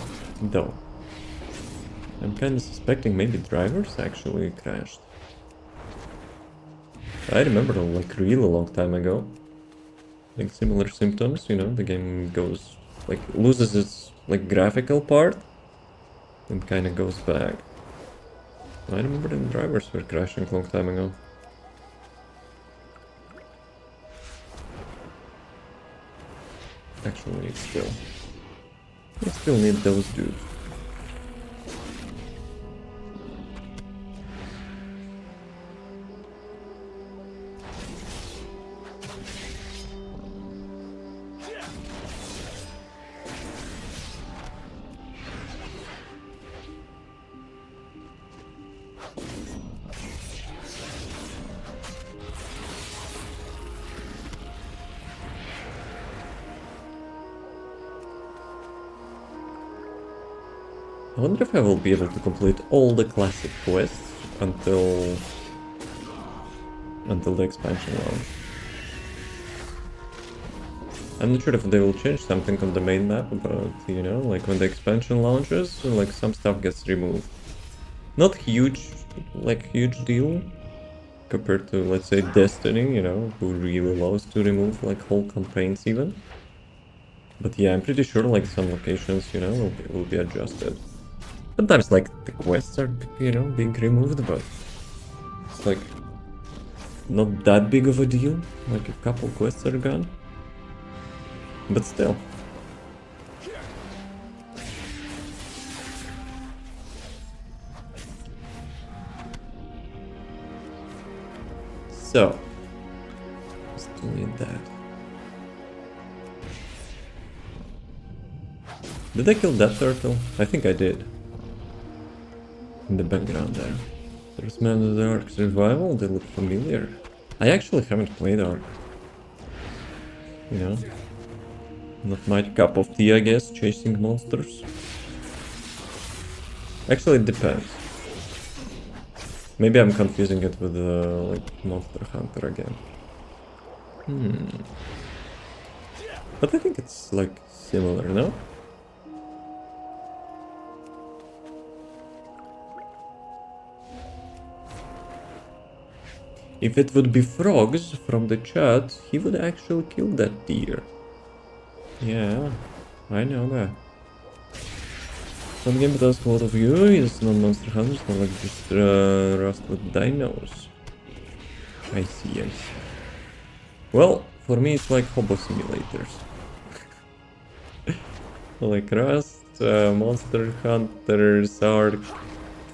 I'm kind of suspecting maybe drivers actually crashed. I remember like really long time ago. Like similar symptoms, you know, the game goes like loses its like graphical part and kind of goes back. I remember the drivers were crashing a long time ago. Actually, we still need those dudes. I wonder if I will be able to complete all the classic quests until the expansion launch. I'm not sure if they will change something on the main map, but you know, like when the expansion launches, like some stuff gets removed. Not huge, like huge deal compared to, let's say, Destiny, you know, who really loves to remove like whole campaigns even. But yeah, I'm pretty sure like some locations, you know, will be adjusted. Sometimes like the quests are, you know, being removed, but it's like not that big of a deal. Like a couple quests are gone. But still. So, still need that. Did I kill that turtle? I think I did. In the background there. There's Man of the Ark's Revival, they look familiar. I actually haven't played Ark. You know? Not my cup of tea, I guess, chasing monsters. Actually, it depends. Maybe I'm confusing it with like Monster Hunter again. But I think it's like similar, no? If it would be Frogs from the chat, he would actually kill that deer. Yeah, I know that. Some game that asks a lot of you is not Monster Hunter, it's not like just Rust with dinos. I see. Well, for me it's like hobo simulators. Like Rust, Monster Hunters, Ark,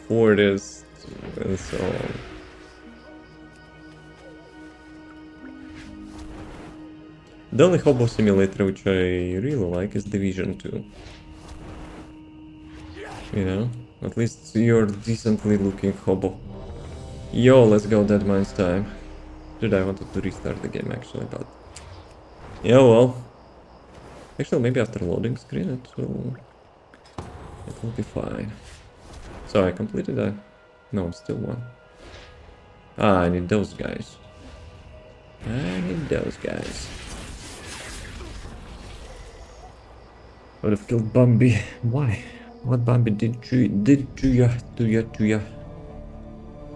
Forest, and so on. The only hobo simulator which I really like is Division 2. You know, at least you're decently looking hobo. Yo, let's go Dead Mines time. Dude, I wanted to restart the game actually, but... yeah, well. Actually, maybe after loading screen it will be fine. So I completed that. No, still one. Ah, I need those guys. I need those guys. I would have killed Bambi. Why? What Bambi did to ya?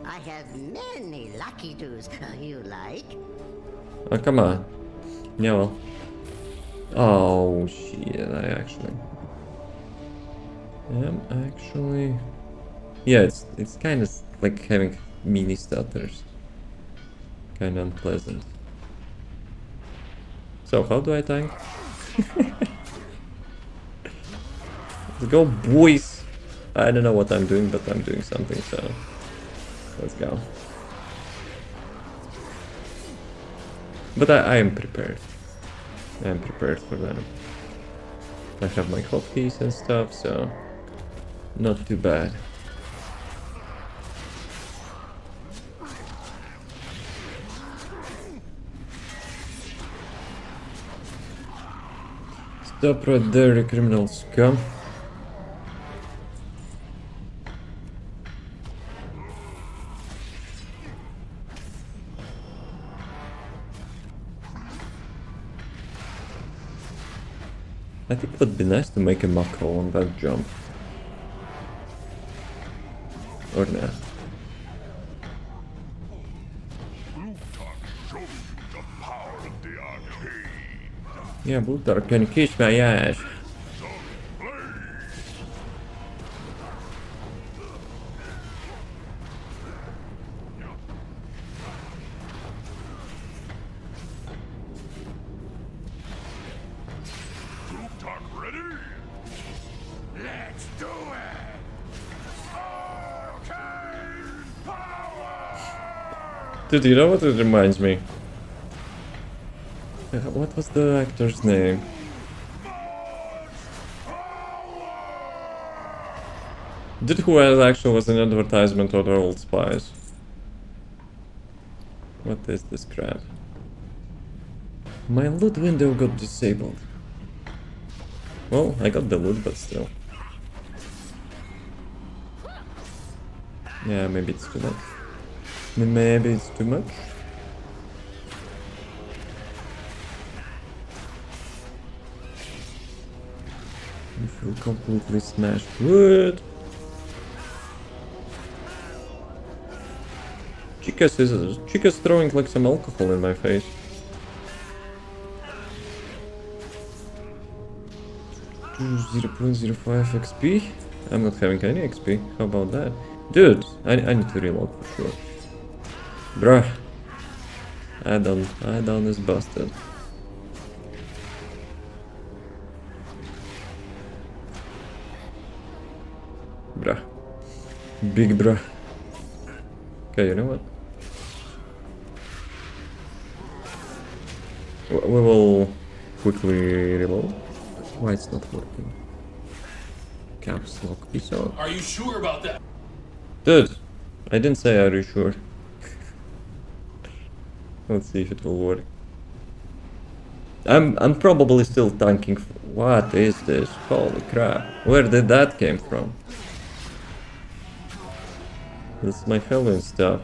I have many lucky doos. You like? Oh, come on. Yeah, well. Oh, shit, yeah, it's kind of like having mini stutters. Kind of unpleasant. So, how do I tank? Let's go, boys! I don't know what I'm doing, but I'm doing something, so... let's go. But I am prepared. I am prepared for that. I have my hotkeys and stuff, so... not too bad. Stop right there, you criminal scum. I think it would be nice to make a macro on that jump. Or not. Yeah, Blutar can kiss my ass. Dude, you know what it reminds me? What was the actor's name? Dude who actually was an advertisement of the Old Spice. What is this crap? My loot window got disabled. Well, I got the loot, but still. Yeah, maybe it's too much. Maybe it's too much. You feel completely smashed wood. Chica's throwing like some alcohol in my face. .05 XP? I'm not having any XP. How about that? Dude, I need to reload for sure. Bruh. Add-on is busted. Bruh. Big bruh. Okay, you know what? We will quickly reload. Why it's not working? Caps lock piece out. Are you sure about that? Dude, I didn't say are you sure. Let's see if it will work. I'm probably still tanking. What is this? Holy crap! Where did that came from? This is my Halloween stuff.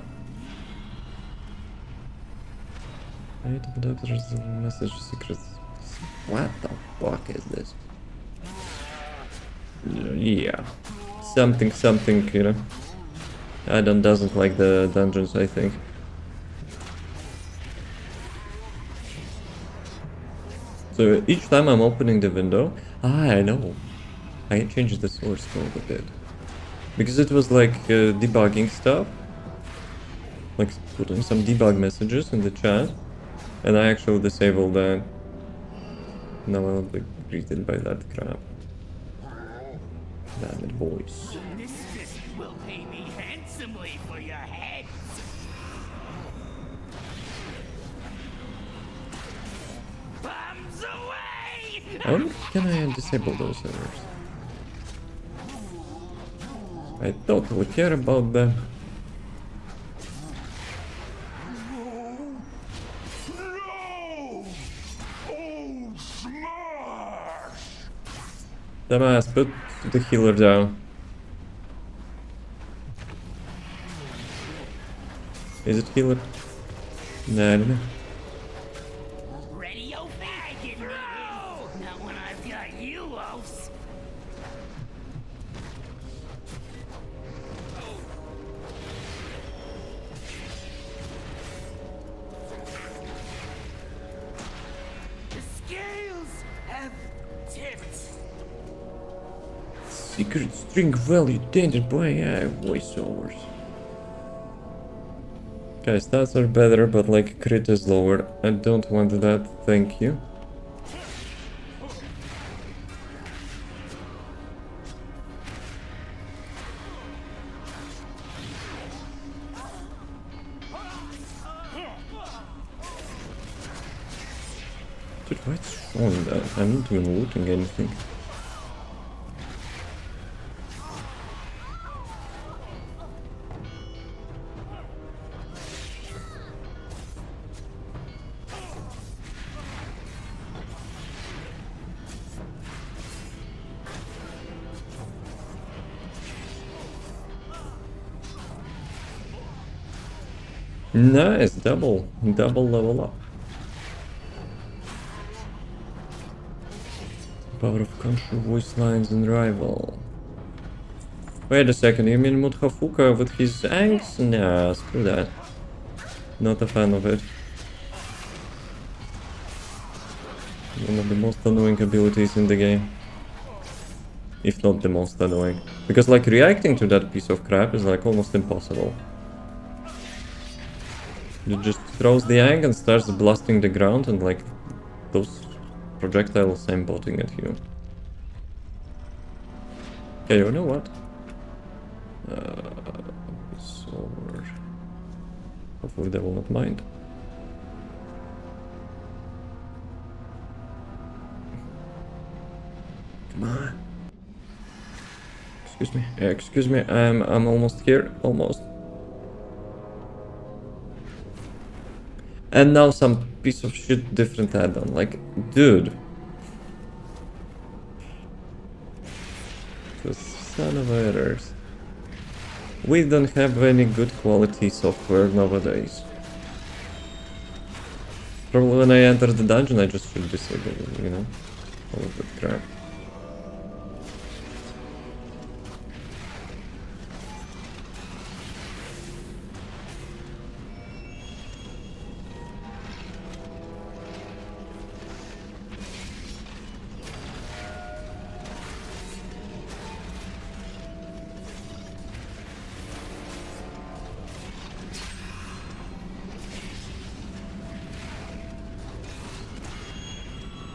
I hate the doctor's message secrets. What the fuck is this? Yeah. Something, you know. Adam doesn't like the dungeons, I think. So each time I'm opening the window, I know. I changed the source code a bit. Because it was like debugging stuff. Like putting some debug messages in the chat. And I actually disabled that. Now I'll be greeted by that crap. Damn it, boys. This fist will pay me handsomely for your heads. Bombs away! How can I disable those errors? I totally care about them. Dumbass, put the healer down. Is it healer? Nah, I don't know. Ready, oh fag! Not when I've got you, Oafs. The scales have tipped. Secret string value tainted by AI voiceovers. Okay, stats are better, but like crit is lower. I don't want that, thank you. Dude, why it's showing that? I'm not even looting anything. Nice, double level up. Power of control voice lines and rival. Wait a second, you mean Muthafuka with his angst? Nah, screw that. Not a fan of it. One of the most annoying abilities in the game. If not the most annoying. Because like reacting to that piece of crap is like almost impossible. It just throws the ang and starts blasting the ground and like those projectiles aimbotting at you. Okay, you know what? It's over. Hopefully they will not mind. Come on. Excuse me. Excuse me. I'm almost here. Almost. And now some piece of shit different add-on. Like, dude. The son of errors. We don't have any good quality software nowadays. Probably when I enter the dungeon I just should disable, you know, all of that crap.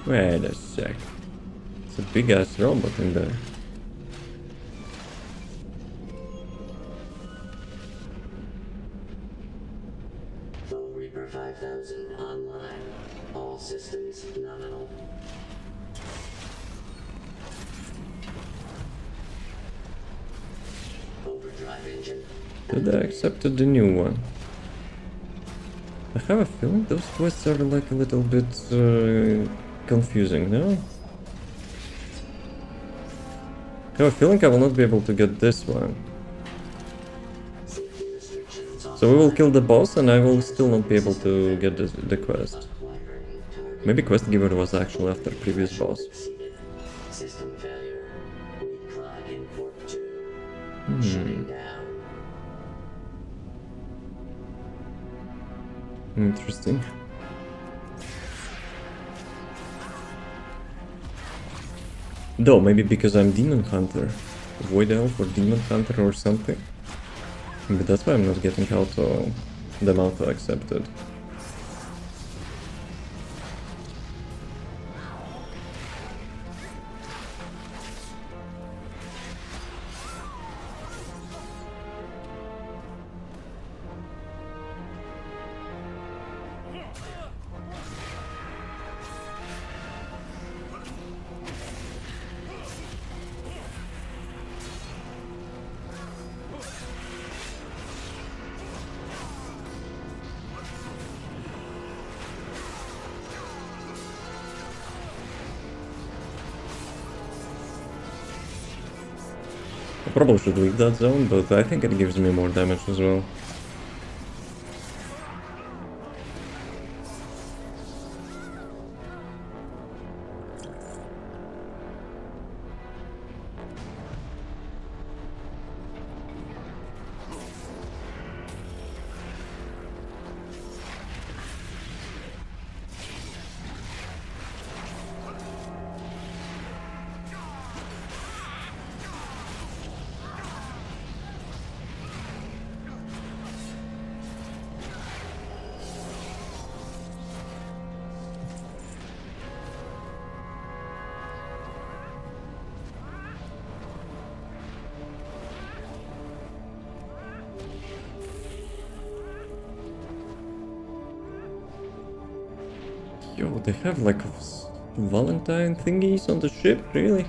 Wait a sec. It's a big ass robot in there. Reaper 5000 online. All systems nominal. Overdrive engine. Did I accepted the new one? I have a feeling those quests are like a little bit confusing, no? I have a feeling I will not be able to get this one. So we will kill the boss and I will still not be able to get the quest. Maybe quest giver was actually after previous boss. System failure. Reclog import 2. Hmm. Shutting down. Interesting. Though, maybe because I'm Demon Hunter. Void Elf or Demon Hunter or something. But that's why I'm not getting them auto accepted. I probably should leave that zone, but I think it gives me more damage as well. Yo, they have like Valentine thingies on the ship, really?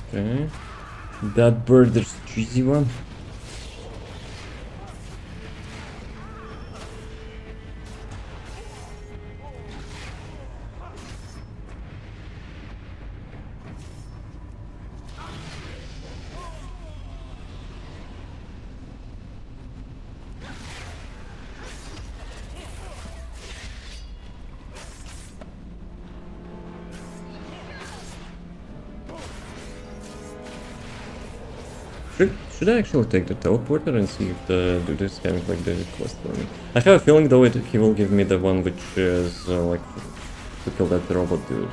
Okay. That bird, there's a cheesy one. Should I actually take the teleporter and see if the dude is having like the quest for me? I have a feeling though he will give me the one which is like to kill that robot dude.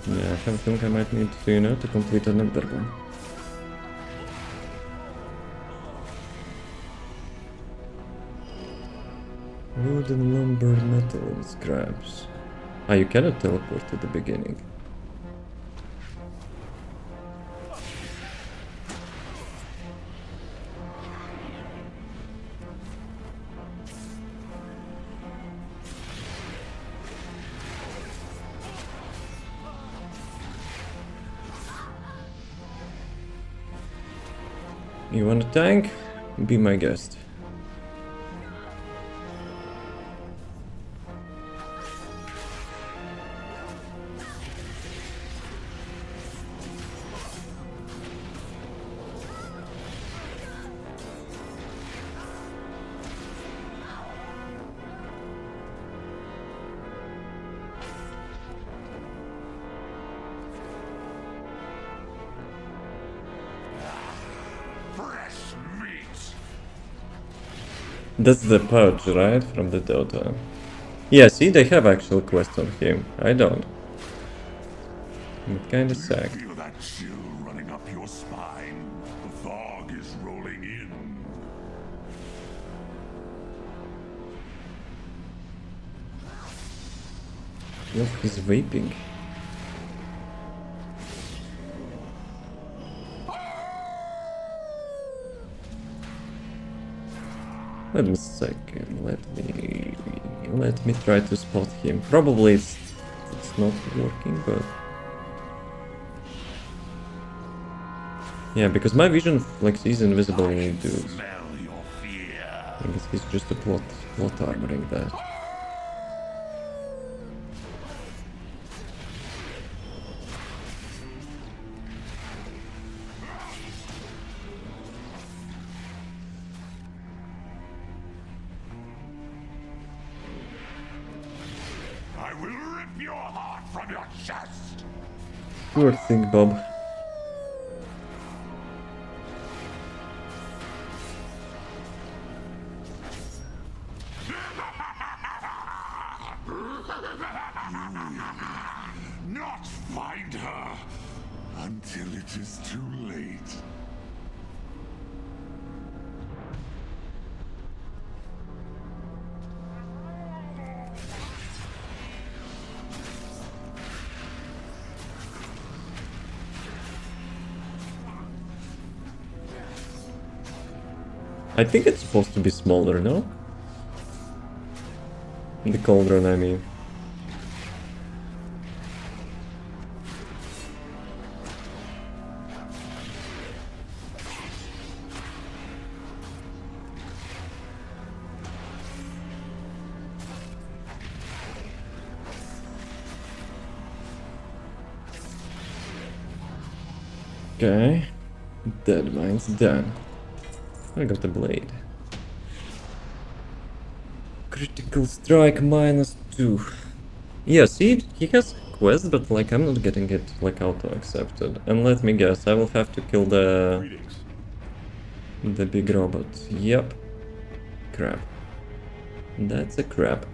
Yeah, I have a feeling I might need to, you know, to complete another one. Wood and lumber, metal and scraps. Ah, you cannot teleport to the beginning. You want a tank? Be my guest. That's the pouch, right? From the Dota. Yeah, see, they have actual quests on him. I don't. I'm kinda sad. Feel that chill running up your spine. The fog is rolling in. Look, he's vaping. Wait a second, let me try to spot him. Probably it's not working, but yeah, because my vision like sees invisible dudes. I guess he's just a plot armoring that. Poor thing, Bob. Not find her until it is too late. I think it's supposed to be smaller, no? The cauldron, I mean. Okay. Dead mine's done. I got the blade. Critical strike -2. Yeah, see, he has quest, but like I'm not getting it like auto accepted. And let me guess, I will have to kill the big robot. Yep. Crap. That's a crap.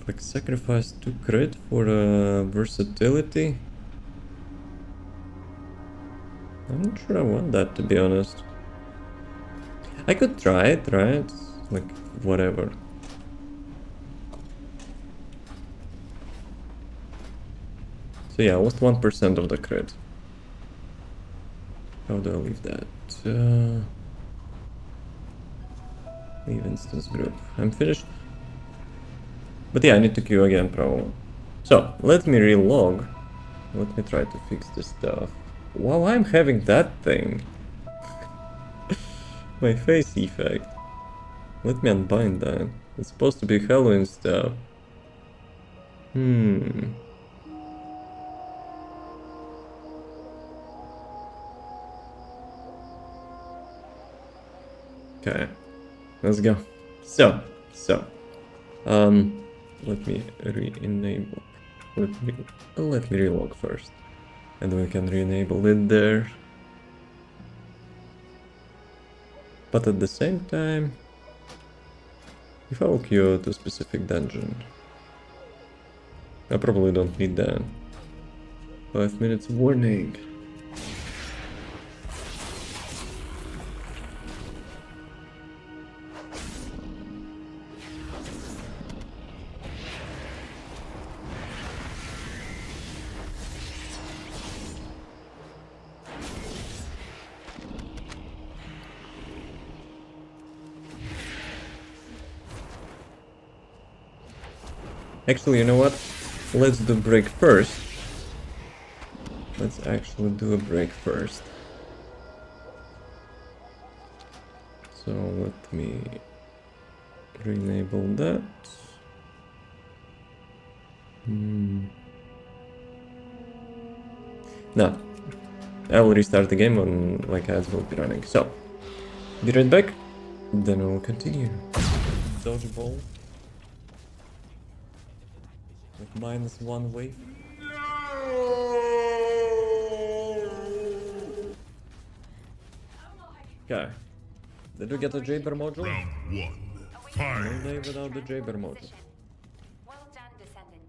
Like sacrifice 2 crit for versatility. I'm not sure I want that, to be honest. I could try it, right? Like, whatever. So yeah, I lost 1% of the crit. How do I leave that? Leave instance group. I'm finished. But yeah, I need to queue again, probably. So, let me relog. Let me try to fix this stuff. Wow, I'm having that thing. My face effect. Let me unbind that. It's supposed to be Halloween stuff. Okay, let's go. So, let me re-enable. Let me relog first, and we can re-enable it there. But at the same time, if I will queue to a specific dungeon, I probably don't need that. 5 minutes warning. Actually, you know what? Let's do break first. Let's actually do a break first. So let me re-enable that. No, I will restart the game when like ads will be running. So, be right back. Then we'll continue. Dodgeball. With -1 wave. Okay. Did we get the Jaber module? Round 1. No Fight. day without the Jaber module. Well done, Descendant.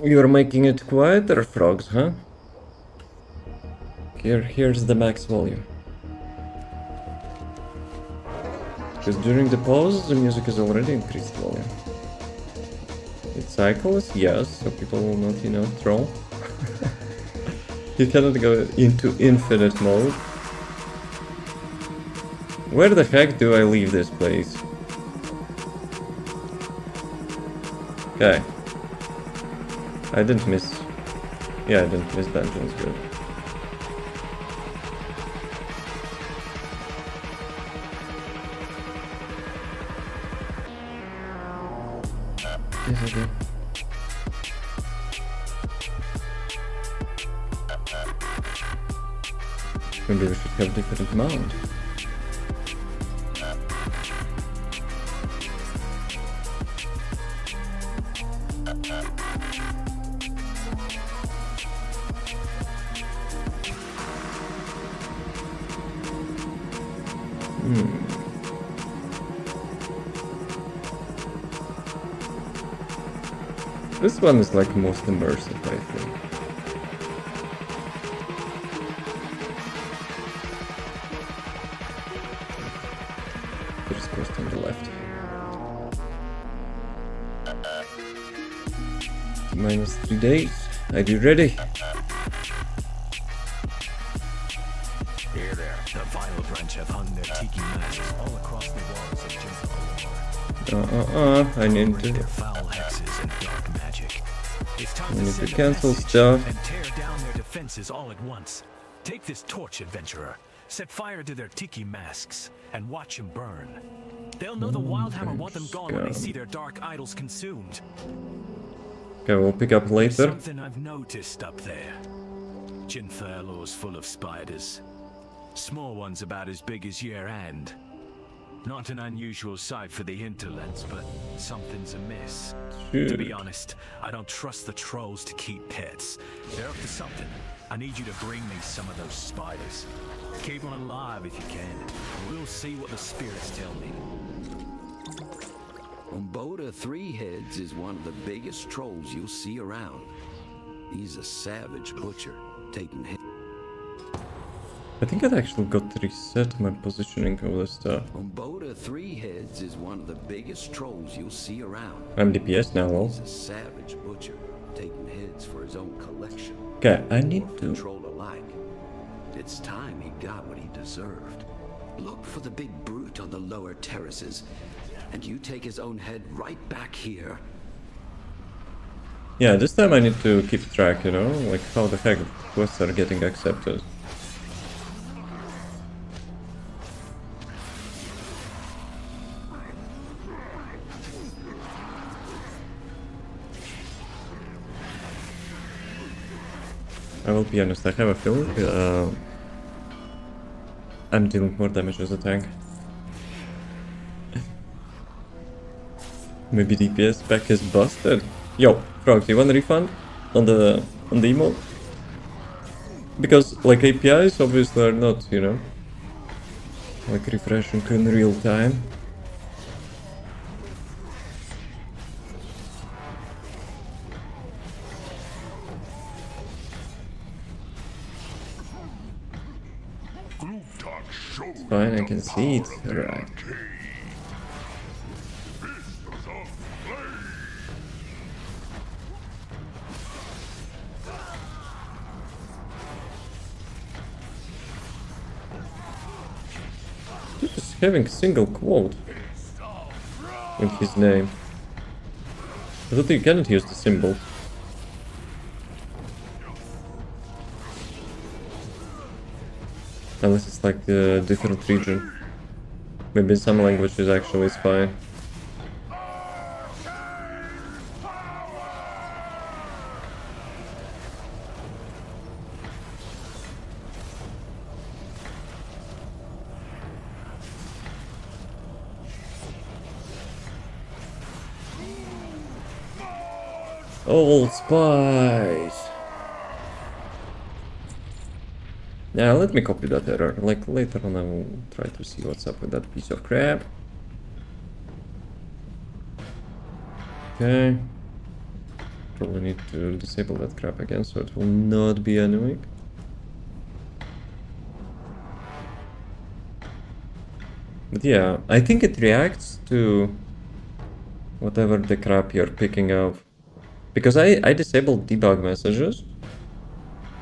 You're making it quieter, frogs, huh? Here's the max volume. Because during the pause, the music is already increased volume. It cycles, yes, so people will not, you know, troll. You cannot go into infinite mode. Where the heck do I leave this place? Okay. I didn't miss... Yeah, I didn't miss dungeons, good. Yes, okay. Maybe we should have different mount. This one is like most immersive, I think. There's a quest on the left. -3 days. Are you ready? Here there. The Vile Branch have hung their tiki masks all across the walls of Jim. I need to... Foul hexes and dark magic. It's time I need to send a cancel message stuff. and tear down their defenses all at once. Take this torch, adventurer. Set fire to their tiki masks and watch them burn. They'll know the Wildhammer want them gone when they see their dark idols consumed. Okay, we'll pick up later. Something I've noticed up there. Jinthurlo's full of spiders. Small ones about as big as your hand. Not an unusual sight for the hinterlands, but something's amiss. Sure. To be honest, I don't trust the trolls to keep pets. They're up to something. I need you to bring me some of those spiders. Keep them alive if you can. We'll see what the spirits tell me. Umboda Three Heads is one of the biggest trolls you'll see around. He's a savage butcher, taking hits. I think I actually got to reset my positioning of the stuff. Umboda Three Heads is one of the biggest trolls you'll see around. I'm DPS now, lol. He's a savage butcher, taking heads for his own collection. Okay, I need to... Troll alike. It's time he got what he deserved. Look for the big brute on the lower terraces, and you take his own head right back here. Yeah, this time I need to keep track, you know? Like, how the heck quests are getting accepted. I will be honest, I have a feeling I'm dealing more damage as a tank. Maybe DPS pack is busted. Yo, Frog, do you want a refund on the emote? Because like APIs obviously are not, you know, like refreshing in real time. It's fine, I can see it. Alright. Just having a single quote in his name. I thought you cannot use the symbol. Unless it's like a different region. Maybe in some languages actually it's fine. Old Spice! Yeah, let me copy that error. Like, later on I will try to see what's up with that piece of crap. Okay. Probably need to disable that crap again so it will not be annoying. But yeah, I think it reacts to whatever the crap you're picking up. Because I disabled debug messages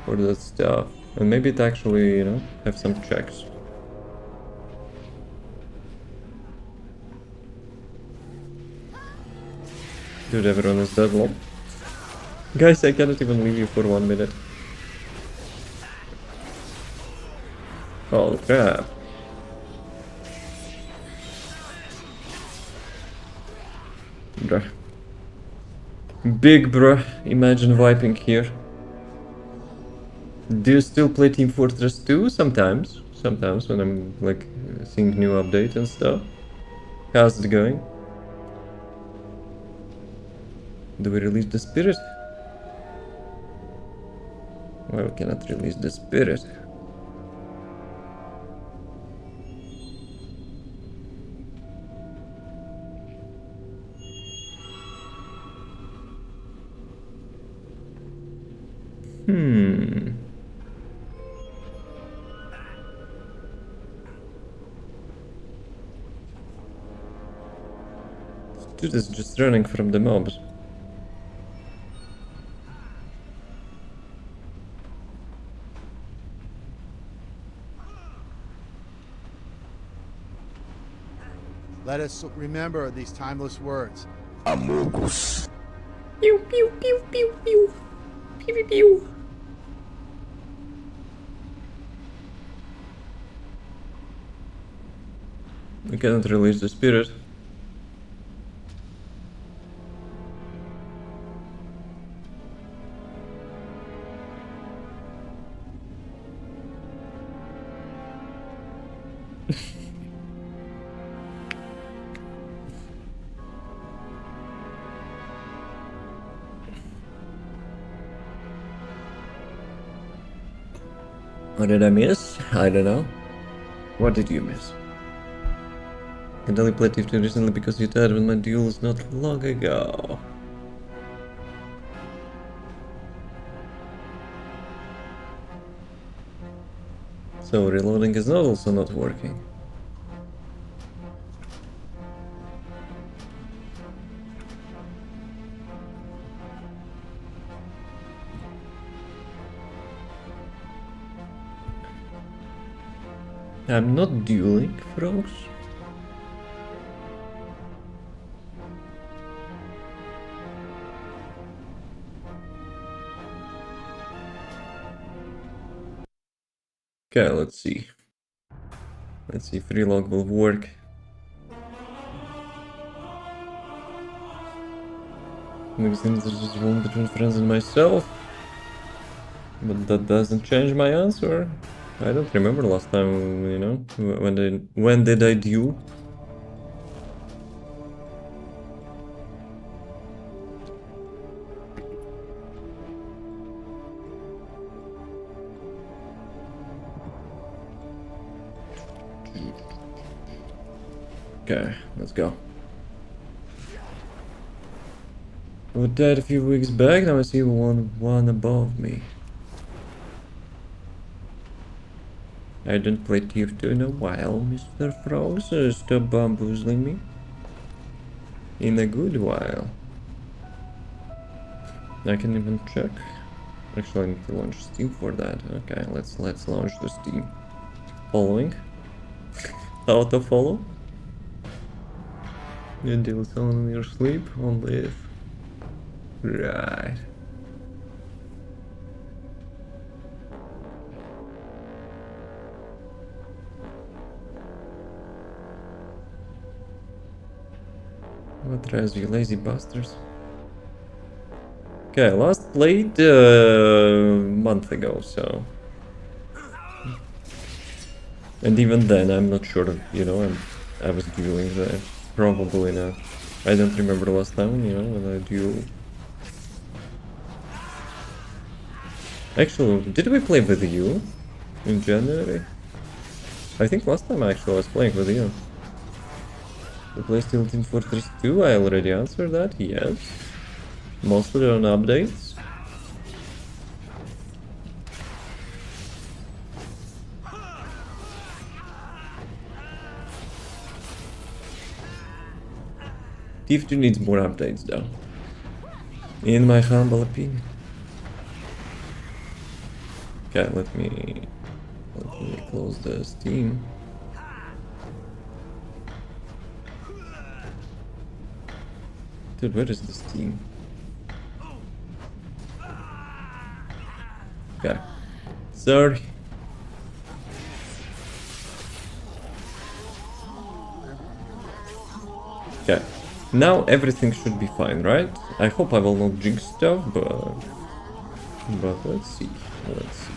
for that stuff. And maybe it actually, you know, have some checks. Dude, everyone is dead, lol. Guys, I cannot even leave you for 1 minute. Holy crap. Bruh. Big bruh, imagine wiping here. Do you still play Team Fortress 2? Sometimes. Sometimes when I'm like seeing new update and stuff. How's it going? Do we release the spirit? Well, we cannot release the spirit. Dude is just running from the mobs. Let us remember these timeless words. Amogus. Pew pew pew pew pew. Pew pew pew. We cannot release the spirit. What did I miss? I don't know. What did you miss? I only played TF2 recently because you died with my duels not long ago. So reloading is not also not working. I'm not dueling, frogs. Okay, let's see. Let's see if relog will work. Next thing is just one between friends and myself. But that doesn't change my answer. I don't remember last time, you know, when did I duel? Okay, let's go. I was dead a few weeks back, now I see one above me. I didn't play TF2 in a while, Mr. Frogs. Stop bamboozling me. In a good while. I can even check. Actually, I need to launch Steam for that. Okay, let's launch the Steam. Following. Auto follow. You deal someone in your sleep, only if. Right. What drives you lazy bastards? Okay, last played a month ago, so... And even then, I'm not sure, you know, I was dueling there. Probably not. I don't remember last time, you know, when I dueled. Actually, did we play with you in January. I think last time I actually was playing with you. The play still Team Fortress 2, I already answered that, yes. Mostly on updates. TF2 needs more updates though, in my humble opinion. Okay, let me close the Steam. Dude, where is the Steam? Okay, sorry. Okay. Now everything should be fine, right? I hope I will not jinx stuff, but let's see. Let's see.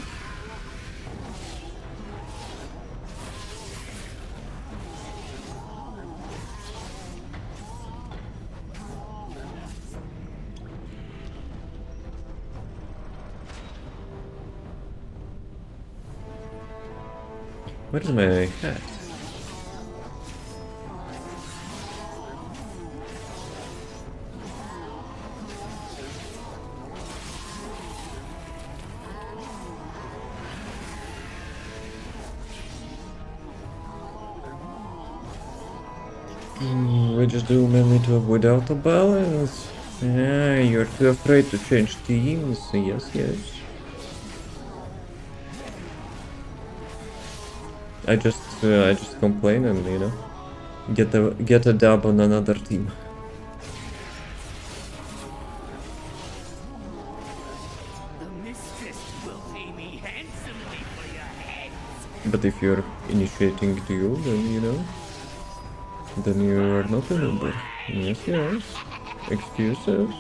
Where is my hat? We just do mainly to avoid auto balance. Ah, you're too afraid to change teams. Yes, yes. I just complain and get a dub on another team. But if you're initiating duel, then then you are not a number. Yes, yes. Excuses.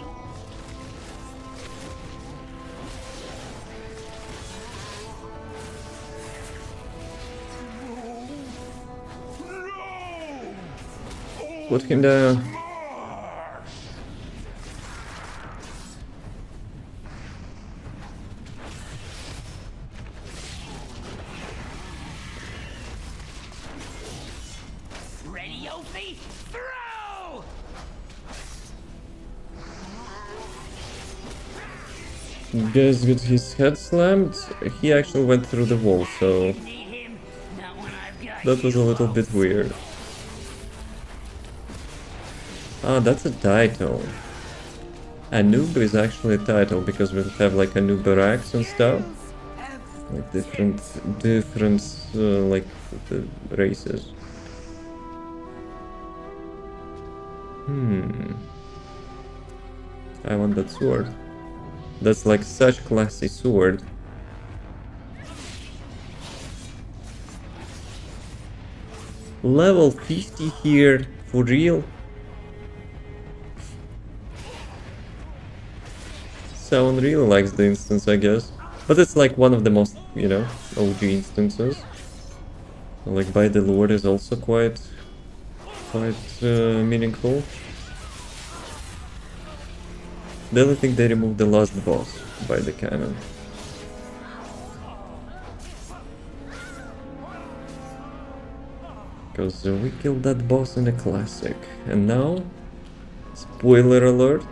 Put him down. Guys got his head slammed. He actually went through the wall, so that was a little bit weird. Ah, that's a title. A noob is actually a title because we'll have like a noob barracks and stuff, like different like the races. I want that sword. That's like such classy sword. Level 50 here, for real? Someone really likes the instance, I guess. But it's like one of the most, OG instances. Like by the Lord is also quite meaningful. The only thing they removed the last boss by the cannon. Because we killed that boss in a classic. And now, spoiler alert.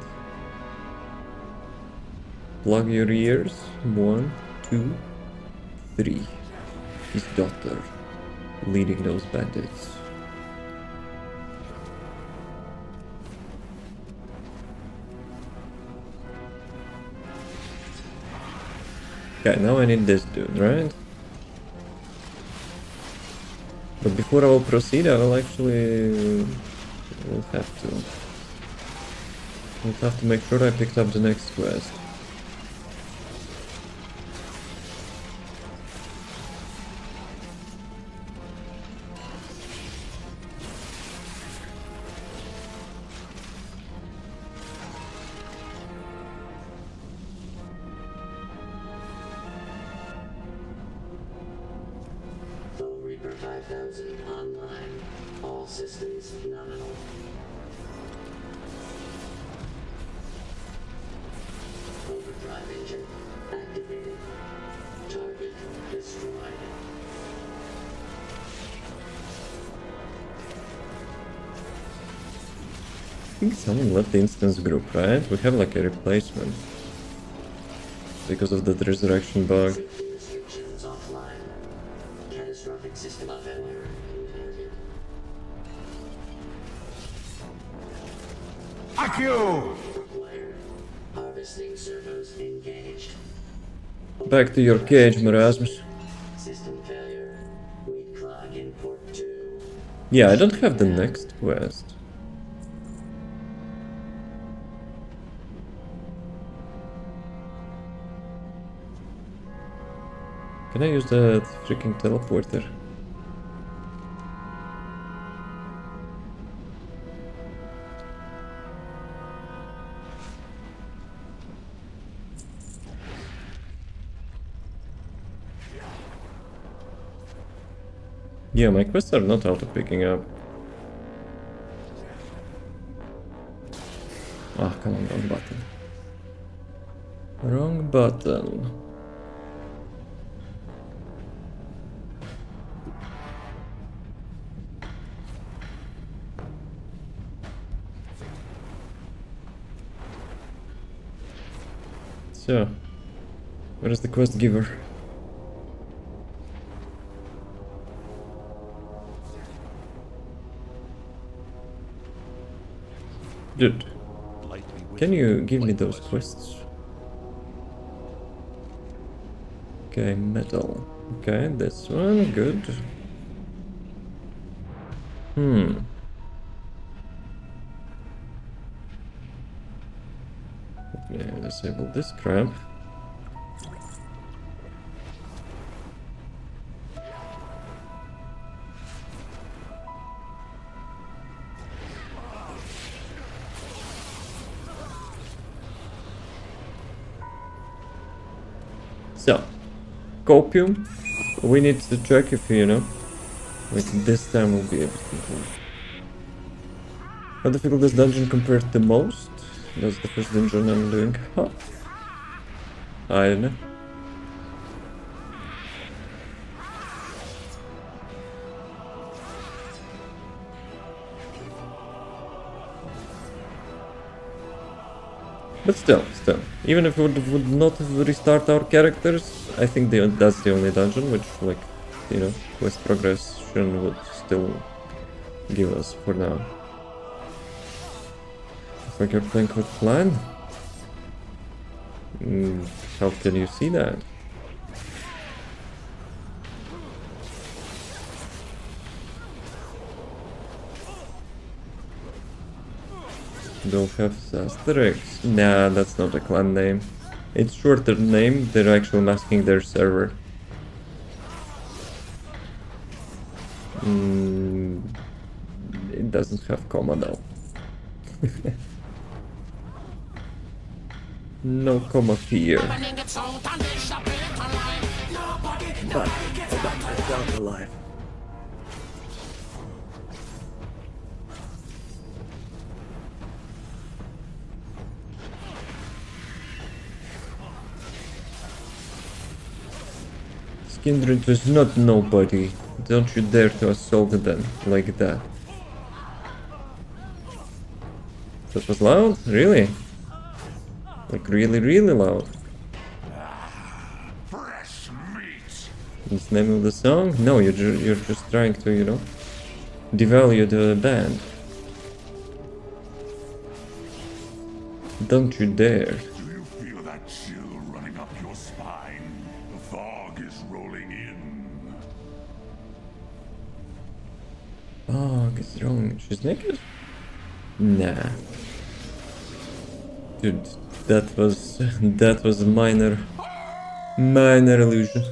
Plug your ears. 1, 2, 3. His daughter leading those bandits. Okay, now I need this dude, right? But before I will proceed, I will actually... will have to make sure I picked up the next quest. Online. All systems nominal. Overdrive engine activated. Target destroyed. think someone left the instance group, right? We have like a replacement. Because of that resurrection bug. Safety restrictions offline. Catastrophic system failure reported. Akio! Harvesting servos engaged. Back to your cage, Marasmus. System failure. Weak clock in port 2. Yeah, I don't have the next quest. Can I use that freaking teleporter? Yeah, my quests are not auto-picking up. Ah, come on, wrong button. Wrong button. So, where is the quest giver? Dude, can you give me those quests? Okay, metal. Okay, this one, good. Let me disable this crap. So, copium. We need to check if, you know, like this time we'll be able to complete. How difficult is dungeon compared to most? That's the first dungeon I'm doing. Huh. I don't know. But still, even if we would not restart our characters, I think that's the only dungeon which, like, you know, quest progression would still give us for now. It's like you're playing with plan. How can you see that? Don't have asterisks. Nah, that's not a clan name. It's shorter name, they're actually masking their server. It doesn't have comma though. No comma here. But I got alive. Kindred is not nobody. Don't you dare to assault them like that. That was loud? Really? Like really loud. Fresh meat. Is the name of the song? No, you're just trying to, you know, devalue the band. Don't you dare. Do you feel that chill running up your spine? The fog is rolling in. Oh, what's wrong? She's naked? Nah. Dude, that was minor illusion.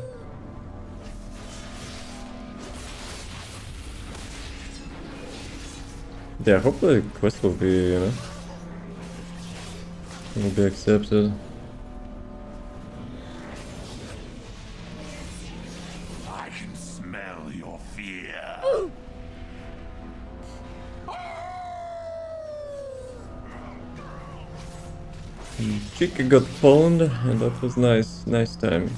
Yeah, hopefully the quest will be, you know, will be accepted. I can smell your fear. Chica got pwned, and that was nice timing.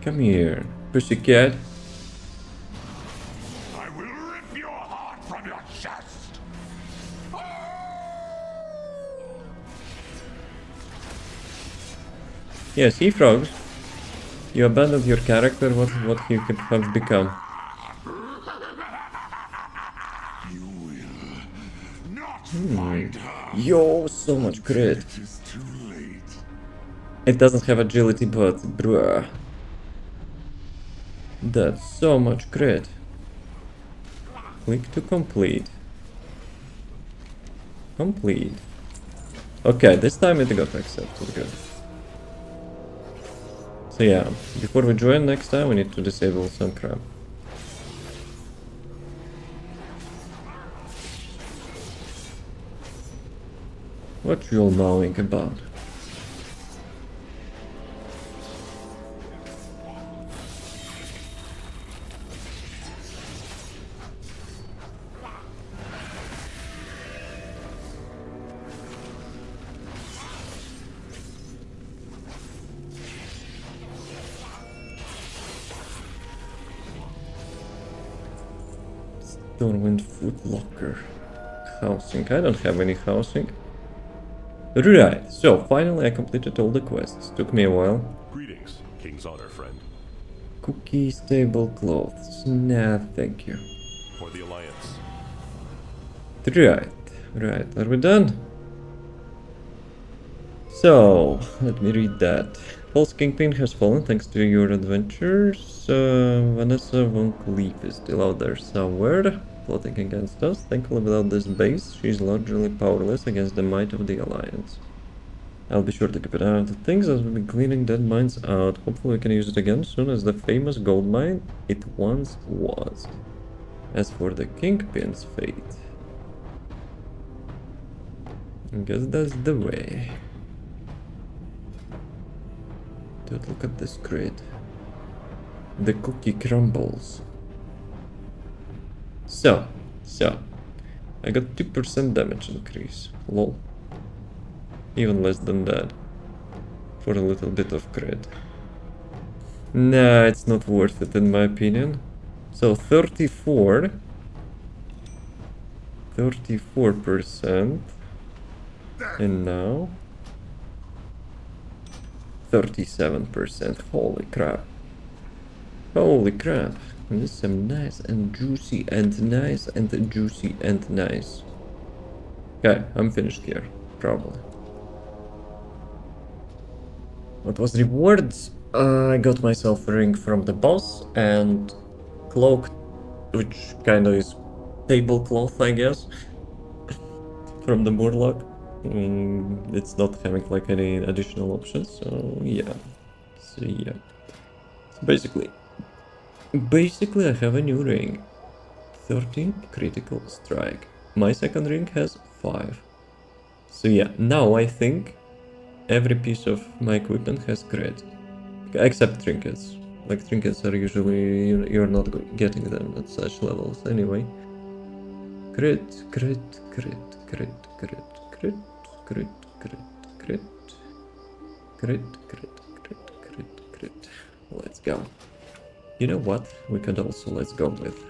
Come here, pussycat. I will rip your heart from your chest. Yeah, sea frogs. You abandoned your character, what you could have become. Yo, so much crit. It doesn't have agility, but bruh. That's so much crit. Click to complete. Complete. Okay, this time it got accepted, good. So yeah, before we join next time we need to disable some crap. What you all mowing about? Stormwind Footlocker. Housing. I don't have any housing. Right, so finally I completed all the quests. Took me a while. Greetings, King's Honor, friend. Cookies, tablecloths. Nah, thank you. For the Alliance. Right. Are we done? So, let me read that. False Kingpin has fallen thanks to your adventures. Vanessa von Cleef is still out there somewhere, plotting against us. Thankfully, without this base, she is largely powerless against the might of the Alliance. I'll be sure to keep an eye on the things as we'll be cleaning dead mines out. Hopefully we can use it again soon as the famous gold mine it once was. As for the Kingpin's fate, I guess that's the way. Dude, look at this crate. The cookie crumbles. So, I got 2% damage increase. Lol. Even less than that. For a little bit of crit. Nah, it's not worth it in my opinion. So 34%. And now 37%. Holy crap. Holy crap. And this is some nice and juicy and nice and juicy and nice. Okay, I'm finished here. Probably. What was rewards? I got myself a ring from the boss and cloak, which kind of is tablecloth, I guess, from the Murloc. It's not having like any additional options, so yeah. So basically I have a new ring. 13 critical strike. My second ring has 5. So yeah, now I think every piece of my equipment has crit. Except trinkets. Like trinkets are usually, you're not getting them at such levels anyway. Crit. Let's go. You know what? We could also let's go with.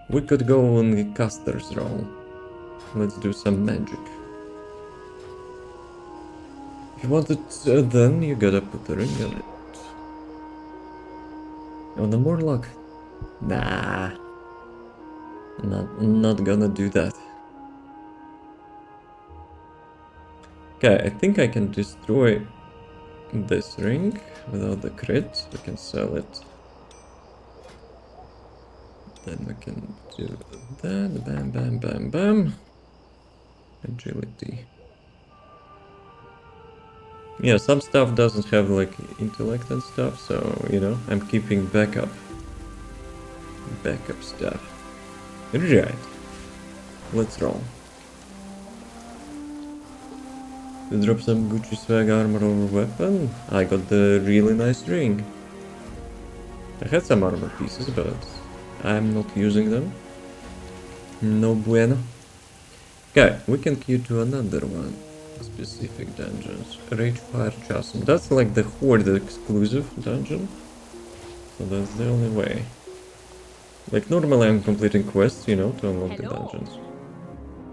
We could go on the caster's roll. Let's do some magic. If you want it, then you gotta put the ring on it. On the Murloc? Nah. Not gonna do that. Okay, I think I can destroy this ring without the crit. We can sell it. Then we can do that. Bam, bam, bam, bam. Agility. Yeah, some stuff doesn't have like intellect and stuff, so you know, I'm keeping backup stuff. Right. Let's roll. To drop some Gucci swag armor or weapon, I got the really nice ring. I had some armor pieces, but I'm not using them. No bueno. Okay, we can queue to another one. Specific dungeons. Rage Fire Chasm. That's like the Horde exclusive dungeon. So that's the only way. Like normally I'm completing quests, you know, to unlock the dungeons.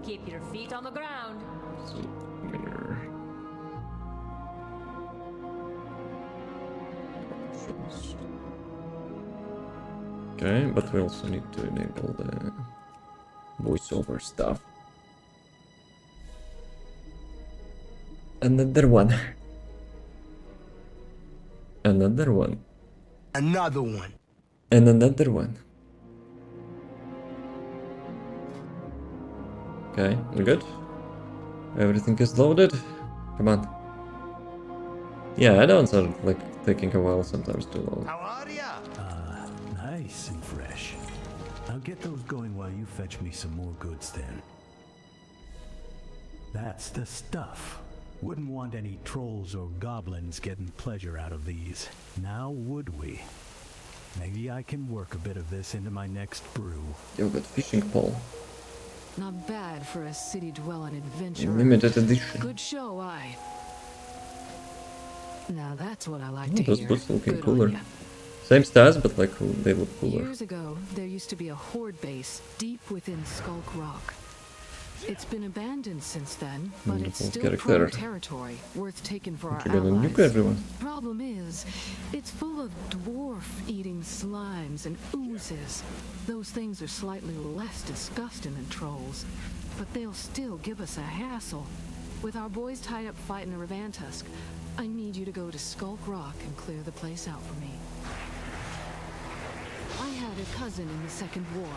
Keep your feet on the ground. Let's see here. Options. Okay, but we also need to enable the voiceover stuff. Another one. Another one. Another one. And another one. Okay, we're good. Everything is loaded. Come on. Yeah, add-ons are like taking a while sometimes to load. Nice and fresh. I'll get those going while you fetch me some more goods then. That's the stuff. Wouldn't want any trolls or goblins getting pleasure out of these. Now would we? Maybe I can work a bit of this into my next brew. Yo, got fishing pole. Not bad for a city-dwelling adventurer. Limited edition. Good show, aye. Now that's what I like Oh, to those hear. boots looking Good cooler. on ya. Same stats, but like they look cooler. Years ago, there used to be a horde base deep within Skulk Rock. It's been abandoned since then, but it's Wonderful still character. prime territory, worth taking for our You're gonna nuke allies. everyone. Problem is, it's full of dwarf-eating slimes and oozes. Those things are slightly less disgusting than trolls, but they'll still give us a hassle. With our boys tied up fighting the Revantusk, I need you to go to Skulk Rock and clear the place out for me. I had a cousin in the Second War.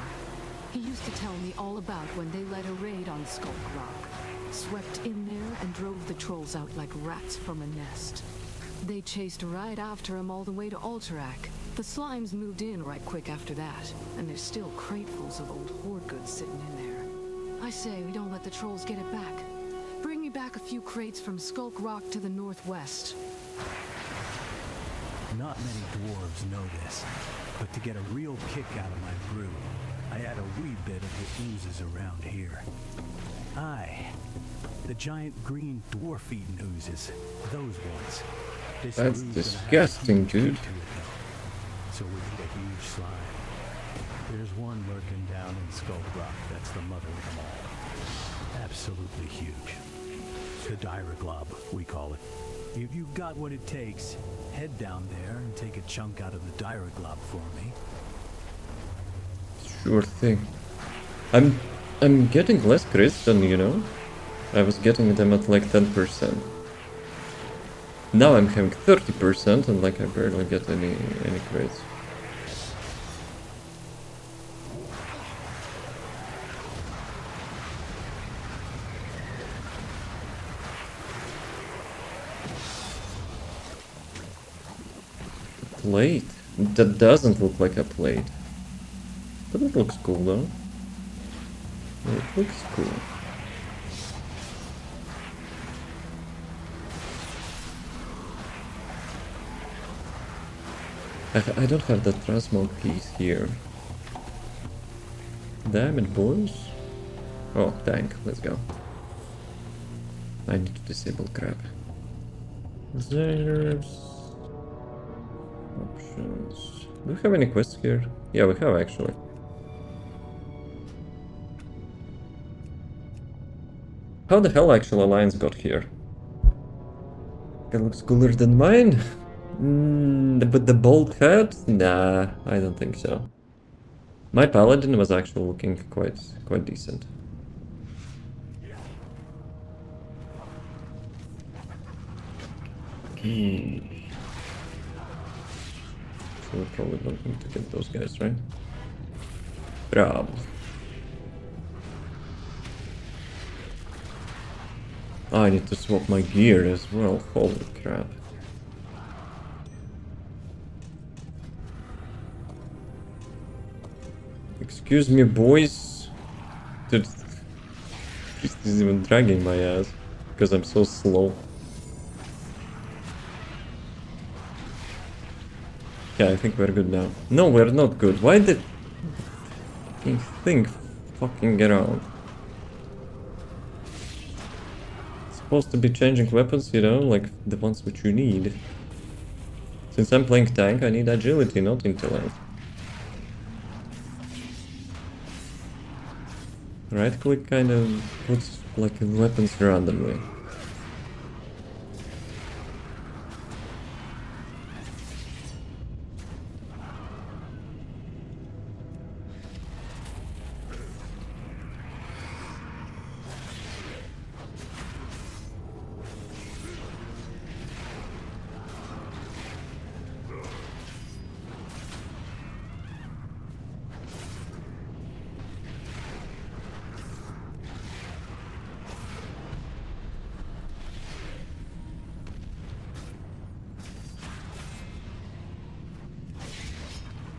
He used to tell me all about when they led a raid on Skulk Rock. Swept in there and drove the trolls out like rats from a nest. They chased right after him all the way to Alterac. The slimes moved in right quick after that, and there's still cratefuls of old horde goods sitting in there. I say we don't let the trolls get it back. Bring me back a few crates from Skulk Rock to the northwest. Not many dwarves know this, but to get a real kick out of my brew, I add a wee bit of the oozes around here. Aye, the giant green dwarf-eating oozes, those ones. This That's brew's gonna have a disgusting, huge dude. kick to it, though. So we need a huge slime. There's one lurking down in Skulk Rock that's the mother of them all. Absolutely huge. The Diriglob, we call it. If you've got what it takes, head down there and take a chunk out of the Diriglob for me. Sure thing. I'm getting less crits than, you know. I was getting them at like 10%. Now I'm having 30% and like I barely get any crits. Plate? That doesn't look like a plate. But it looks cool though. It looks cool. I don't have the transmog piece here. Damn it, boys. Oh, tank, let's go. I need to disable crap. There's options. Do we have any quests here? Yeah, we have actually. How the hell actual alliance got here? It looks cooler than mine. But the bold head? Nah, I don't think so. My paladin was actually looking quite decent. So we probably don't need to get those guys, right? Prob. Oh, I need to swap my gear as well. Holy crap. Excuse me, boys. Dude, this is even dragging my ass because I'm so slow. Yeah, I think we're good now. No, we're not good. Why did fucking thing fucking get around? It's supposed to be changing weapons, you know, like the ones which you need. Since I'm playing tank, I need agility, not intellect. Right click kind of puts like weapons randomly.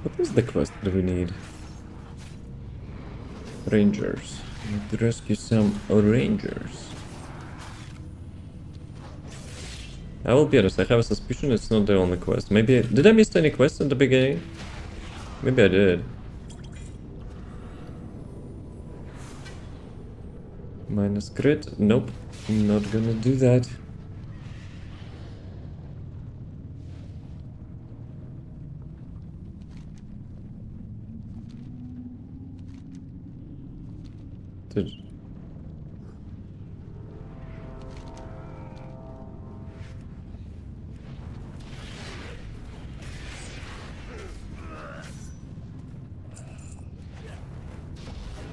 What is the quest that we need? Rangers. We need to rescue some rangers. I will be honest, I have a suspicion it's not the only quest. Maybe did I miss any quests in the beginning? Maybe I did. Minus crit? Nope. Not gonna do that.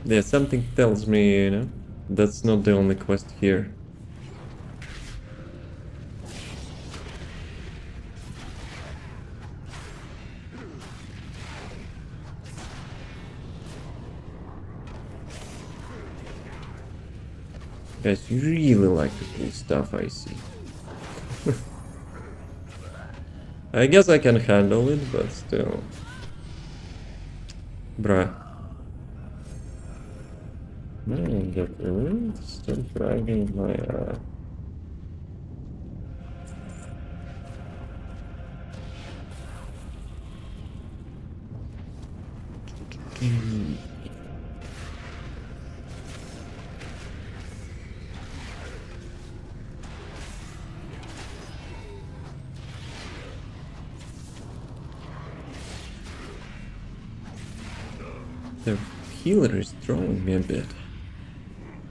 Yeah, something tells me, you know, that's not the only quest here. Guys, you really like to pull stuff, I see. I guess I can handle it, but still. Bruh. Man, that still dragging my The healer is drawing me a bit.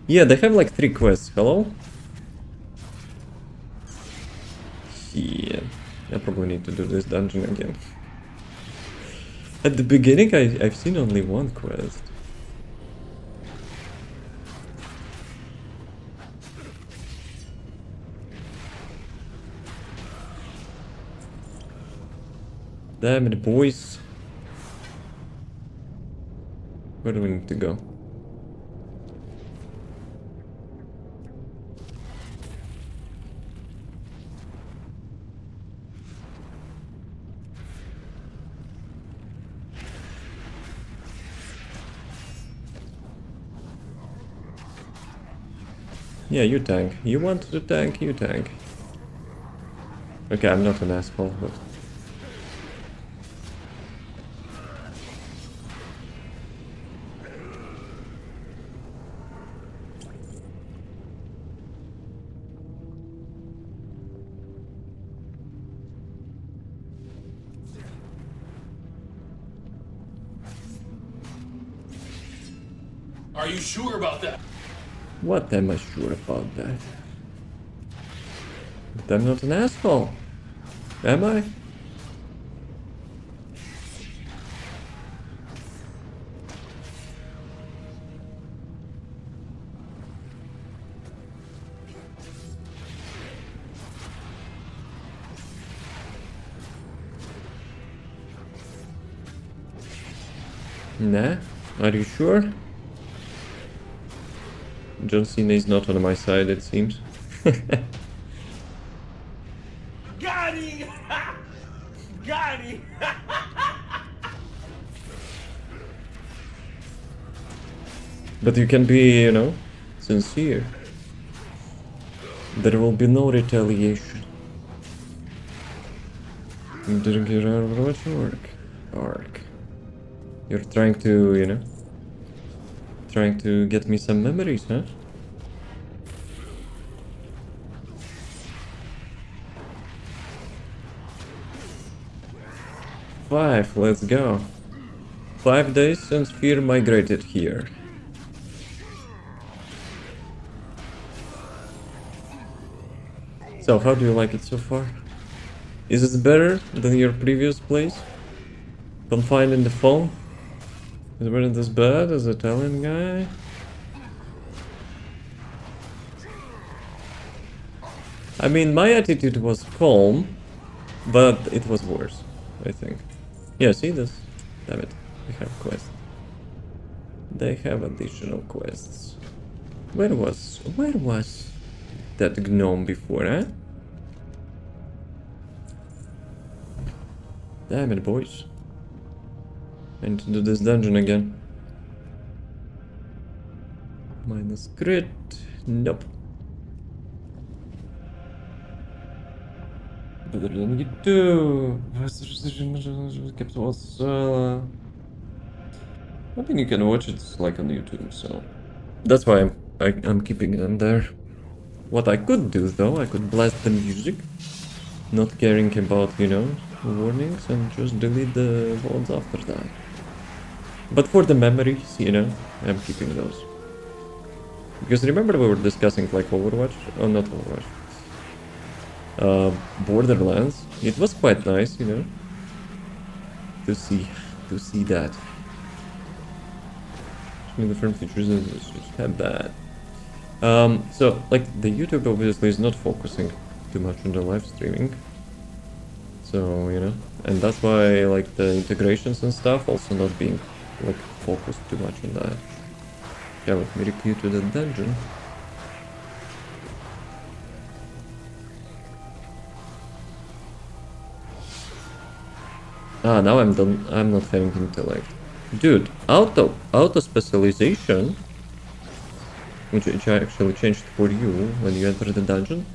Yeah, they have like 3 quests. Hello? Yeah, I probably need to do this dungeon again. At the beginning, I've seen only 1 quest. Damn it, boys. Where do we need to go? Yeah, you tank. You want to tank, you tank. Okay, I'm not an asshole, but... Are you sure about that? What am I sure about that? But I'm not an asshole. Am I? Nah? Are you sure? John Cena is not on my side, it seems. Got him! Got him! But you can be, you know, sincere. There will be no retaliation. You didn't get out of what work. Arc. You're trying to, you know, trying to get me some memories, huh? 5, let's go. 5 days since Fear migrated here. So, how do you like it so far? Is it better than your previous place? Confined in the phone? Is it better this bad as a Italian guy? I mean, my attitude was calm, but it was worse, I think. Yeah, see this? Damn it, we have quests. They have additional quests. Where was that gnome before, eh? Damn it, boys. I need to do this dungeon again. Minus crit. Nope. Better than you do. I think you can watch it like on YouTube, so that's why I'm keeping them there. What I could do though, I could blast the music, not caring about, you know, warnings, and just delete the VODs after that. But for the memories, you know, I'm keeping those. Because remember we were discussing like Overwatch? Oh, not Overwatch. Borderlands. It was quite nice, you know, to see that. I mean, the firm features just have that. So like the YouTube obviously is not focusing too much on the live streaming. So, you know, and that's why like the integrations and stuff also not being like focused too much on that. Yeah, let me repeat to the dungeon. Ah, now I'm done. I'm not having intellect. Dude, auto specialization, which I actually changed for you when you enter the dungeon.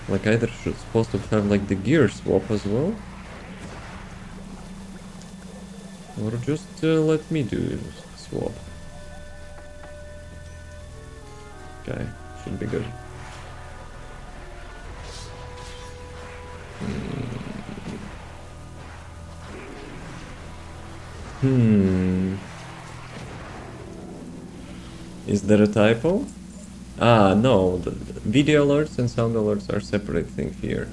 Like either supposed to have like the gear swap as well, or just let me do swap. Okay, should be good. Is there a typo? Ah, no, the video alerts and sound alerts are separate thing here.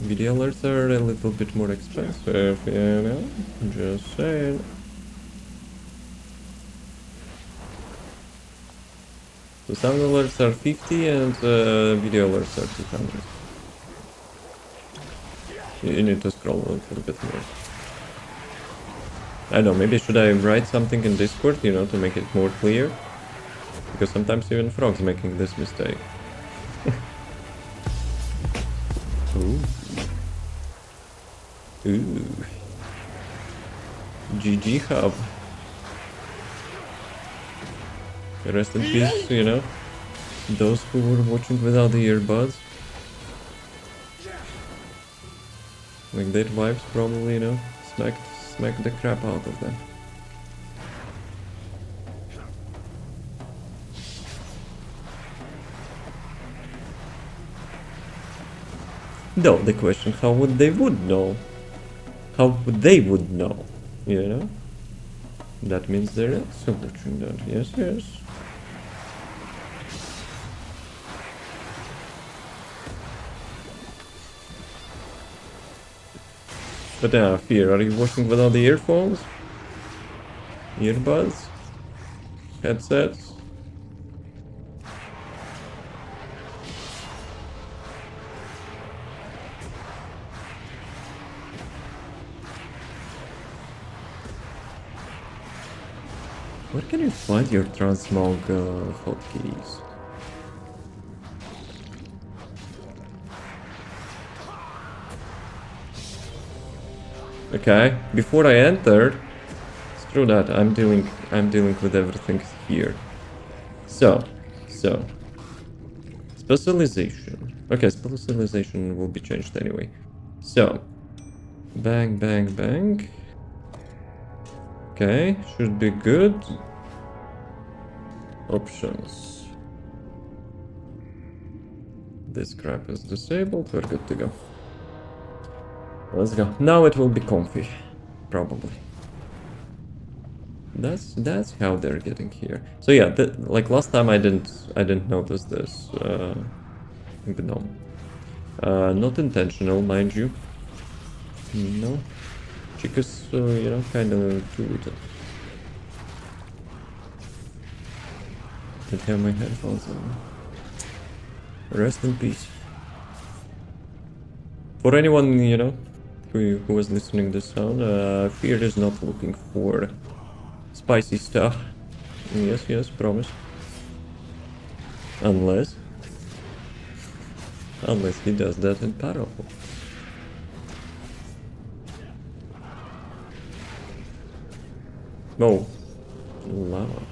Video alerts are a little bit more expensive, you know? Just saying. So sound alerts are 50 and video alerts are 200. You need to scroll a little bit more. I don't know, maybe should I write something in Discord, you know, to make it more clear? Because sometimes even Frog's making this mistake. Ooh. Ooh. GG Hub. Rest in peace, you know, those who were watching without the earbuds. Like their wives probably, you know, smacked the crap out of them. Though the question, how would they know? How would they know? You know? That means they're also watching that. Yes, yes. But Fear, are you watching without the earphones? Earbuds? Headsets? Where can you find your transmog hotkeys? Okay, before I entered, screw that. I'm dealing with everything here. So specialization. Okay, specialization will be changed anyway. So bang, bang, bang. Okay, should be good. Options. This crap is disabled. We're good to go. Let's go. Now it will be comfy. Probably. That's how they're getting here. So yeah, like last time I didn't notice this gnome. Not intentional, mind you. No. Chicas, you know, kind of too. Didn't have my headphones on. Rest in peace. For anyone, you know, who was listening this sound, Fear is not looking for spicy stuff. Yes, promise. Unless he does that in parallel. Oh, lava.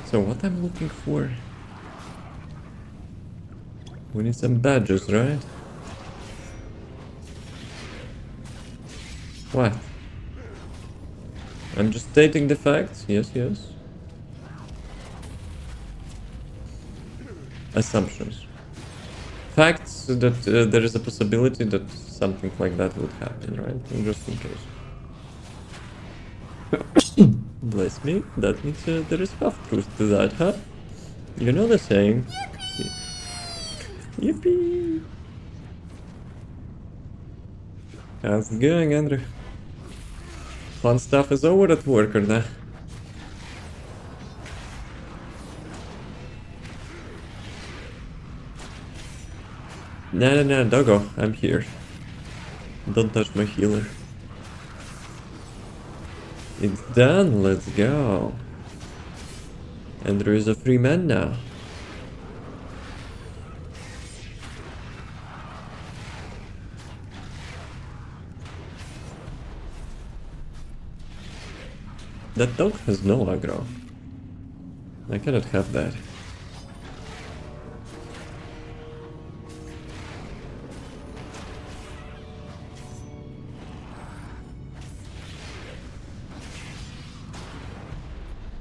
So what I'm looking for? We need some badges, right? What? I'm just stating the facts. Yes. Assumptions. Facts that there is a possibility that something like that would happen, right? Just in case. Bless me, that means there is half truth to that, huh? You know the saying. Yippee! How's it going, Andrew? Fun stuff is over at work, or not? No, doggo, I'm here. Don't touch my healer. It's done, let's go. Andrew is a free man now. That dog has no aggro. I cannot have that.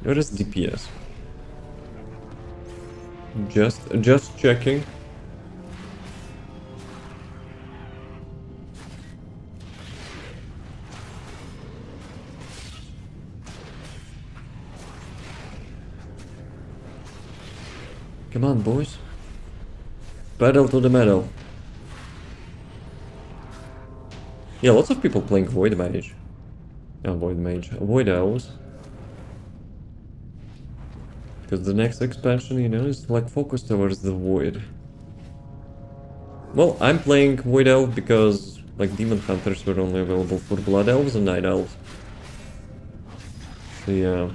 What is DPS? Just checking. Come on, boys. Pedal to the metal. Yeah, lots of people playing Void Mage. Void Elves. Because the next expansion, you know, is like focused towards the Void. Well, I'm playing Void Elf because like Demon Hunters were only available for Blood Elves and Night Elves. So yeah.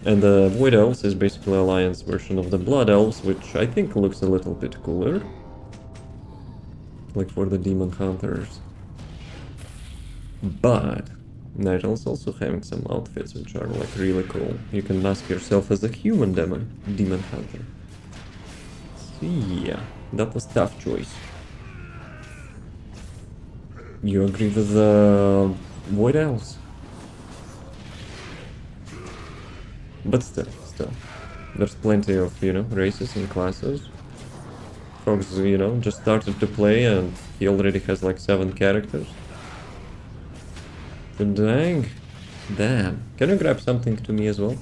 And the Void Elves is basically Alliance version of the Blood Elves, which I think looks a little bit cooler. Like for the Demon Hunters. But Night Elves also having some outfits which are like really cool. You can mask yourself as a human demon hunter. So yeah, that was tough choice. You agree with the Void Elves? But still, there's plenty of, you know, races and classes. Fox, you know, just started to play and he already has like 7 characters. Dang. Damn. Can you grab something to me as well?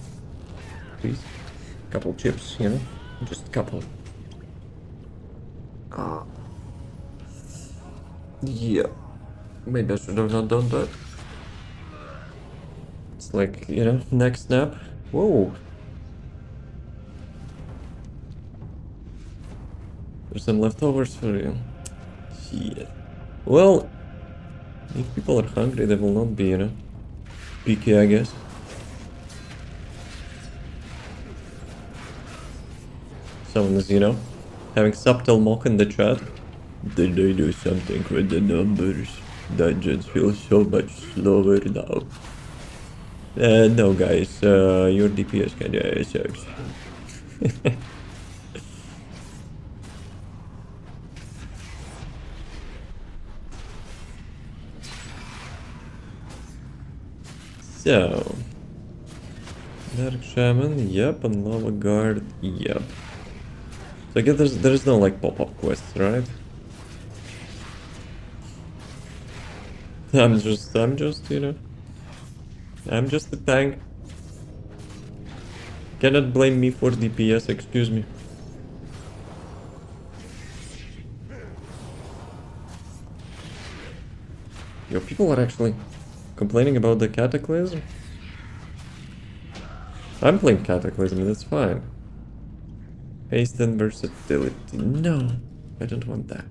Please? Couple chips, you know? Just a couple. Yeah. Maybe I should have not done that. It's like, you know, next snap. Whoa. There's some leftovers for you. Shit. Well, if people are hungry, they will not be, you know, picky, I guess. Someone is, you know, having subtle mock in the chat. Did they do something with the numbers? Dungeons feel so much slower now. No guys, your DPS kinda sucks. So, Dark Shaman, yep, and Lava Guard, yep. So I guess there's no like pop-up quests, right? I'm just, you know, I'm just a tank. Cannot blame me for DPS, excuse me. Yo, people are actually complaining about the Cataclysm. I'm playing Cataclysm, that's fine. Haste and versatility. No, I don't want that.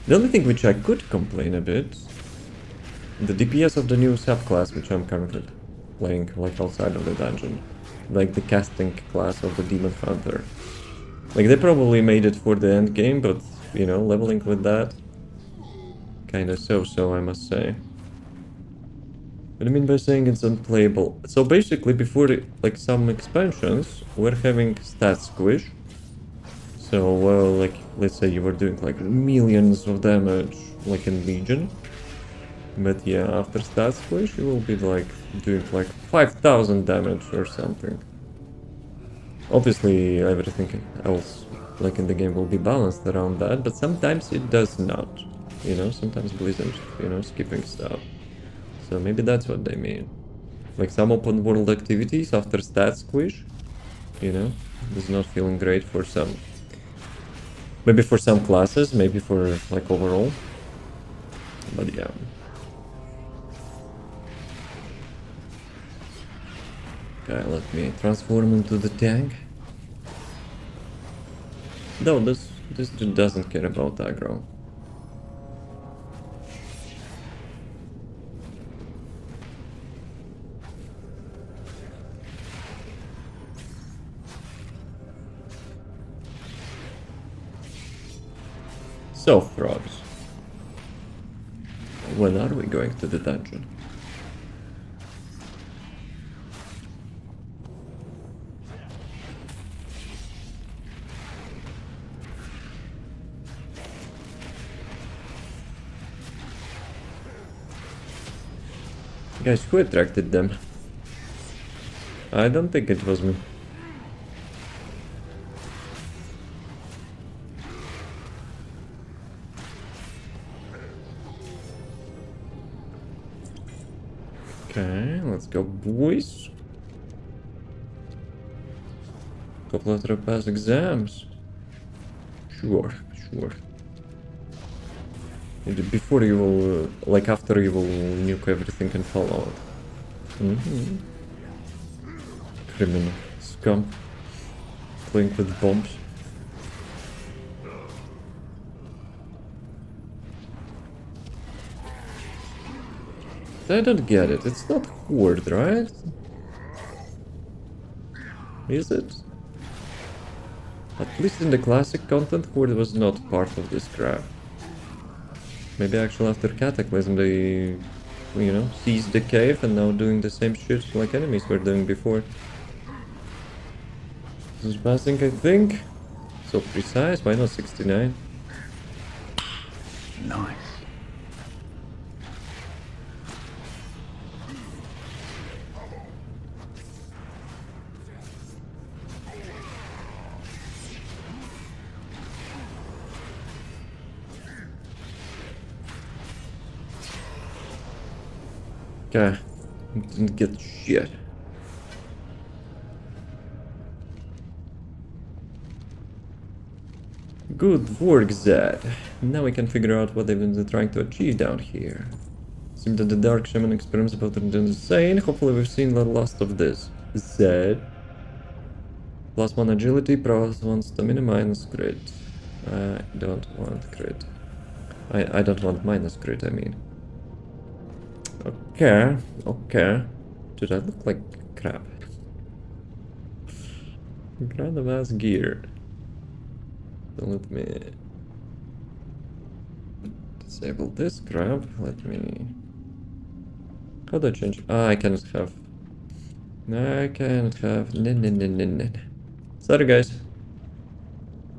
The only thing which I could complain a bit, the DPS of the new subclass which I'm currently playing, like outside of the dungeon. Like the casting class of the Demon Hunter. Like they probably made it for the end game, but you know, leveling with that, kinda so I must say. What do you mean by saying it's unplayable? So basically before like some expansions were having stat squish. So well, like let's say you were doing like millions of damage like in Legion. But yeah, after stat squish you will be like doing like 5,000 damage or something. Obviously everything else like in the game will be balanced around that, but sometimes it does not. You know, sometimes Blizzard's, you know, skipping stuff. So maybe that's what they mean. Like some open world activities after stat squish, you know, is not feeling great for some. Maybe for some classes, maybe for like overall. But yeah. Okay, let me transform into the tank. No, this dude doesn't care about aggro. So, frogs. When are we going to the dungeon? Guys, who attracted them? I don't think it was me. Okay, let's go, boys. Couple of pass exams. Sure. Before you will, like after you will nuke everything and fall out. Criminal scum. Playing with bombs. I don't get it. It's not Horde, right? Is it? At least in the classic content, Horde was not part of this crap. Maybe actually after Cataclysm they, you know, seized the cave and now doing the same shit like enemies were doing before. This is passing, I think. So precise, why not 69? Nice. Okay, didn't get shit. Good work, Zed. Now we can figure out what they've been trying to achieve down here. Seems that the Dark Shaman experiments about to turn insane. Hopefully we've seen the last of this. Zed. +1 agility, +1 stamina, minus crit. I don't want crit. I don't want minus crit, I mean. Okay. Dude, I look like crap. Random ass gear. So let me disable this crap. Let me. How do I change? I cannot have. I cannot have. Sorry, guys.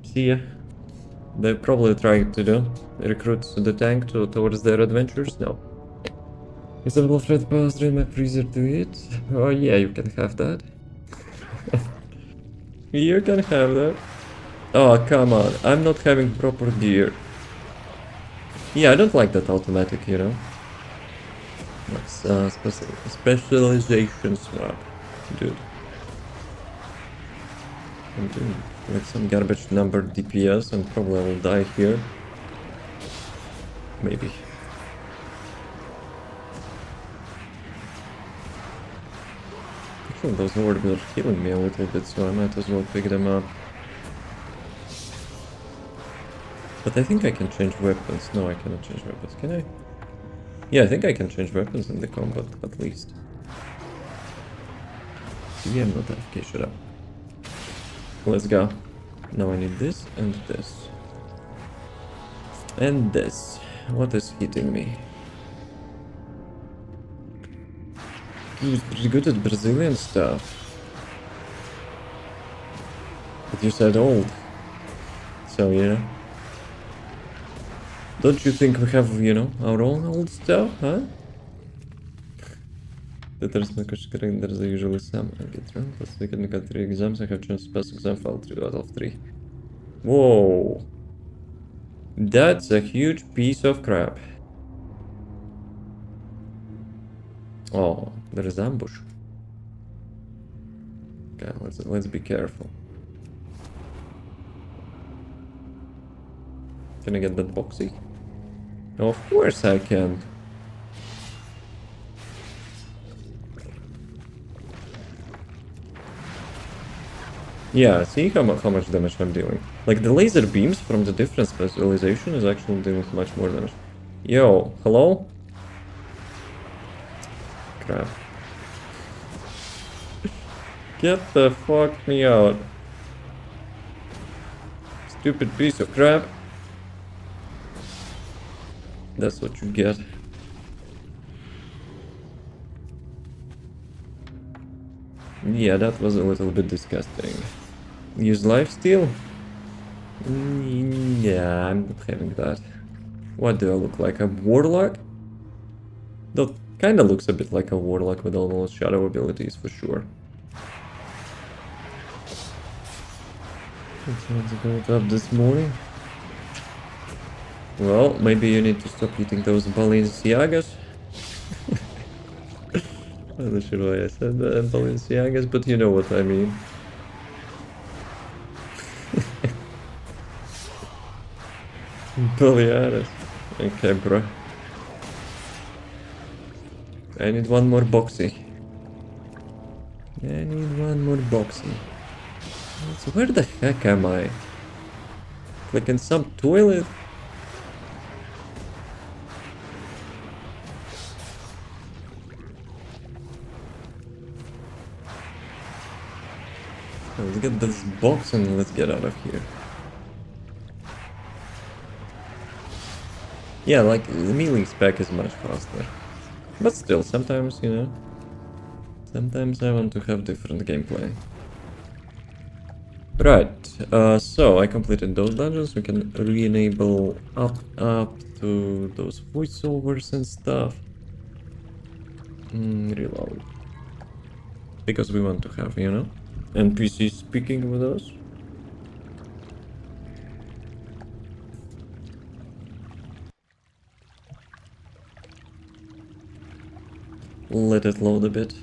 See ya. They're probably trying to recruit the tank towards their adventures. No. Is a little thread past in my freezer to eat? Oh yeah, you can have that. You can have that. Oh, come on. I'm not having proper gear. Yeah, I don't like that automatic, you know. That's specialization swap. Dude. I'm doing like some garbage number DPS and probably I will die here. Maybe. Actually, those orbs are healing me a little bit, so I might as well pick them up. But I think I can change weapons. No, I cannot change weapons, can I? Yeah, I think I can change weapons in the combat, at least. Yeah, I'm not AFK, shut up. Let's go. Now I need this and this. And this. What is hitting me? He's pretty good at Brazilian stuff. But you said old. So, yeah. Don't you think we have, you know, our own old stuff, huh? There's usually some. I get drunk. Last week I got 3 exams. I have chance to pass exam file 3 out of 3. Whoa. That's a huge piece of crap. Oh, there is ambush. Okay, let's be careful. Can I get that boxy? Of course I can. Yeah, see how much damage I'm dealing. Like the laser beams from the different specialization is actually dealing much more damage. Yo, hello? Crap. Get the fuck me out. Stupid piece of crap. That's what you get. Yeah, that was a little bit disgusting. Use lifesteal? Yeah, I'm not having that. What do I look like? A warlock? That kinda looks a bit like a warlock with all those shadow abilities for sure. Let's go up this morning. Well, maybe you need to stop eating those Balenciagas. I'm not sure why I said that, Balenciagas, but you know what I mean. Baleares. Okay, bro. I need one more boxy. I need one more boxy. So where the heck am I? Like in some toilet? Let's get this box and let's get out of here. Yeah, like the melee spec is much faster. But still, sometimes, you know, sometimes I want to have different gameplay. Right, so I completed those dungeons. We can re-enable up to those voiceovers and stuff. Reload. Because we want to have, you know, NPCs speaking with us. Let it load a bit.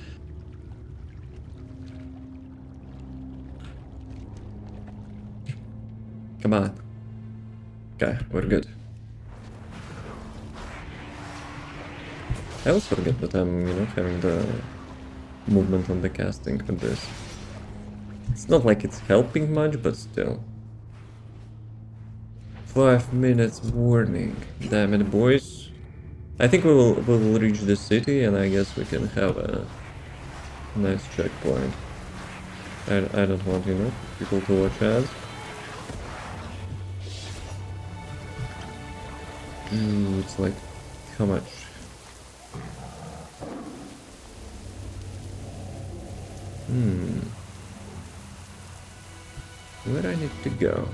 Come on. Okay, we're good. I also forget that I'm, you know, having the movement on the casting with this. It's not like it's helping much, but still. 5 minutes warning. Damn it, boys. I think we will reach the city, and I guess we can have a nice checkpoint. I don't want, you know, people to watch ads. It's like, how much? Where I need to go?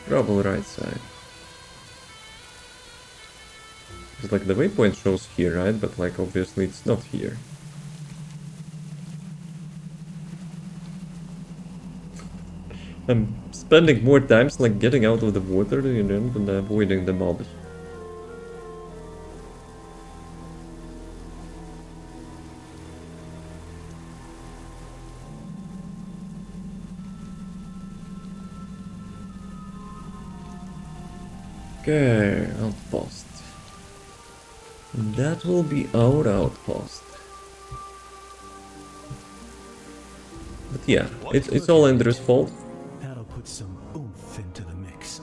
Trouble right side. It's like the waypoint shows here, right? But like obviously it's not here. I'm spending more times like getting out of the water, you know, than avoiding the mobs. Okay, outpost. That will be our outpost. But yeah, it's all Andrew's fault. That'll put some oomph into the mix.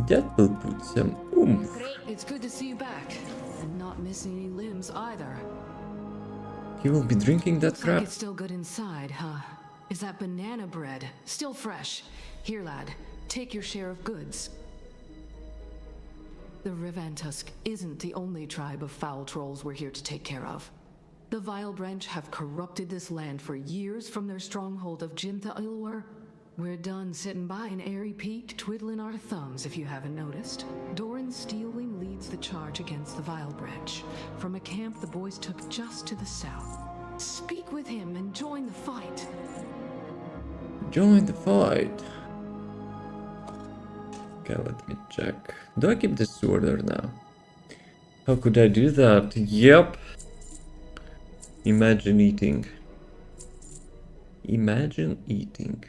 That will put some oomph. It's good to see you back. And not missing any limbs either. He will be drinking that Looks crap. like it's still good inside, huh? Is that banana bread still fresh? Here, lad, take your share of goods. The Revantusk isn't the only tribe of foul trolls we're here to take care of. The Vile Branch have corrupted this land for years from their stronghold of Jintha Ilwer. We're done sitting by an airy peak, twiddling our thumbs if you haven't noticed. Doran Steelwing leads the charge against the Vile Branch, from a camp the boys took just to the south. Speak with him and join the fight. Join the fight. Okay, let me check. Do I keep this order now? How could I do that? Yep. Imagine eating. Imagine eating.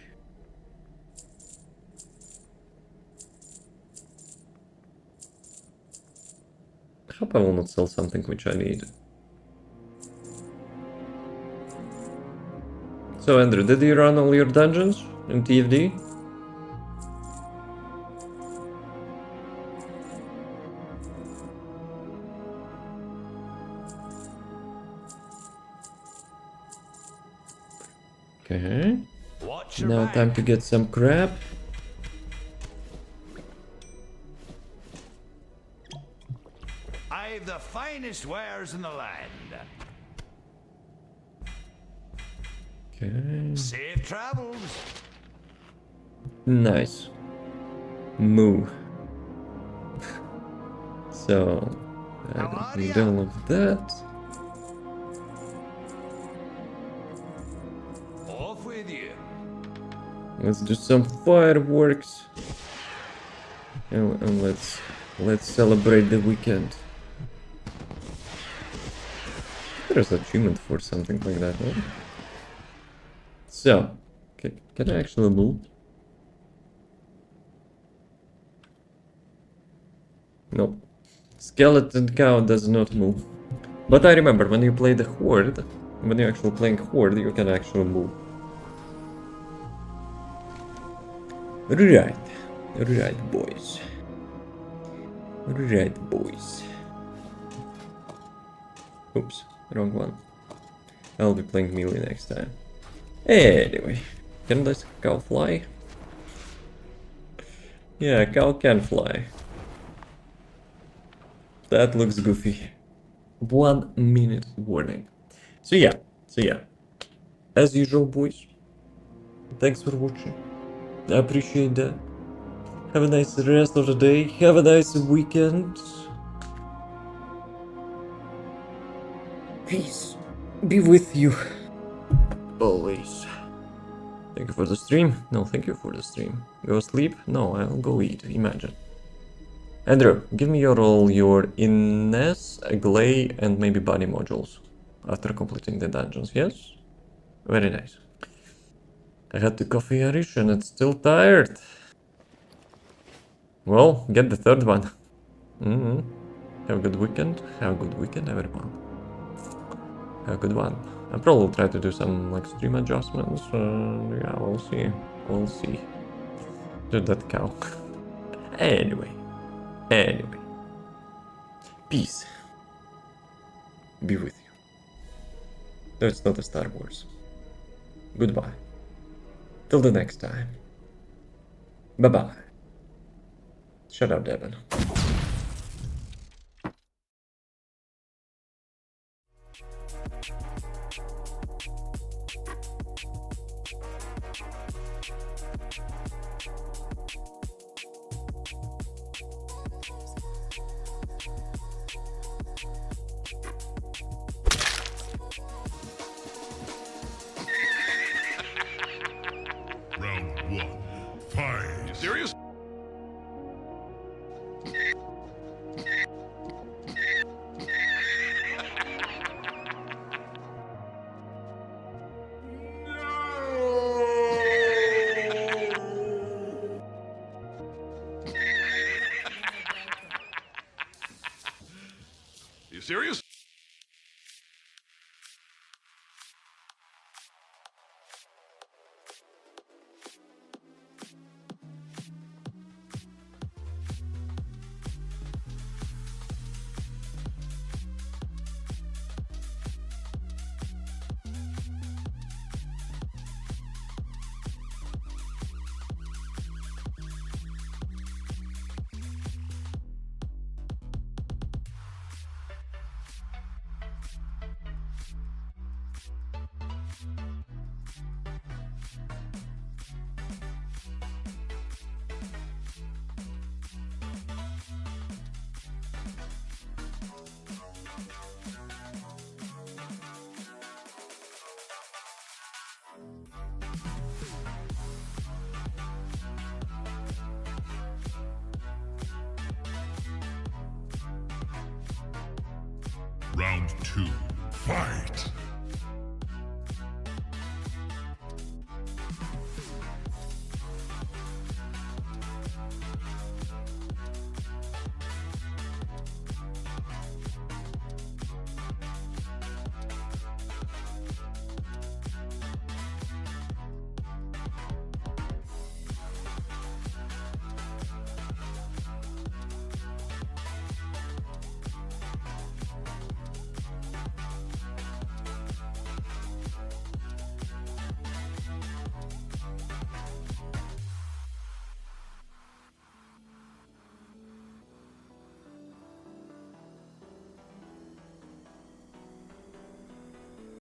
I hope I will not sell something which I need. So Andrew, did you run all your dungeons in TFD? Okay. Now time to get some crap. I've the finest wares in the land. Okay. Safe travels. Nice. Moo. So, I don't need all of that. Off with you. Let's do some fireworks. And let's celebrate the weekend. There's an achievement for something like that, right? So, can I actually move? Nope. Skeleton cow does not move. But I remember when you play the Horde, when you're actually playing Horde, you can actually move. Right. Right, boys. Right, boys. Oops, wrong one. I'll be playing melee next time. Anyway, can this cow fly? Yeah, cow can fly. That looks goofy. 1 minute warning. So yeah. As usual, boys. Thanks for watching. I appreciate that. Have a nice rest of the day. Have a nice weekend. Peace be with you. Always. Thank you for the stream. No, thank you for the stream. Go sleep? No, I'll go eat. Imagine. Andrew, give me all your Innes, Glay, and maybe body modules after completing the dungeons, yes? Very nice. I had 2 coffee Irish and it's still tired. Well, get the 3rd one. Have a good weekend. Have a good weekend, everyone. Have a good one. I'll probably try to do some like stream adjustments. Yeah, we'll see. We'll see. Do that cow. Anyway. Peace be with you. No, it's not a Star Wars. Goodbye. Till the next time. Bye-bye. Shut up, Devin. Round 2, fight!